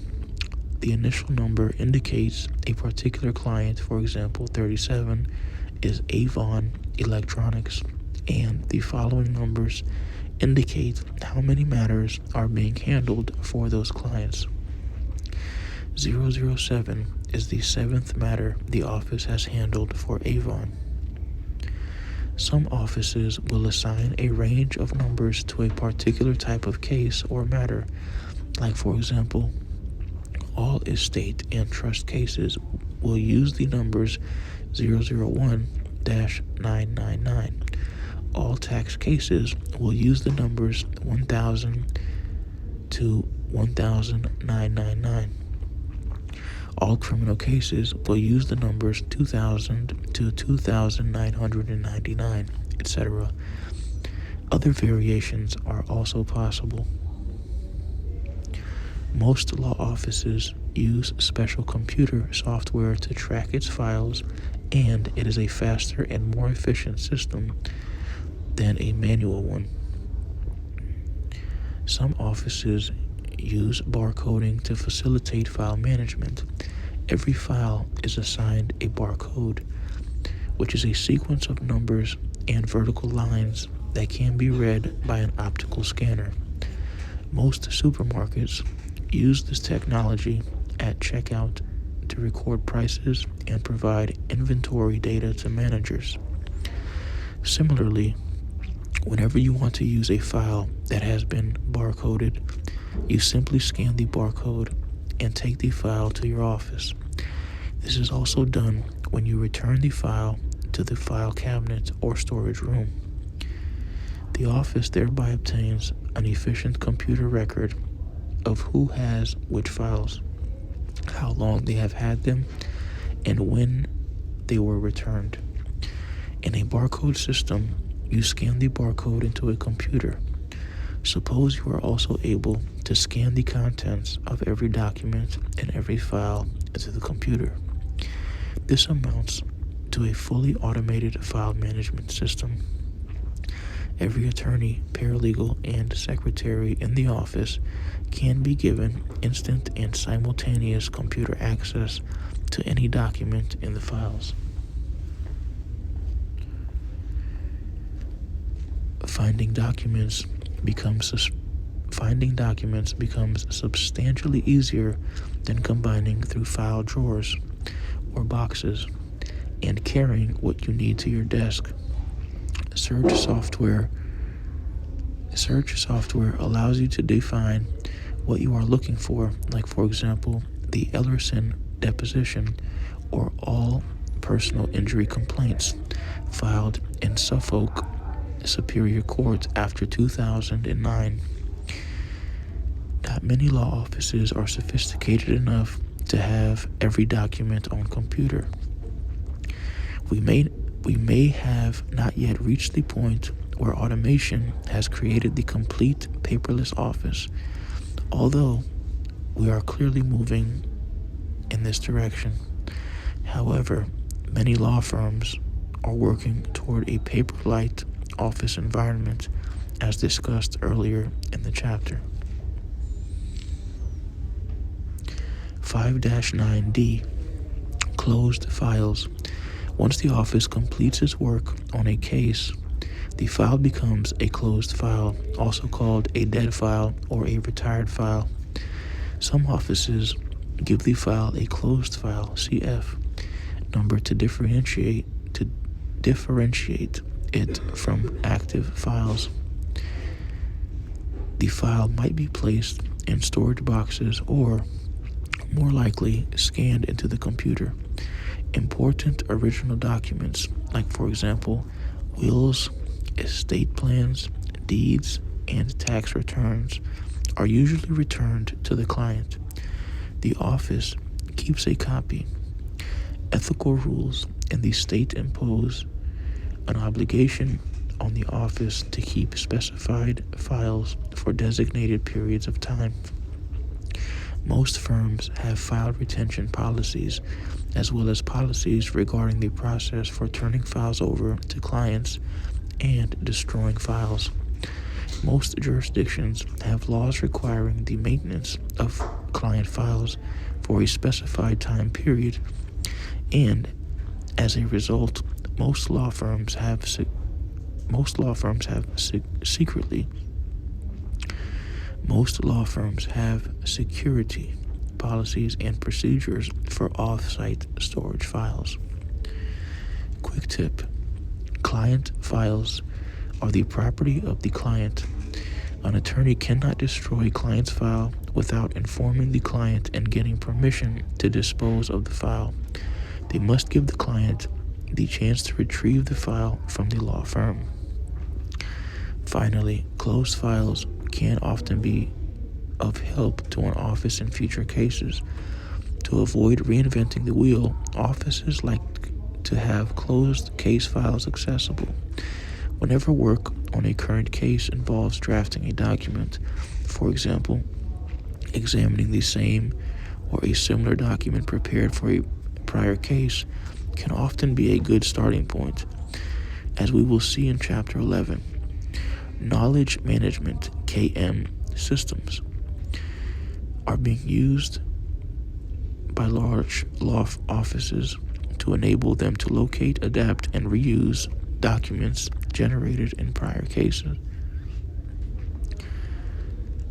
[SPEAKER 2] The initial number indicates a particular client. For example, 37 is Avon Electronics, and the following numbers indicate how many matters are being handled for those clients. 007 is the 7th matter the office has handled for Avon. Some offices will assign a range of numbers to a particular type of case or matter, like for example, all estate and trust cases will use the numbers 001-999. All tax cases will use the numbers 1000 to 10999. All criminal cases will use the numbers 2000 to 2999, etc. Other variations are also possible. Most law offices use special computer software to track its files, and it is a faster and more efficient system than a manual one. Some offices use barcoding to facilitate file management. Every file is assigned a barcode, which is a sequence of numbers and vertical lines that can be read by an optical scanner. Most supermarkets use this technology at checkout to record prices and provide inventory data to managers. Similarly, whenever you want to use a file that has been barcoded, you simply scan the barcode and take the file to your office. This is also done when you return the file to the file cabinet or storage room. The office thereby obtains an efficient computer record of who has which files, how long they have had them, and when they were returned. In a barcode system, you scan the barcode into a computer. Suppose you are also able to scan the contents of every document and every file into the computer. This amounts to a fully automated file management system. Every attorney, paralegal, and secretary in the office can be given instant and simultaneous computer access to any document in the files. Finding documents becomes substantially easier than combining through file drawers or boxes and carrying what you need to your desk. Search software allows you to define what you are looking for, like for example, the Ellerson deposition or all personal injury complaints filed in Suffolk Superior Court after 2009. Not many law offices are sophisticated enough to have every document on computer. We may have not yet reached the point where automation has created the complete paperless office, although we are clearly moving in this direction. However, many law firms are working toward a paper-light office environment, as discussed earlier in the chapter. 5-9D, closed files. Once the office completes its work on a case, the file becomes a closed file, also called a dead file or a retired file. Some offices give the file a closed file, CF, number to differentiate it from active files. The file might be placed in storage boxes or, more likely, scanned into the computer. Important original documents, like for example, wills, estate plans, deeds, and tax returns, are usually returned to the client. The office keeps a copy. Ethical rules in the state impose an obligation on the office to keep specified files for designated periods of time. Most firms have file retention policies, as well as policies regarding the process for turning files over to clients and destroying files. Most jurisdictions have laws requiring the maintenance of client files for a specified time period, and as a result, most law firms have security policies and procedures for off-site storage files. Quick tip: client files are the property of the client. An attorney cannot destroy a client's file without informing the client and getting permission to dispose of the file. They must give the client the chance to retrieve the file from the law firm. Finally, closed files can often be of help to an office in future cases. To avoid reinventing the wheel, offices like to have closed case files accessible. Whenever work on a current case involves drafting a document, for example, examining the same or a similar document prepared for a prior case can often be a good starting point. As we will see in Chapter 11, knowledge management (KM) systems are being used by large law offices to enable them to locate, adapt, and reuse documents generated in prior cases.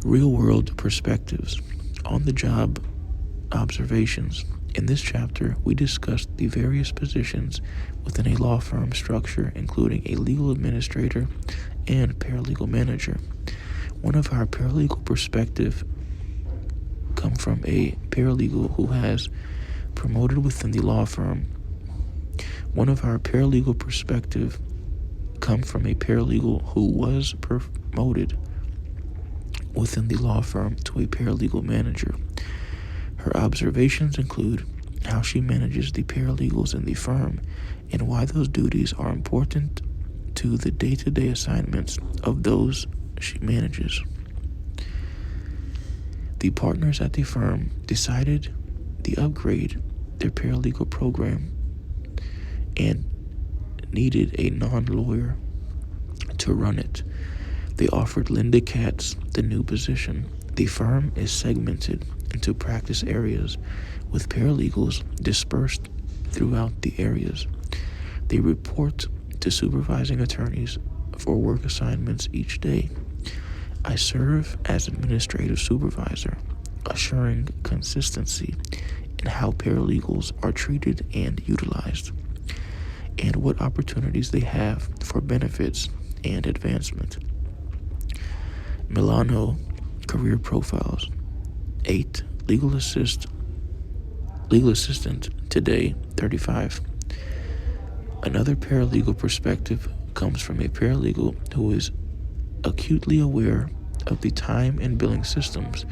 [SPEAKER 2] Real-world perspectives, on-the-job observations. In this chapter, we discussed the various positions within a law firm structure, including a legal administrator and paralegal manager. One of our paralegal perspective come from a paralegal who has promoted within the law firm. One of our paralegal perspective come from a paralegal who was promoted within the law firm to a paralegal manager. Her observations include how she manages the paralegals in the firm and why those duties are important to the day-to-day assignments of those she manages. The partners at the firm decided to upgrade their paralegal program and needed a non-lawyer to run it. They offered Linda Katz the new position. The firm is segmented into practice areas with paralegals dispersed throughout the areas. They report to supervising attorneys for work assignments each day. I serve as administrative supervisor, assuring consistency in how paralegals are treated and utilized, and what opportunities they have for benefits and advancement. Milano career profiles. 8. Legal assistant today, 35. Another paralegal perspective comes from a paralegal who is acutely aware of the time and billing systems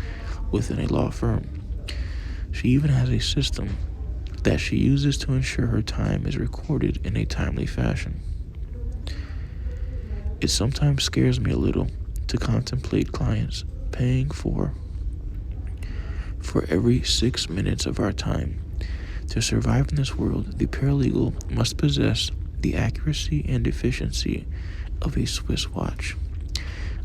[SPEAKER 2] within a law firm. She even has a system that she uses to ensure her time is recorded in a timely fashion. It sometimes scares me a little to contemplate clients paying for every 6 minutes of our time. To survive in this world, the paralegal must possess the accuracy and efficiency of a Swiss watch.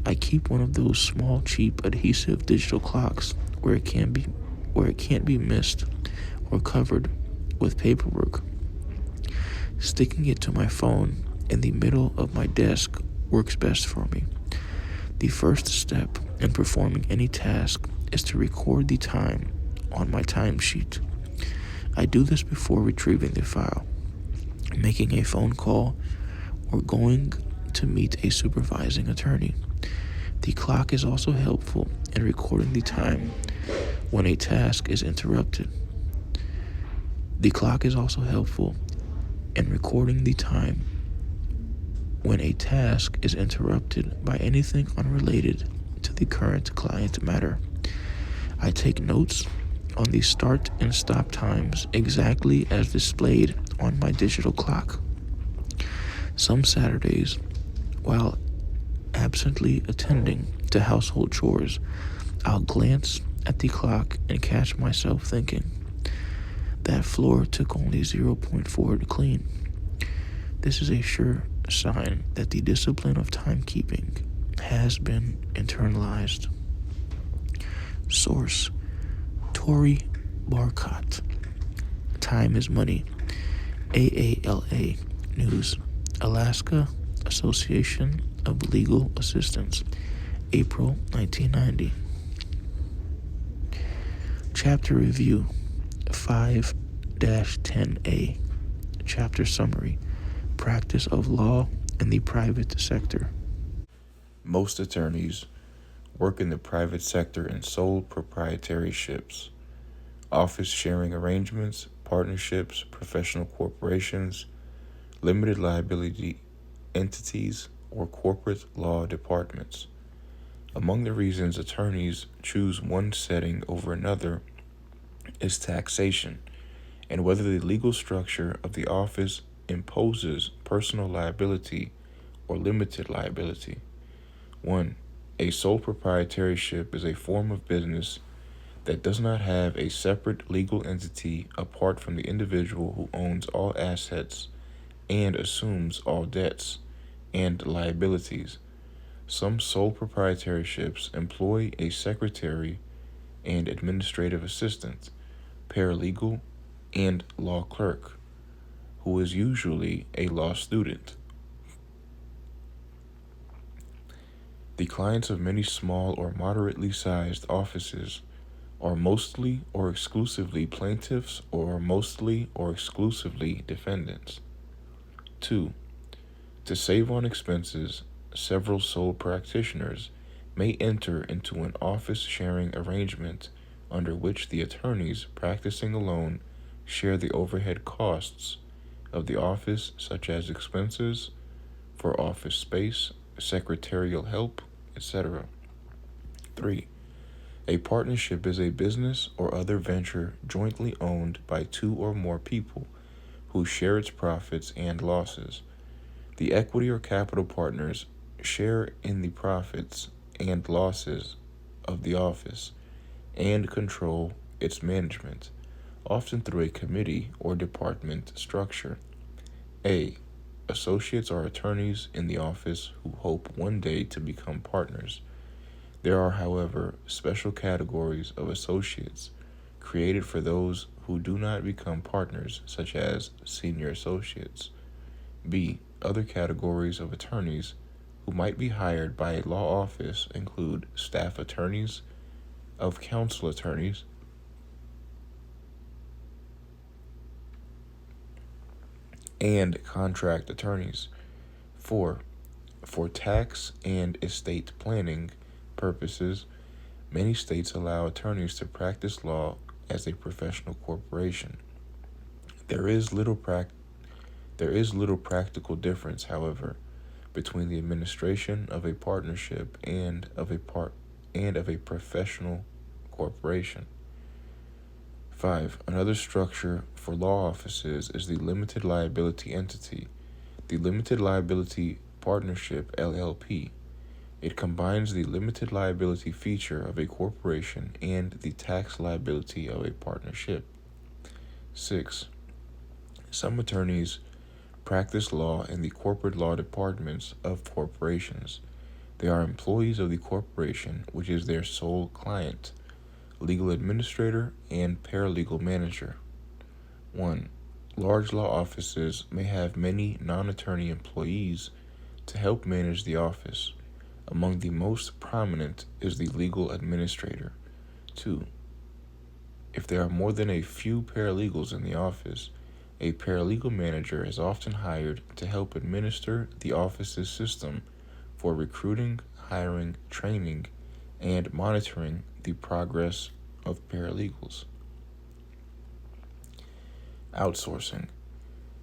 [SPEAKER 2] I keep one of those small, cheap, adhesive digital clocks where it can't be missed or covered with paperwork. Sticking it to my phone in the middle of my desk works best for me. The first step in performing any task is to record the time on my timesheet. I do this before retrieving the file, making a phone call, or going to meet a supervising attorney. The clock is also helpful in recording the time when a task is interrupted. The clock is also helpful in recording the time when a task is interrupted by anything unrelated to the current client matter. I take notes on the start and stop times exactly as displayed on my digital clock. Some Saturdays, while absently attending to household chores, I'll glance at the clock and catch myself thinking, that floor took only 0.4 to clean. This is a sure sign that the discipline of timekeeping has been internalized. Source: Tori Barcott. Time is Money. AALA News. Alaska Association of Legal Assistants. April 1990. Chapter Review 5-10A. Chapter Summary: Practice of Law in the Private Sector.
[SPEAKER 1] Most attorneys work in the private sector in sole proprietorships, office sharing arrangements, partnerships, professional corporations, limited liability entities, or corporate law departments. Among the reasons attorneys choose one setting over another is taxation, and whether the legal structure of the office imposes personal liability or limited liability. 1. A sole proprietorship is a form of business that does not have a separate legal entity apart from the individual who owns all assets and assumes all debts and liabilities. Some sole proprietorships employ a secretary and administrative assistant, paralegal, and law clerk, who is usually a law student. The clients of many small or moderately sized offices are mostly or exclusively plaintiffs or mostly or exclusively defendants. 2. To save on expenses, several sole practitioners may enter into an office sharing arrangement under which the attorneys practicing alone share the overhead costs of the office, such as expenses for office space, secretarial help, etc. 3. A partnership is a business or other venture jointly owned by two or more people who share its profits and losses. The equity or capital partners share in the profits and losses of the office and control its management, often through a committee or department structure. A. Associates are attorneys in the office who hope one day to become partners. There are, however, special categories of associates created for those who do not become partners, such as senior associates. B. Other categories of attorneys who might be hired by a law office include staff attorneys, of counsel attorneys, and contract attorneys. 4. For tax and estate planning purposes, many states allow attorneys to practice law as a professional corporation. There is little practical difference, however, between the administration of a partnership and of a professional corporation. 5. Another structure for law offices is the limited liability entity, the limited liability partnership (LLP). It combines the limited liability feature of a corporation and the tax liability of a partnership. 6. Some attorneys practice law in the corporate law departments of corporations. They are employees of the corporation, which is their sole client, legal administrator, and paralegal manager. 1. Large law offices may have many non-attorney employees to help manage the office. Among the most prominent is the legal administrator. 2. If there are more than a few paralegals in the office, a paralegal manager is often hired to help administer the office's system for recruiting, hiring, training, and monitoring the progress of paralegals. Outsourcing.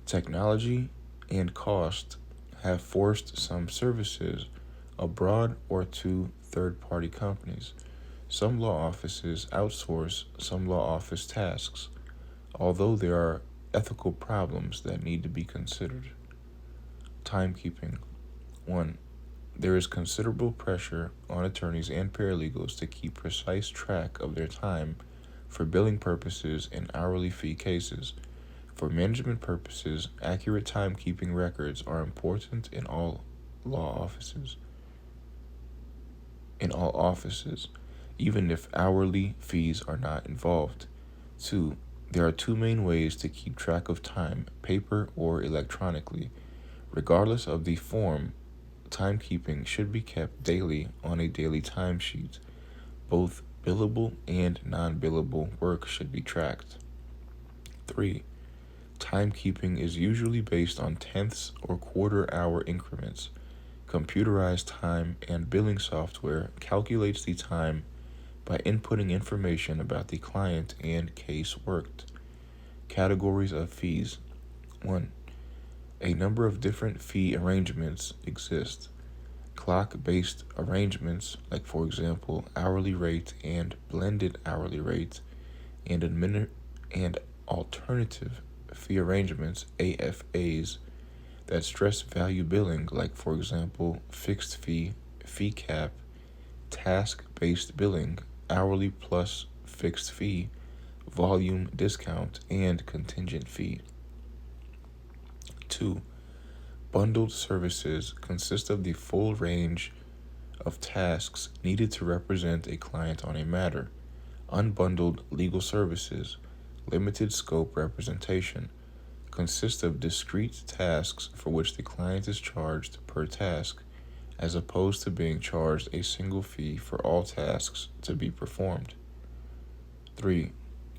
[SPEAKER 1] Technology and cost have forced some services abroad or to third-party companies. Some law offices outsource some law office tasks, although there are ethical problems that need to be considered. Timekeeping. 1. There is considerable pressure on attorneys and paralegals to keep precise track of their time for billing purposes in hourly fee cases. For management purposes, accurate timekeeping records are important in all offices, even if hourly fees are not involved. 2. There are two main ways to keep track of time, paper or electronically. Regardless of the form, timekeeping should be kept daily on a daily timesheet. Both Billable and non-billable work should be tracked. 3. Timekeeping is usually based on tenths or quarter-hour increments. Computerized time and billing software calculates the time by inputting information about the client and case worked. Categories of fees. 1. A number of different fee arrangements exist. Clock-based arrangements, like for example hourly rate and blended hourly rate, and alternative fee arrangements, AFAs, that stress value billing, like for example fixed fee, fee cap, task-based billing, hourly plus fixed fee, volume discount, and contingent fee. 2. Bundled services consist of the full range of tasks needed to represent a client on a matter. Unbundled legal services, limited scope representation, consist of discrete tasks for which the client is charged per task, as opposed to being charged a single fee for all tasks to be performed. 3.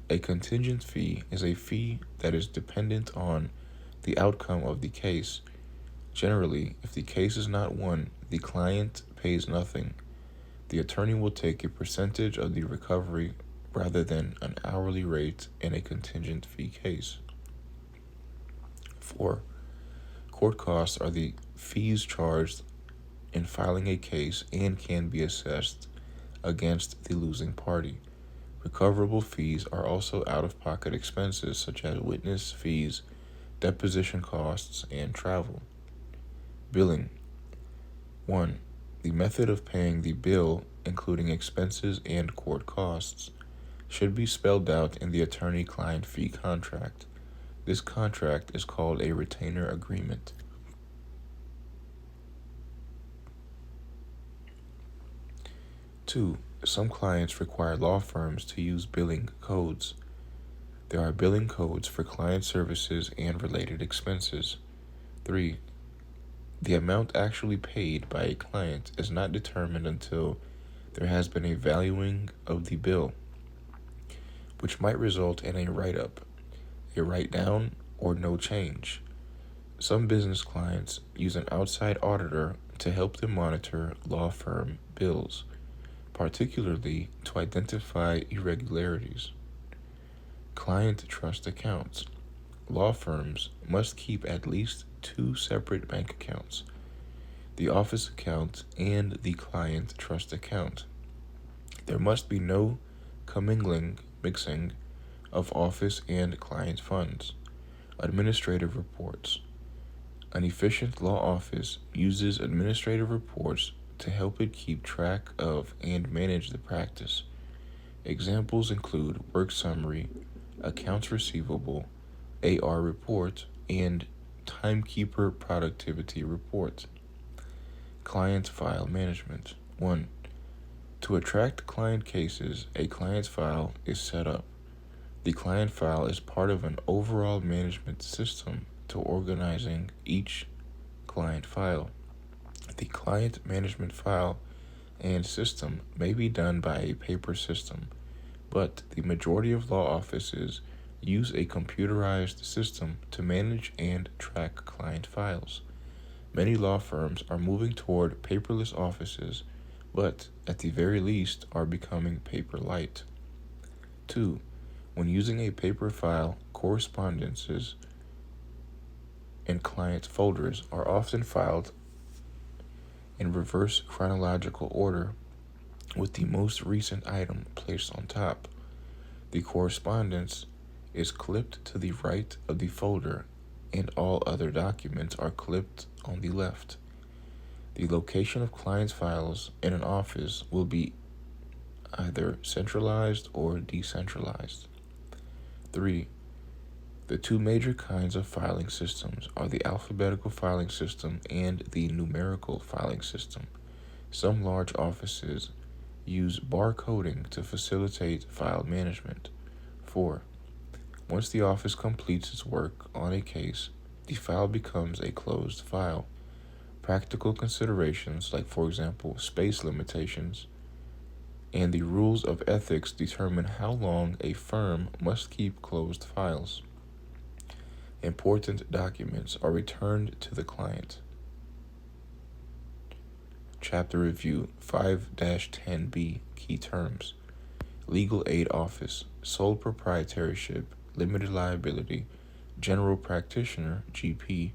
[SPEAKER 1] A contingent fee is a fee that is dependent on the outcome of the case. Generally, if the case is not won, the client pays nothing. The attorney will take a percentage of the recovery rather than an hourly rate in a contingent fee case. 4. Court costs are the fees charged in filing a case and can be assessed against the losing party. Recoverable fees are also out-of-pocket expenses such as witness fees, deposition costs, and travel. Billing. 1. The method of paying the bill, including expenses and court costs, should be spelled out in the attorney-client fee contract. This contract is called a retainer agreement. 2. Some clients require law firms to use billing codes. There are billing codes for client services and related expenses. 3. The amount actually paid by a client is not determined until there has been a valuing of the bill, which might result in a write-up, a write-down, or no change. Some business clients use an outside auditor to help them monitor law firm bills, particularly to identify irregularities. Client trust accounts. Law firms must keep at least 2 separate bank accounts, the office account and the client trust account. There must be no mixing of office and client funds. Administrative reports. An efficient law office uses administrative reports to help it keep track of and manage the practice. Examples include work summary, accounts receivable, AR report, and timekeeper productivity report. Client file management. 1. To attract client cases, a client file is set up. The client file is part of an overall management system to organizing each client file. The client management file and system may be done by a paper system, but the majority of law offices use a computerized system to manage and track client files. Many law firms are moving toward paperless offices, but at the very least are becoming paper light. 2. When using a paper file, correspondences and client folders are often filed in reverse chronological order, with the most recent item placed on top. The correspondence is clipped to the right of the folder, and all other documents are clipped on the left. The location of client files in an office will be either centralized or decentralized. 3. The 2 major kinds of filing systems are the alphabetical filing system and the numerical filing system. Some large offices use barcoding to facilitate file management. 4. Once the office completes its work on a case, the file becomes a closed file. Practical considerations, like for example space limitations and the rules of ethics determine how long a firm must keep closed files. Important documents are returned to the client. Chapter Review 5-10B Key Terms: Legal Aid Office, Sole Proprietorship, Limited Liability, General Practitioner, GP,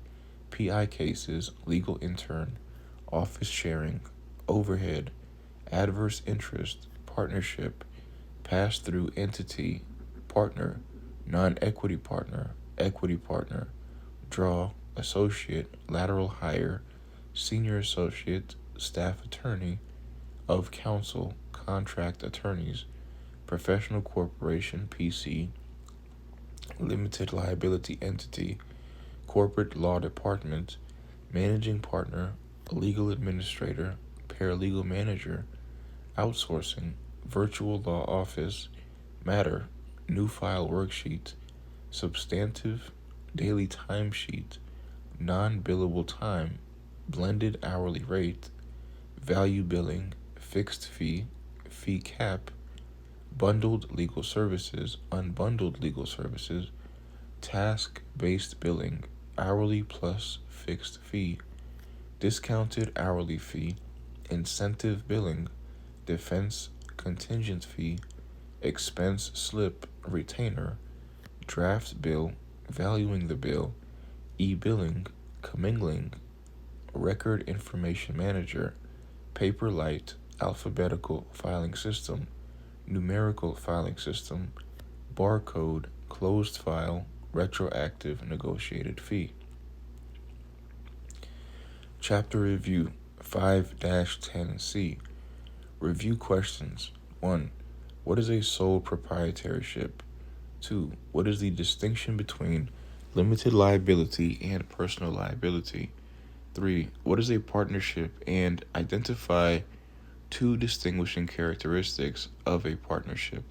[SPEAKER 1] PI cases, Legal Intern, Office Sharing, Overhead, Adverse Interest, Partnership, Pass-Through Entity, Partner, Non-Equity Partner, Equity Partner, Draw, Associate, Lateral Hire, Senior Associate, Staff Attorney, of Counsel, Contract Attorneys, Professional Corporation, PC, Limited Liability Entity, Corporate Law Department, Managing Partner, Legal Administrator, Paralegal Manager, Outsourcing, Virtual Law Office, Matter, New File Worksheet, Substantive, Daily Timesheet, Non-Billable Time, Blended Hourly Rate, Value Billing, Fixed Fee, Fee Cap, Bundled Legal Services, Unbundled Legal Services, Task-Based Billing, Hourly plus Fixed Fee, Discounted Hourly Fee, Incentive Billing, Defense Contingent Fee, Expense Slip Retainer, Draft Bill, Valuing the Bill, E-Billing, Commingling, Record Information Manager, Paperlite, Alphabetical Filing System, Numerical Filing System, Barcode, Closed File, Retroactive Negotiated Fee. Chapter Review 5-10C Review Questions. 1. What is a sole proprietorship? 2. What is the distinction between limited liability and personal liability? 3. What is a partnership, and identify 2 distinguishing characteristics of a partnership?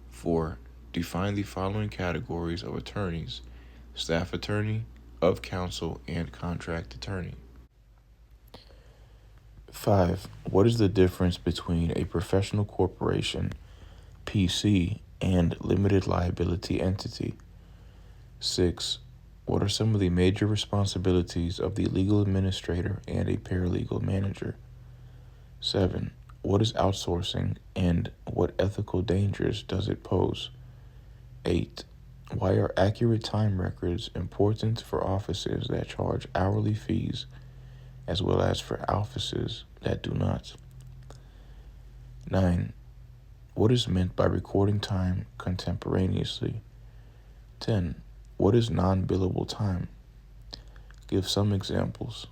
[SPEAKER 1] 4. Define the following categories of attorneys: staff attorney, of counsel, and contract attorney. 5. What is the difference between a professional corporation, PC, and limited liability entity? 6. What are some of the major responsibilities of the legal administrator and a paralegal manager? 7. What is outsourcing, and what ethical dangers does it pose? 8. Why are accurate time records important for offices that charge hourly fees, as well as for offices that do not? 9. What is meant by recording time contemporaneously? 10. What is non-billable time? Give some examples.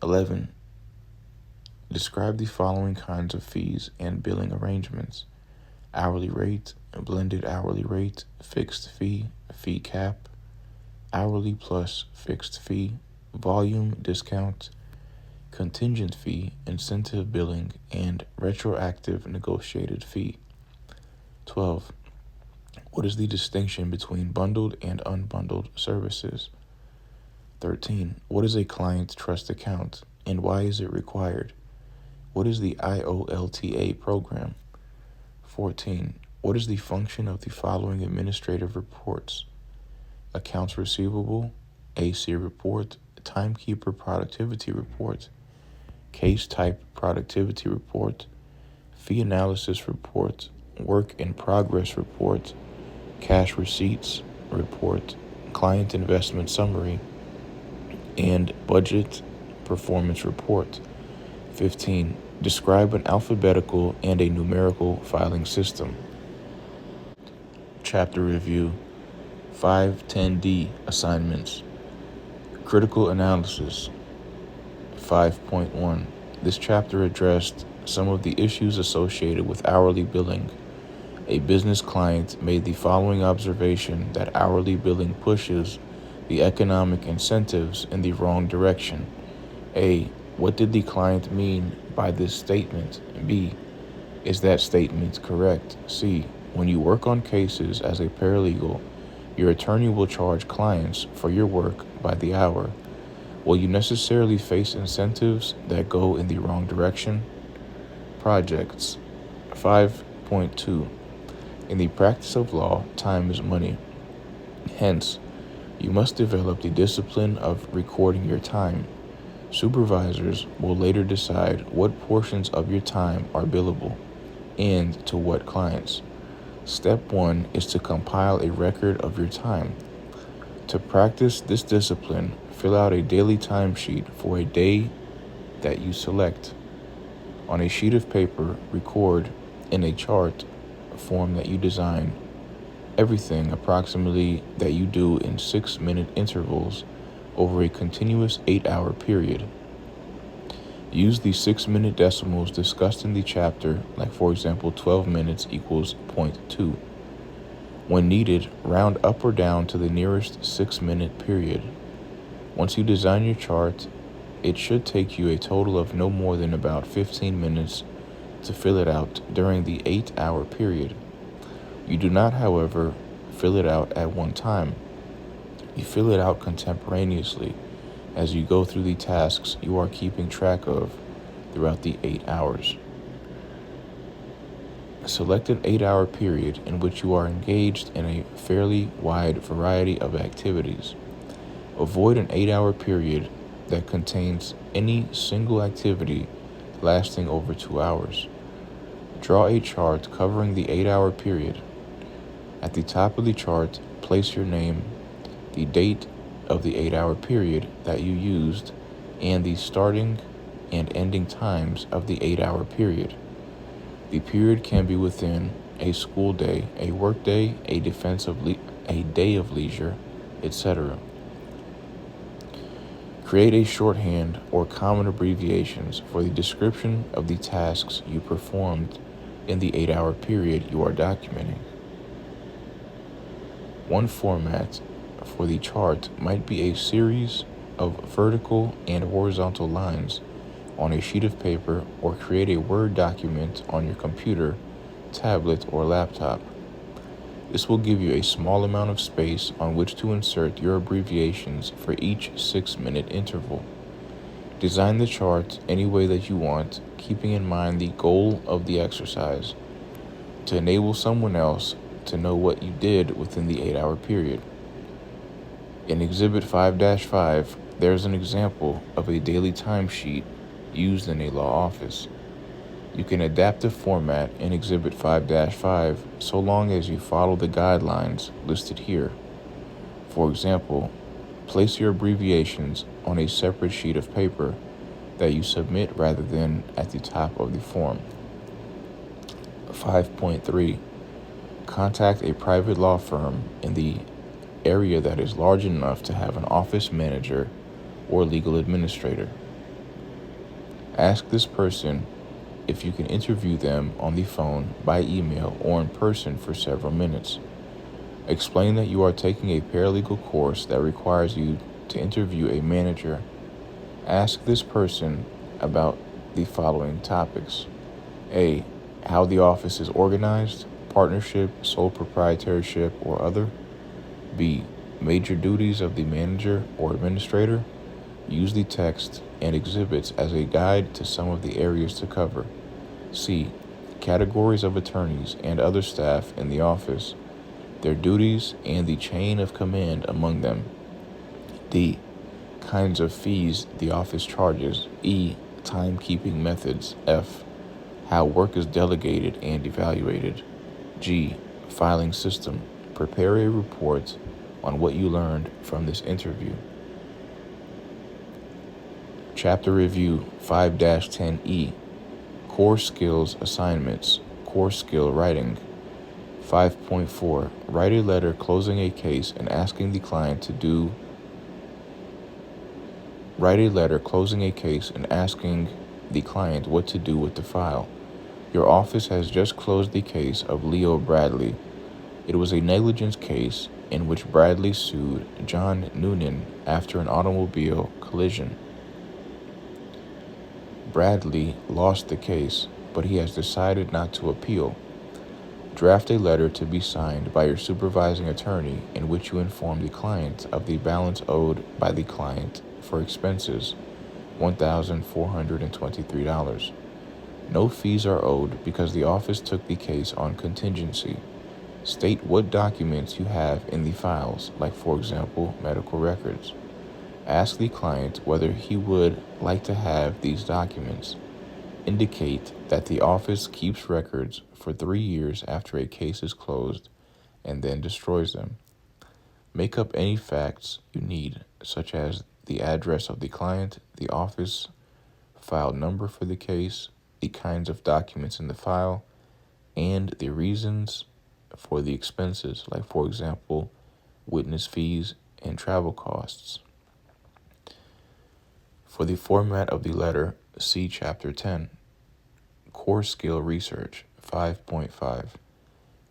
[SPEAKER 1] 11. Describe the following kinds of fees and billing arrangements: hourly rate, blended hourly rate, fixed fee, fee cap, hourly plus fixed fee, volume discount, contingent fee, incentive billing, and retroactive negotiated fee. 12. What is the distinction between bundled and unbundled services? 13. What is a client trust account, and why is it required? What is the IOLTA program? 14. What is the function of the following administrative reports: accounts receivable, AC report, timekeeper productivity report, case type productivity report, fee analysis report, work in progress report, cash receipts report, client investment summary, and budget performance report. 15. Describe an alphabetical and a numerical filing system. Chapter Review 5-10D Assignments. Critical Analysis. 5.1. This chapter addressed some of the issues associated with hourly billing. A business client made the following observation: that hourly billing pushes the economic incentives in the wrong direction. A. What did the client mean by this statement? B. Is that statement correct? C. When you work on cases as a paralegal, your attorney will charge clients for your work by the hour. Will you necessarily face incentives that go in the wrong direction? Projects.
[SPEAKER 2] 5.2. In the practice of law, time is money. Hence, you must develop the discipline of recording your time. Supervisors will later decide what portions of your time are billable and to what clients. Step 1 is to compile a record of your time. To practice this discipline, fill out a daily timesheet for a day that you select. On a sheet of paper, record in a chart form that you design everything approximately that you do in 6-minute intervals over a continuous 8-hour period. Use the 6-minute decimals discussed in the chapter, like for example 12 minutes equals 0.2. When needed, round up or down to the nearest 6-minute period. Once you design your chart, it should take you a total of no more than about 15 minutes to fill it out during the 8-hour period. You do not, however, fill it out at one time. You fill it out contemporaneously as you go through the tasks you are keeping track of throughout the 8 hours. Select an 8-hour period in which you are engaged in a fairly wide variety of activities. Avoid an 8-hour period that contains any single activity lasting over 2 hours. Draw a chart covering the 8-hour period. At the top of the chart, place your name, the date of the 8-hour period that you used, and the starting and ending times of the 8-hour period. The period can be within a school day, a work day, a day of leisure, etc. Create a shorthand or common abbreviations for the description of the tasks you performed in the 8-hour period you are documenting. One format for the chart might be a series of vertical and horizontal lines on a sheet of paper, or create a Word document on your computer, tablet, or laptop. This will give you a small amount of space on which to insert your abbreviations for each 6-minute interval. Design the chart any way that you want, keeping in mind the goal of the exercise, to enable someone else to know what you did within the 8-hour period. In Exhibit 5-5, there's an example of a daily timesheet used in a law office. You can adapt the format in Exhibit 5-5 so long as you follow the guidelines listed here. For example, place your abbreviations on a separate sheet of paper that you submit rather than at the top of the form. 5.3. Contact a private law firm in the area that is large enough to have an office manager or legal administrator. Ask this person if you can interview them on the phone, by email, or in person for several minutes. Explain that you are taking a paralegal course that requires you to interview a manager. Ask this person about the following topics. A. How the office is organized, partnership, sole proprietorship, or other. B. Major duties of the manager or administrator. Use the text and exhibits as a guide to some of the areas to cover. C. Categories of attorneys and other staff in the office, their duties, and the chain of command among them. D. Kinds of fees the office charges. E. Timekeeping methods. F. How work is delegated and evaluated. G. Filing system. Prepare a report on what you learned from this interview. Chapter Review 5-10E. Core Skills Assignments. Core Skill Writing. 5.4. Write a letter closing a case and asking the client to do. Write a letter closing a case and asking the client what to do with the file. Your office has just closed the case of Leo Bradley. It was a negligence case in which Bradley sued John Noonan after an automobile collision. Bradley lost the case, but he has decided not to appeal. Draft a letter to be signed by your supervising attorney in which you inform the client of the balance owed by the client for expenses, $1,423. No fees are owed because the office took the case on contingency. State what documents you have in the files, like for example, medical records. Ask the client whether he would like to have these documents. Indicate that the office keeps records for 3 years after a case is closed and then destroys them. Make up any facts you need, such as the address of the client, the office, file number for the case, the kinds of documents in the file, and the reasons for the expenses, like for example, witness fees and travel costs. For the format of the letter, see Chapter 10. Core Skill Research 5.5.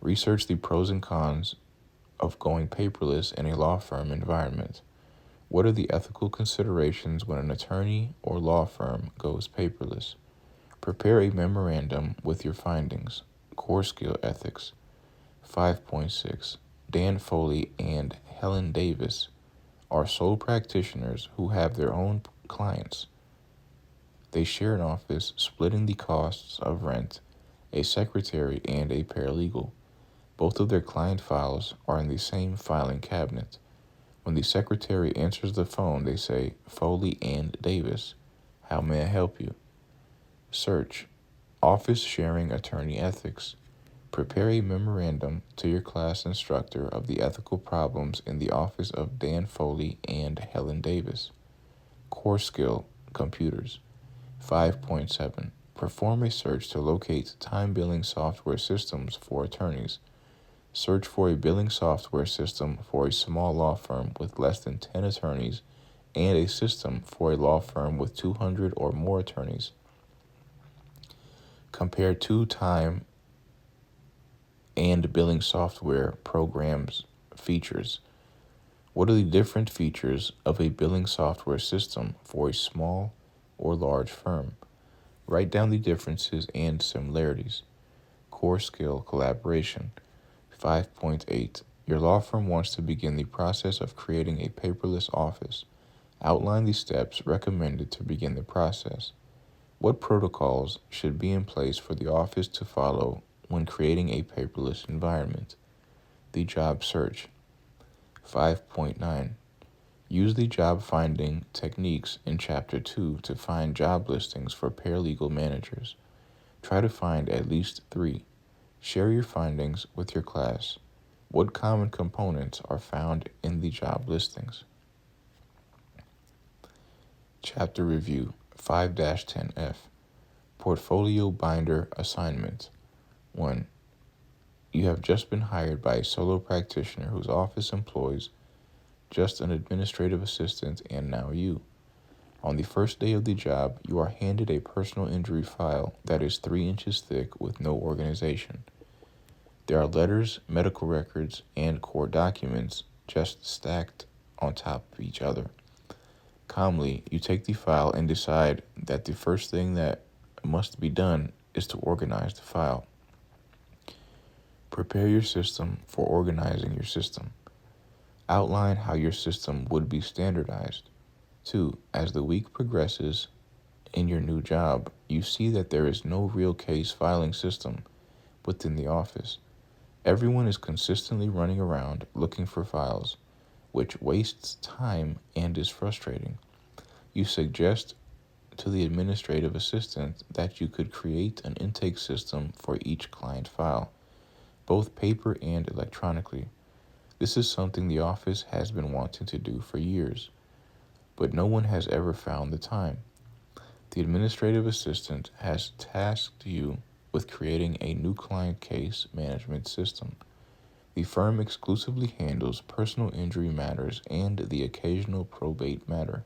[SPEAKER 2] Research the pros and cons of going paperless in a law firm environment. What are the ethical considerations when an attorney or law firm goes paperless? Prepare a memorandum with your findings. Core Skill Ethics 5.6. Dan Foley and Helen Davis are sole practitioners who have their own clients. They share an office, splitting the costs of rent, a secretary, and a paralegal. Both of their client files are in the same filing cabinet. When the secretary answers the phone, they say, "Foley and Davis, how may I help you?" Search Office Sharing Attorney Ethics. Prepare a memorandum to your class instructor of the ethical problems in the office of Dan Foley and Helen Davis. Core Skill Computers 5.7. Perform a search to locate time billing software systems for attorneys. Search for a billing software system for a small law firm with less than 10 attorneys and a system for a law firm with 200 or more attorneys. Compare two time and billing software programs features. What are the different features of a billing software system for a small or large firm? Write down the differences and similarities. Core Skill Collaboration 5.8. Your law firm wants to begin the process of creating a paperless office. Outline the steps recommended to begin the process. What protocols should be in place for the office to follow when creating a paperless environment? The job search 5.9. Use the job finding techniques in Chapter 2 to find job listings for paralegal managers. Try to find at least 3. Share your findings with your class. What common components are found in the job listings? Chapter Review 5-10F. Portfolio Binder Assignment 1. You have just been hired by a solo practitioner whose office employs just an administrative assistant and now you. On the first day of the job, you are handed a personal injury file that is 3 inches thick with no organization. There are letters, medical records, and court documents just stacked on top of each other. Calmly, you take the file and decide that the first thing that must be done is to organize the file. Prepare your system for organizing your system. Outline how your system would be standardized. 2. As the week progresses in your new job, you see that there is no real case filing system within the office. Everyone is consistently running around looking for files, which wastes time and is frustrating. You suggest to the administrative assistant that you could create an intake system for each client file, both paper and electronically. This is something the office has been wanting to do for years, but no one has ever found the time. The administrative assistant has tasked you with creating a new client case management system. The firm exclusively handles personal injury matters and the occasional probate matter,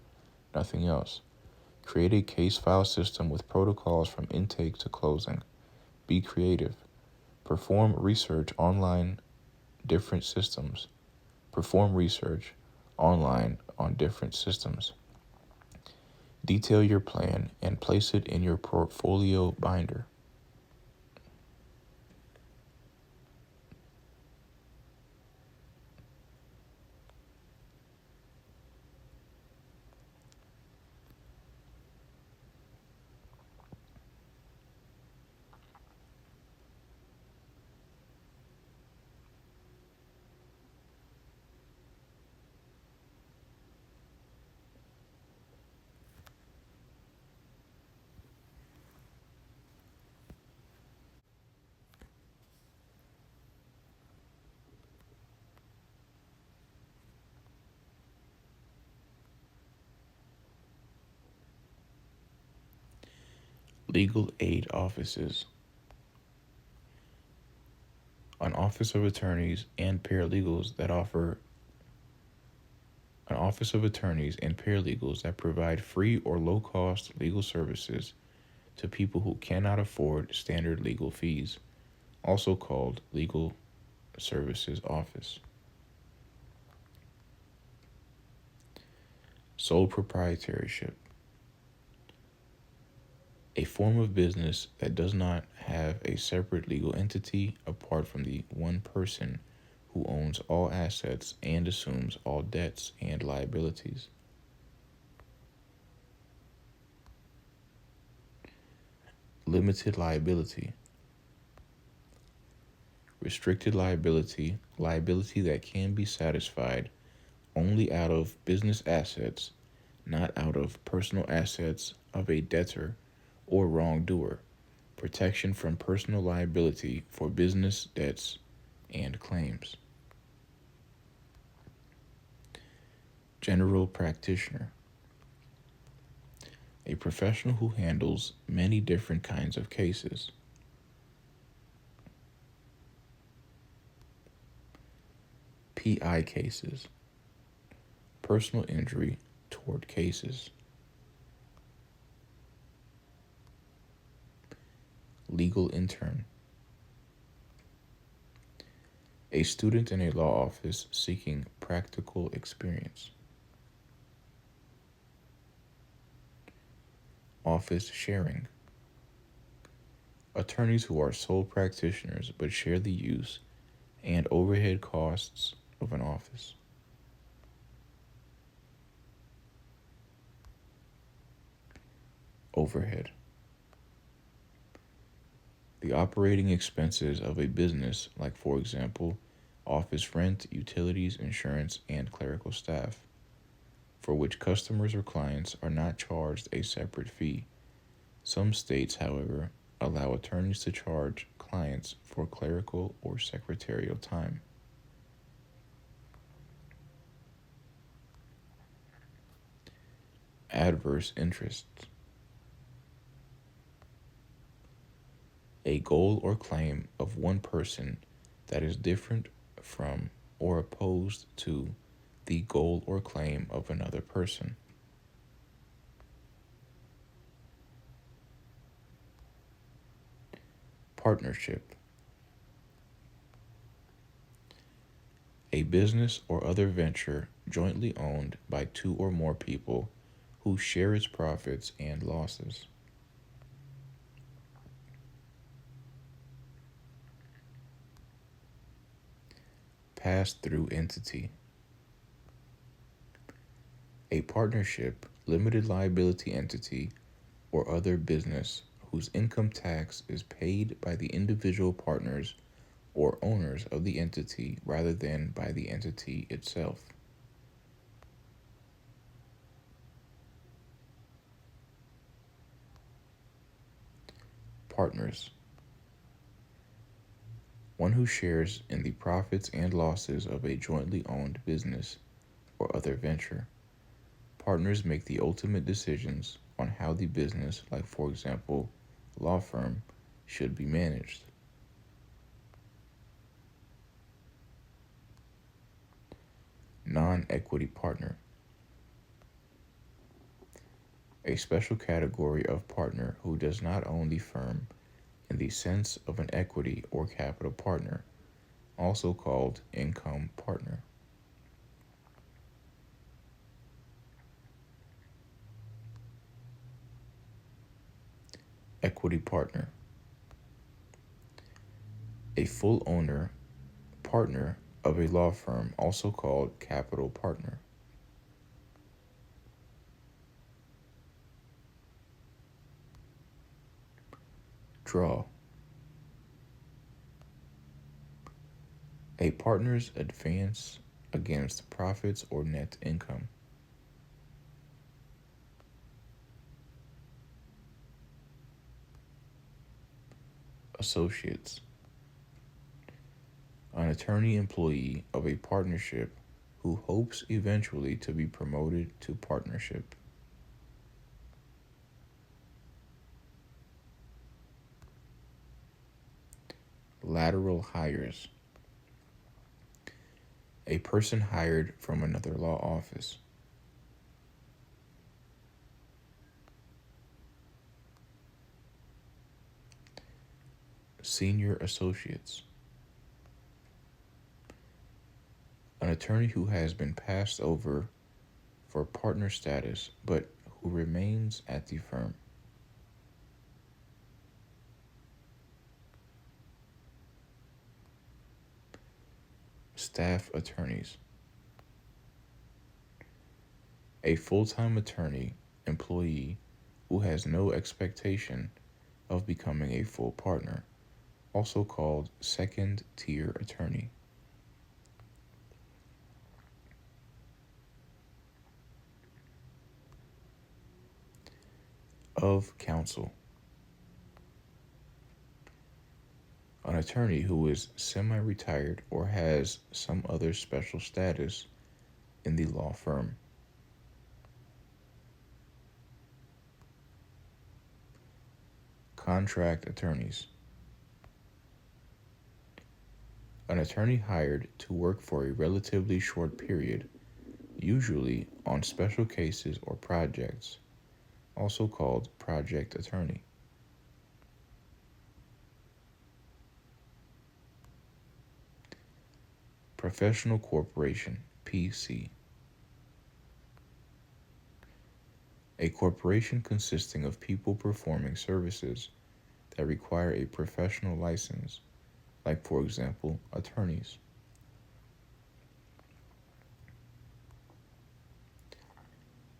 [SPEAKER 2] nothing else. Create a case file system with protocols from intake to closing. Be creative. Perform research online different systems. Perform research online on different systems. Detail your plan and place it in your portfolio binder. Legal aid offices. An office of attorneys and paralegals that provide free or low-cost legal services to people who cannot afford standard legal fees, also called legal services office. Sole proprietorship. A form of business that does not have a separate legal entity apart from the one person who owns all assets and assumes all debts and liabilities. Limited liability. Restricted liability, liability that can be satisfied only out of business assets, not out of personal assets of a debtor or wrongdoer. Protection from personal liability for business debts and claims. General practitioner. A professional who handles many different kinds of cases. PI cases. Personal injury tort cases. Legal intern. A student in a law office seeking practical experience. Office sharing. Attorneys who are sole practitioners but share the use and overhead costs of an office. Overhead. The operating expenses of a business, like, for example, office rent, utilities, insurance, and clerical staff, for which customers or clients are not charged a separate fee. Some states, however, allow attorneys to charge clients for clerical or secretarial time. Adverse interests. A goal or claim of one person that is different from or opposed to the goal or claim of another person. Partnership. A business or other venture jointly owned by two or more people who share its profits and losses. Pass-through entity. A partnership, limited liability entity, or other business whose income tax is paid by the individual partners or owners of the entity rather than by the entity itself. Partners. One who shares in the profits and losses of a jointly owned business or other venture. Partners make the ultimate decisions on how the business, like, for example, law firm, should be managed. Non-equity partner. A special category of partner who does not own the firm in the sense of an equity or capital partner, also called income partner. Equity partner. A full owner, partner of a law firm, also called capital partner. Draw. A partner's advance against profits or net income. Associates. An attorney employee of a partnership who hopes eventually to be promoted to partnership.
[SPEAKER 1] Lateral hires. A person hired from another law office. Senior associates. An attorney who has been passed over for partner status but who remains at the firm. Staff attorneys. A full-time attorney employee who has no expectation of becoming a full partner, also called second-tier attorney. Of counsel. An attorney who is semi-retired or has some other special status in the law firm. Contract attorneys. An attorney hired to work for a relatively short period, usually on special cases or projects, also called project attorney. Professional corporation, PC. A corporation consisting of people performing services that require a professional license, like, for example, attorneys.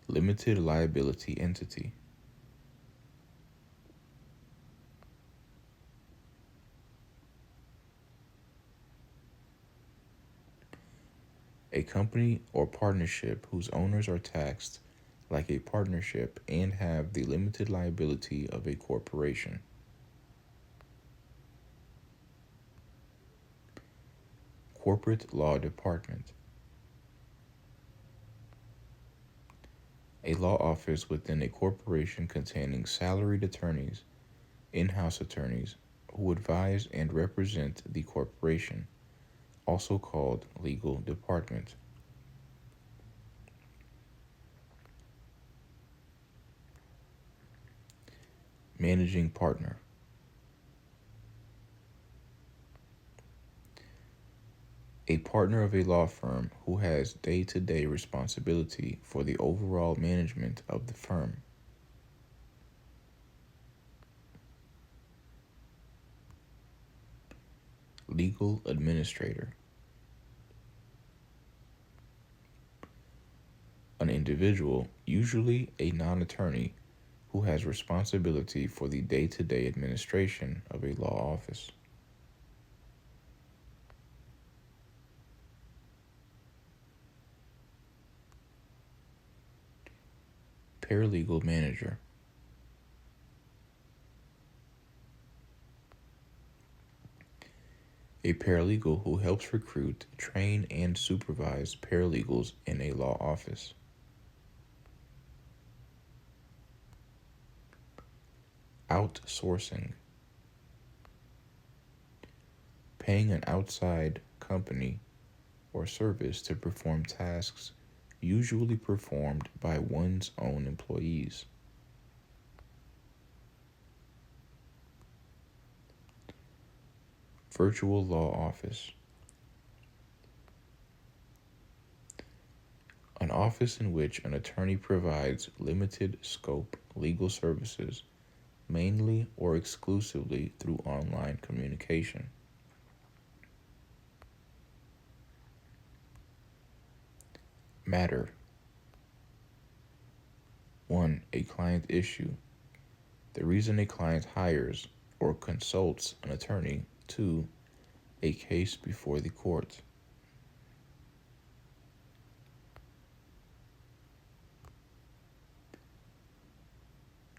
[SPEAKER 1] Limited liability entity. A company or partnership whose owners are taxed like a partnership and have the limited liability of a corporation. Corporate law department. A law office within a corporation containing salaried attorneys, in-house attorneys, who advise and represent the corporation, also called legal department. Managing partner. A partner of a law firm who has day-to-day responsibility for the overall management of the firm. Legal administrator. An individual, usually a non-attorney, who has responsibility for the day-to-day administration of a law office. Paralegal manager. A paralegal who helps recruit, train, and supervise paralegals in a law office. Outsourcing. Paying an outside company or service to perform tasks usually performed by one's own employees. Virtual law office. An office in which an attorney provides limited scope legal services, mainly or exclusively through online communication. Matter. 1. A client issue. The reason a client hires or consults an attorney. 2. A case before the court.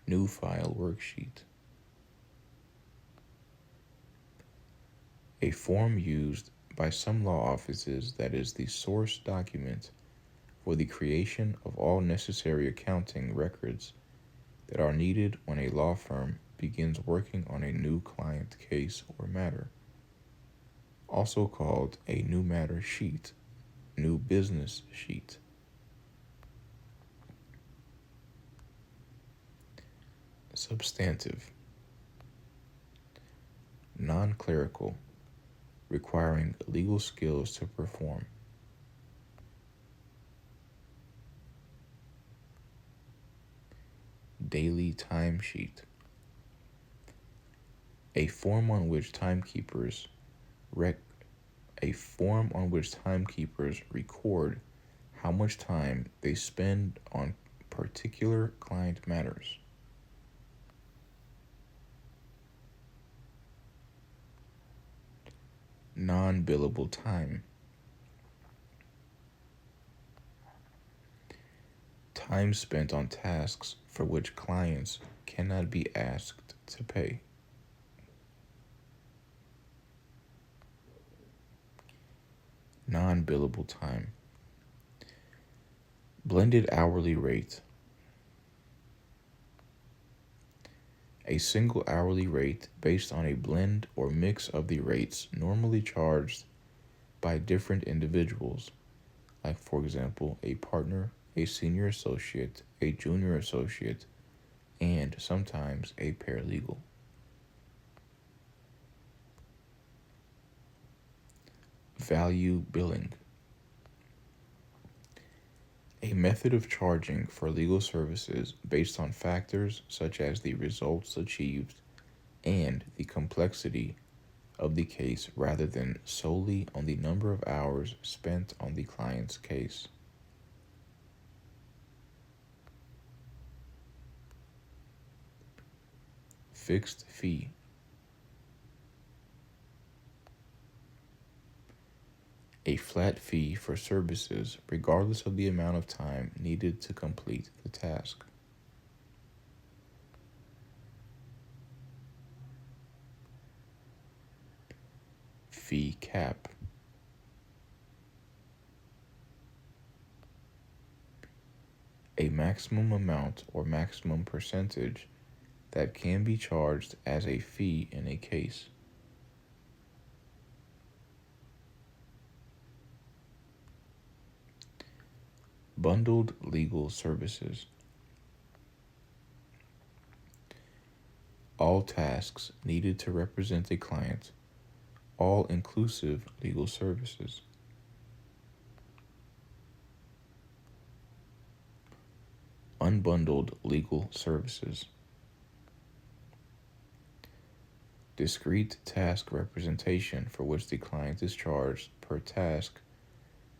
[SPEAKER 1] New file worksheet. A form used by some law offices that is the source document for the creation of all necessary accounting records that are needed when a law firm begins working on a new client case or matter. also called a new matter sheet, new business sheet. Substantive. Non-clerical, requiring legal skills to perform. Daily timesheet. A form on which timekeepers record how much time they spend on particular client matters. Non-billable time. Time spent on tasks for which clients cannot be asked to pay. Non-billable time. Blended hourly rate. A single hourly rate based on a blend or mix of the rates normally charged by different individuals, like, for example, a partner, a senior associate, a junior associate, and sometimes a paralegal. Value billing. A method of charging for legal services based on factors such as the results achieved and the complexity of the case rather than solely on the number of hours spent on the client's case. Fixed fee. A flat fee for services regardless of the amount of time needed to complete the task. Fee cap. A maximum amount or maximum percentage that can be charged as a fee in a case. Bundled legal services. All tasks needed to represent a client, all-inclusive legal services. Unbundled legal services. Discrete task representation for which the client is charged per task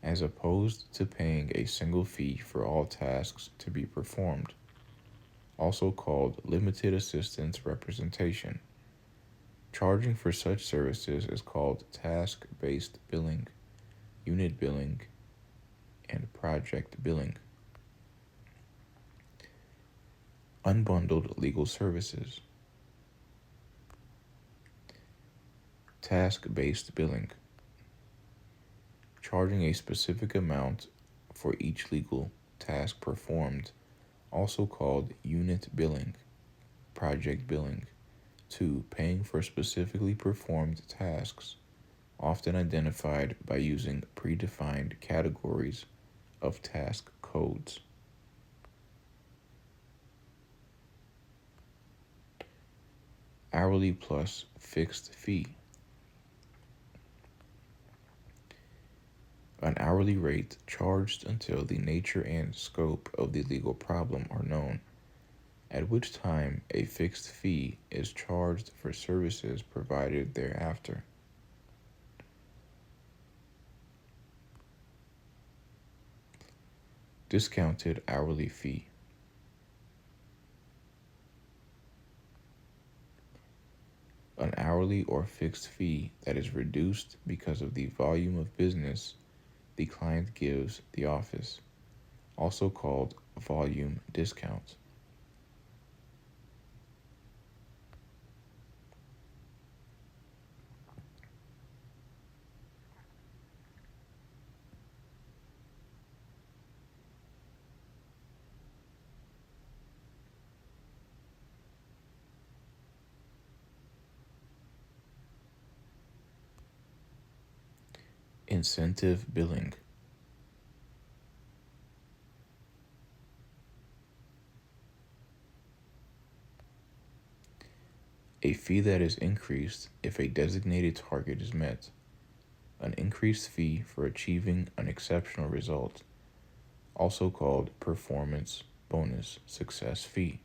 [SPEAKER 1] as opposed to paying a single fee for all tasks to be performed, also called limited assistance representation. Charging for such services is called task-based billing, unit billing, and project billing. Unbundled legal services. Task-based billing. Charging a specific amount for each legal task performed, also called unit billing, project billing. 2. Paying for specifically performed tasks, often identified by using predefined categories of task codes. Hourly plus fixed fee. An hourly rate charged until the nature and scope of the legal problem are known, at which time a fixed fee is charged for services provided thereafter. Discounted hourly fee. An hourly or fixed fee that is reduced because of the volume of business the client gives the office, also called volume discount. Incentive billing. A fee that is increased if a designated target is met. An increased fee for achieving an exceptional result, also called performance bonus success fee.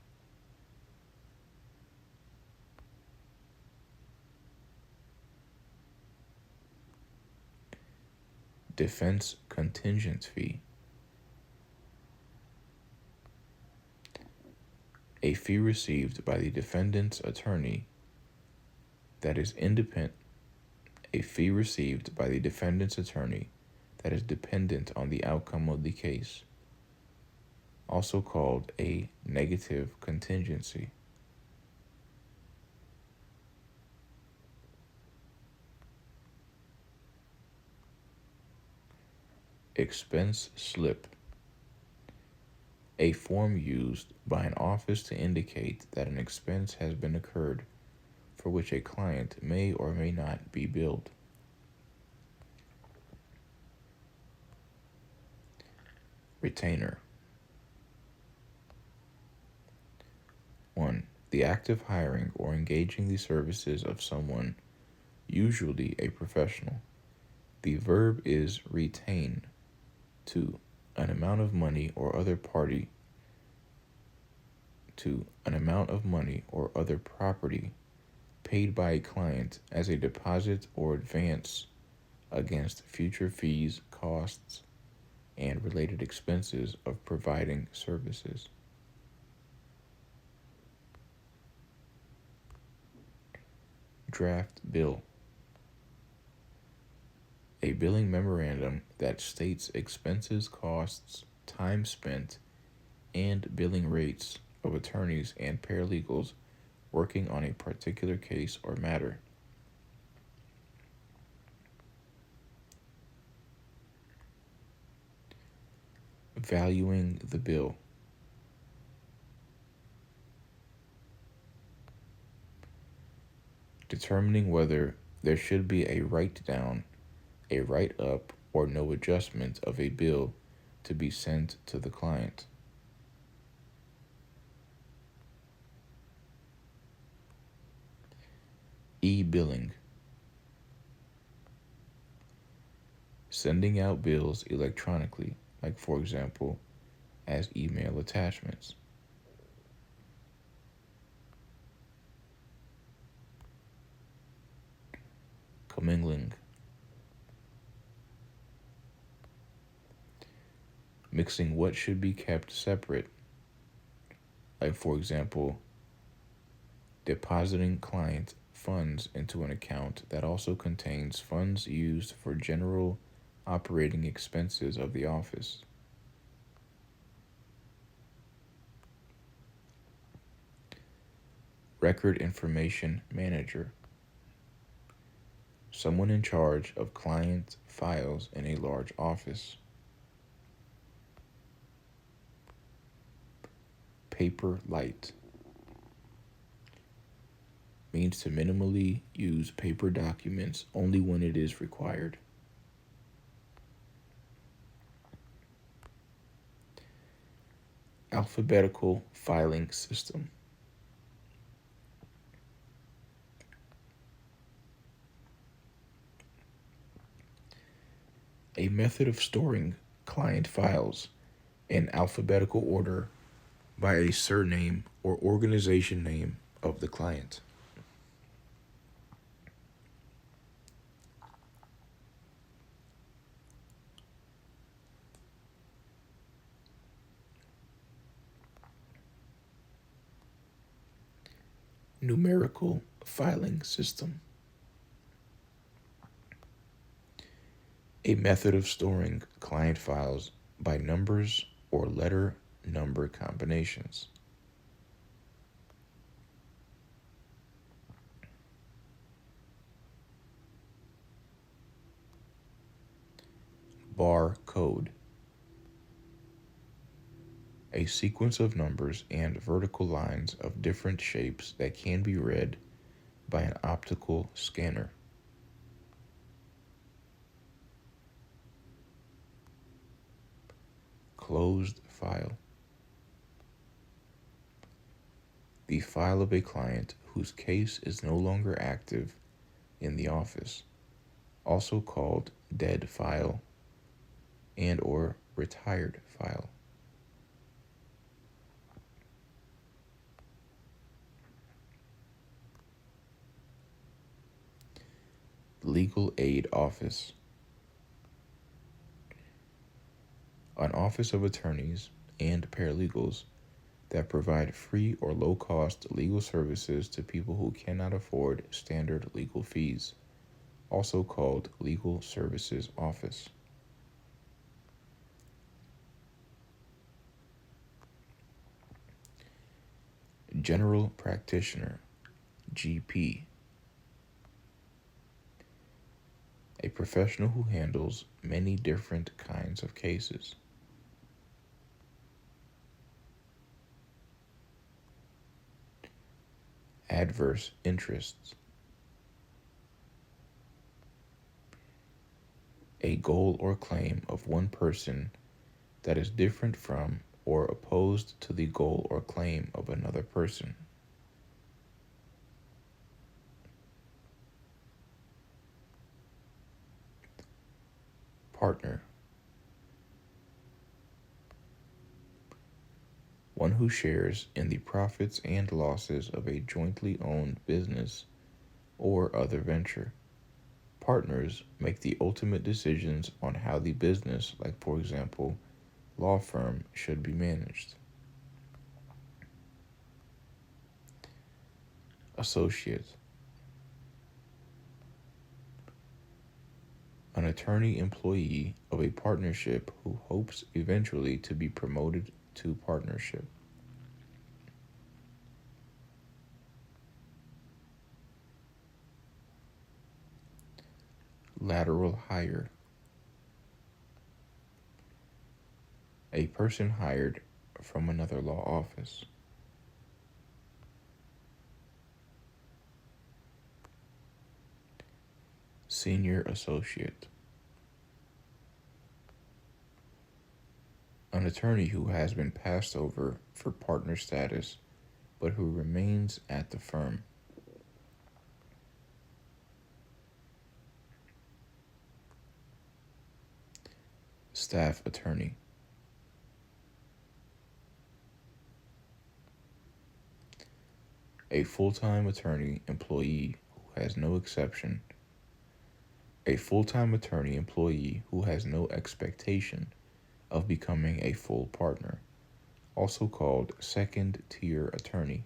[SPEAKER 1] Defense contingent fee. A fee received by the defendant's attorney that is independent. A fee received by the defendant's attorney that is dependent on the outcome of the case, also called a negative contingency. Expense slip. A form used by an office to indicate that an expense has been incurred for which a client may or may not be billed. Retainer. 1. The act of hiring or engaging the services of someone, usually a professional. The verb is retain. 2. An amount of money or other party. 2. An amount of money or other property paid by a client as a deposit or advance against future fees, costs, and related expenses of providing services. Draft bill. A billing memorandum that states expenses, costs, time spent, and billing rates of attorneys and paralegals working on a particular case or matter. Valuing the bill. Determining whether there should be a write-down, a write-up, or no adjustment of a bill to be sent to the client. E-billing. Sending out bills electronically, like for example, as email attachments. Commingling. Mixing what should be kept separate, like for example, depositing client funds into an account that also contains funds used for general operating expenses of the office. Record information manager. Someone in charge of client files in a large office. Paper light. Means to minimally use paper documents only when it is required. Alphabetical filing system. A method of storing client files in alphabetical order by a surname or organization name of the client. Numerical filing system. A method of storing client files by numbers or letter number combinations. Bar code. A sequence of numbers and vertical lines of different shapes that can be read by an optical scanner. Closed file. The file of a client whose case is no longer active in the office, also called dead file and or retired file. Legal aid office. An office of attorneys and paralegals that provide free or low-cost legal services to people who cannot afford standard legal fees, also called Legal Services Office. General Practitioner, GP. A professional who handles many different kinds of cases. Adverse interests. A goal or claim of one person that is different from or opposed to the goal or claim of another person. Partner. One who shares in the profits and losses of a jointly owned business or other venture. Partners make the ultimate decisions on how the business, like for example, law firm, should be managed. Associate. An attorney employee of a partnership who hopes eventually to be promoted to partnership. Lateral hire. A person hired from another law office. Senior associate. An attorney who has been passed over for partner status but who remains at the firm. Staff attorney. A full-time attorney employee who has no exception. A full-time attorney employee who has no expectation of becoming a full partner, also called second-tier attorney.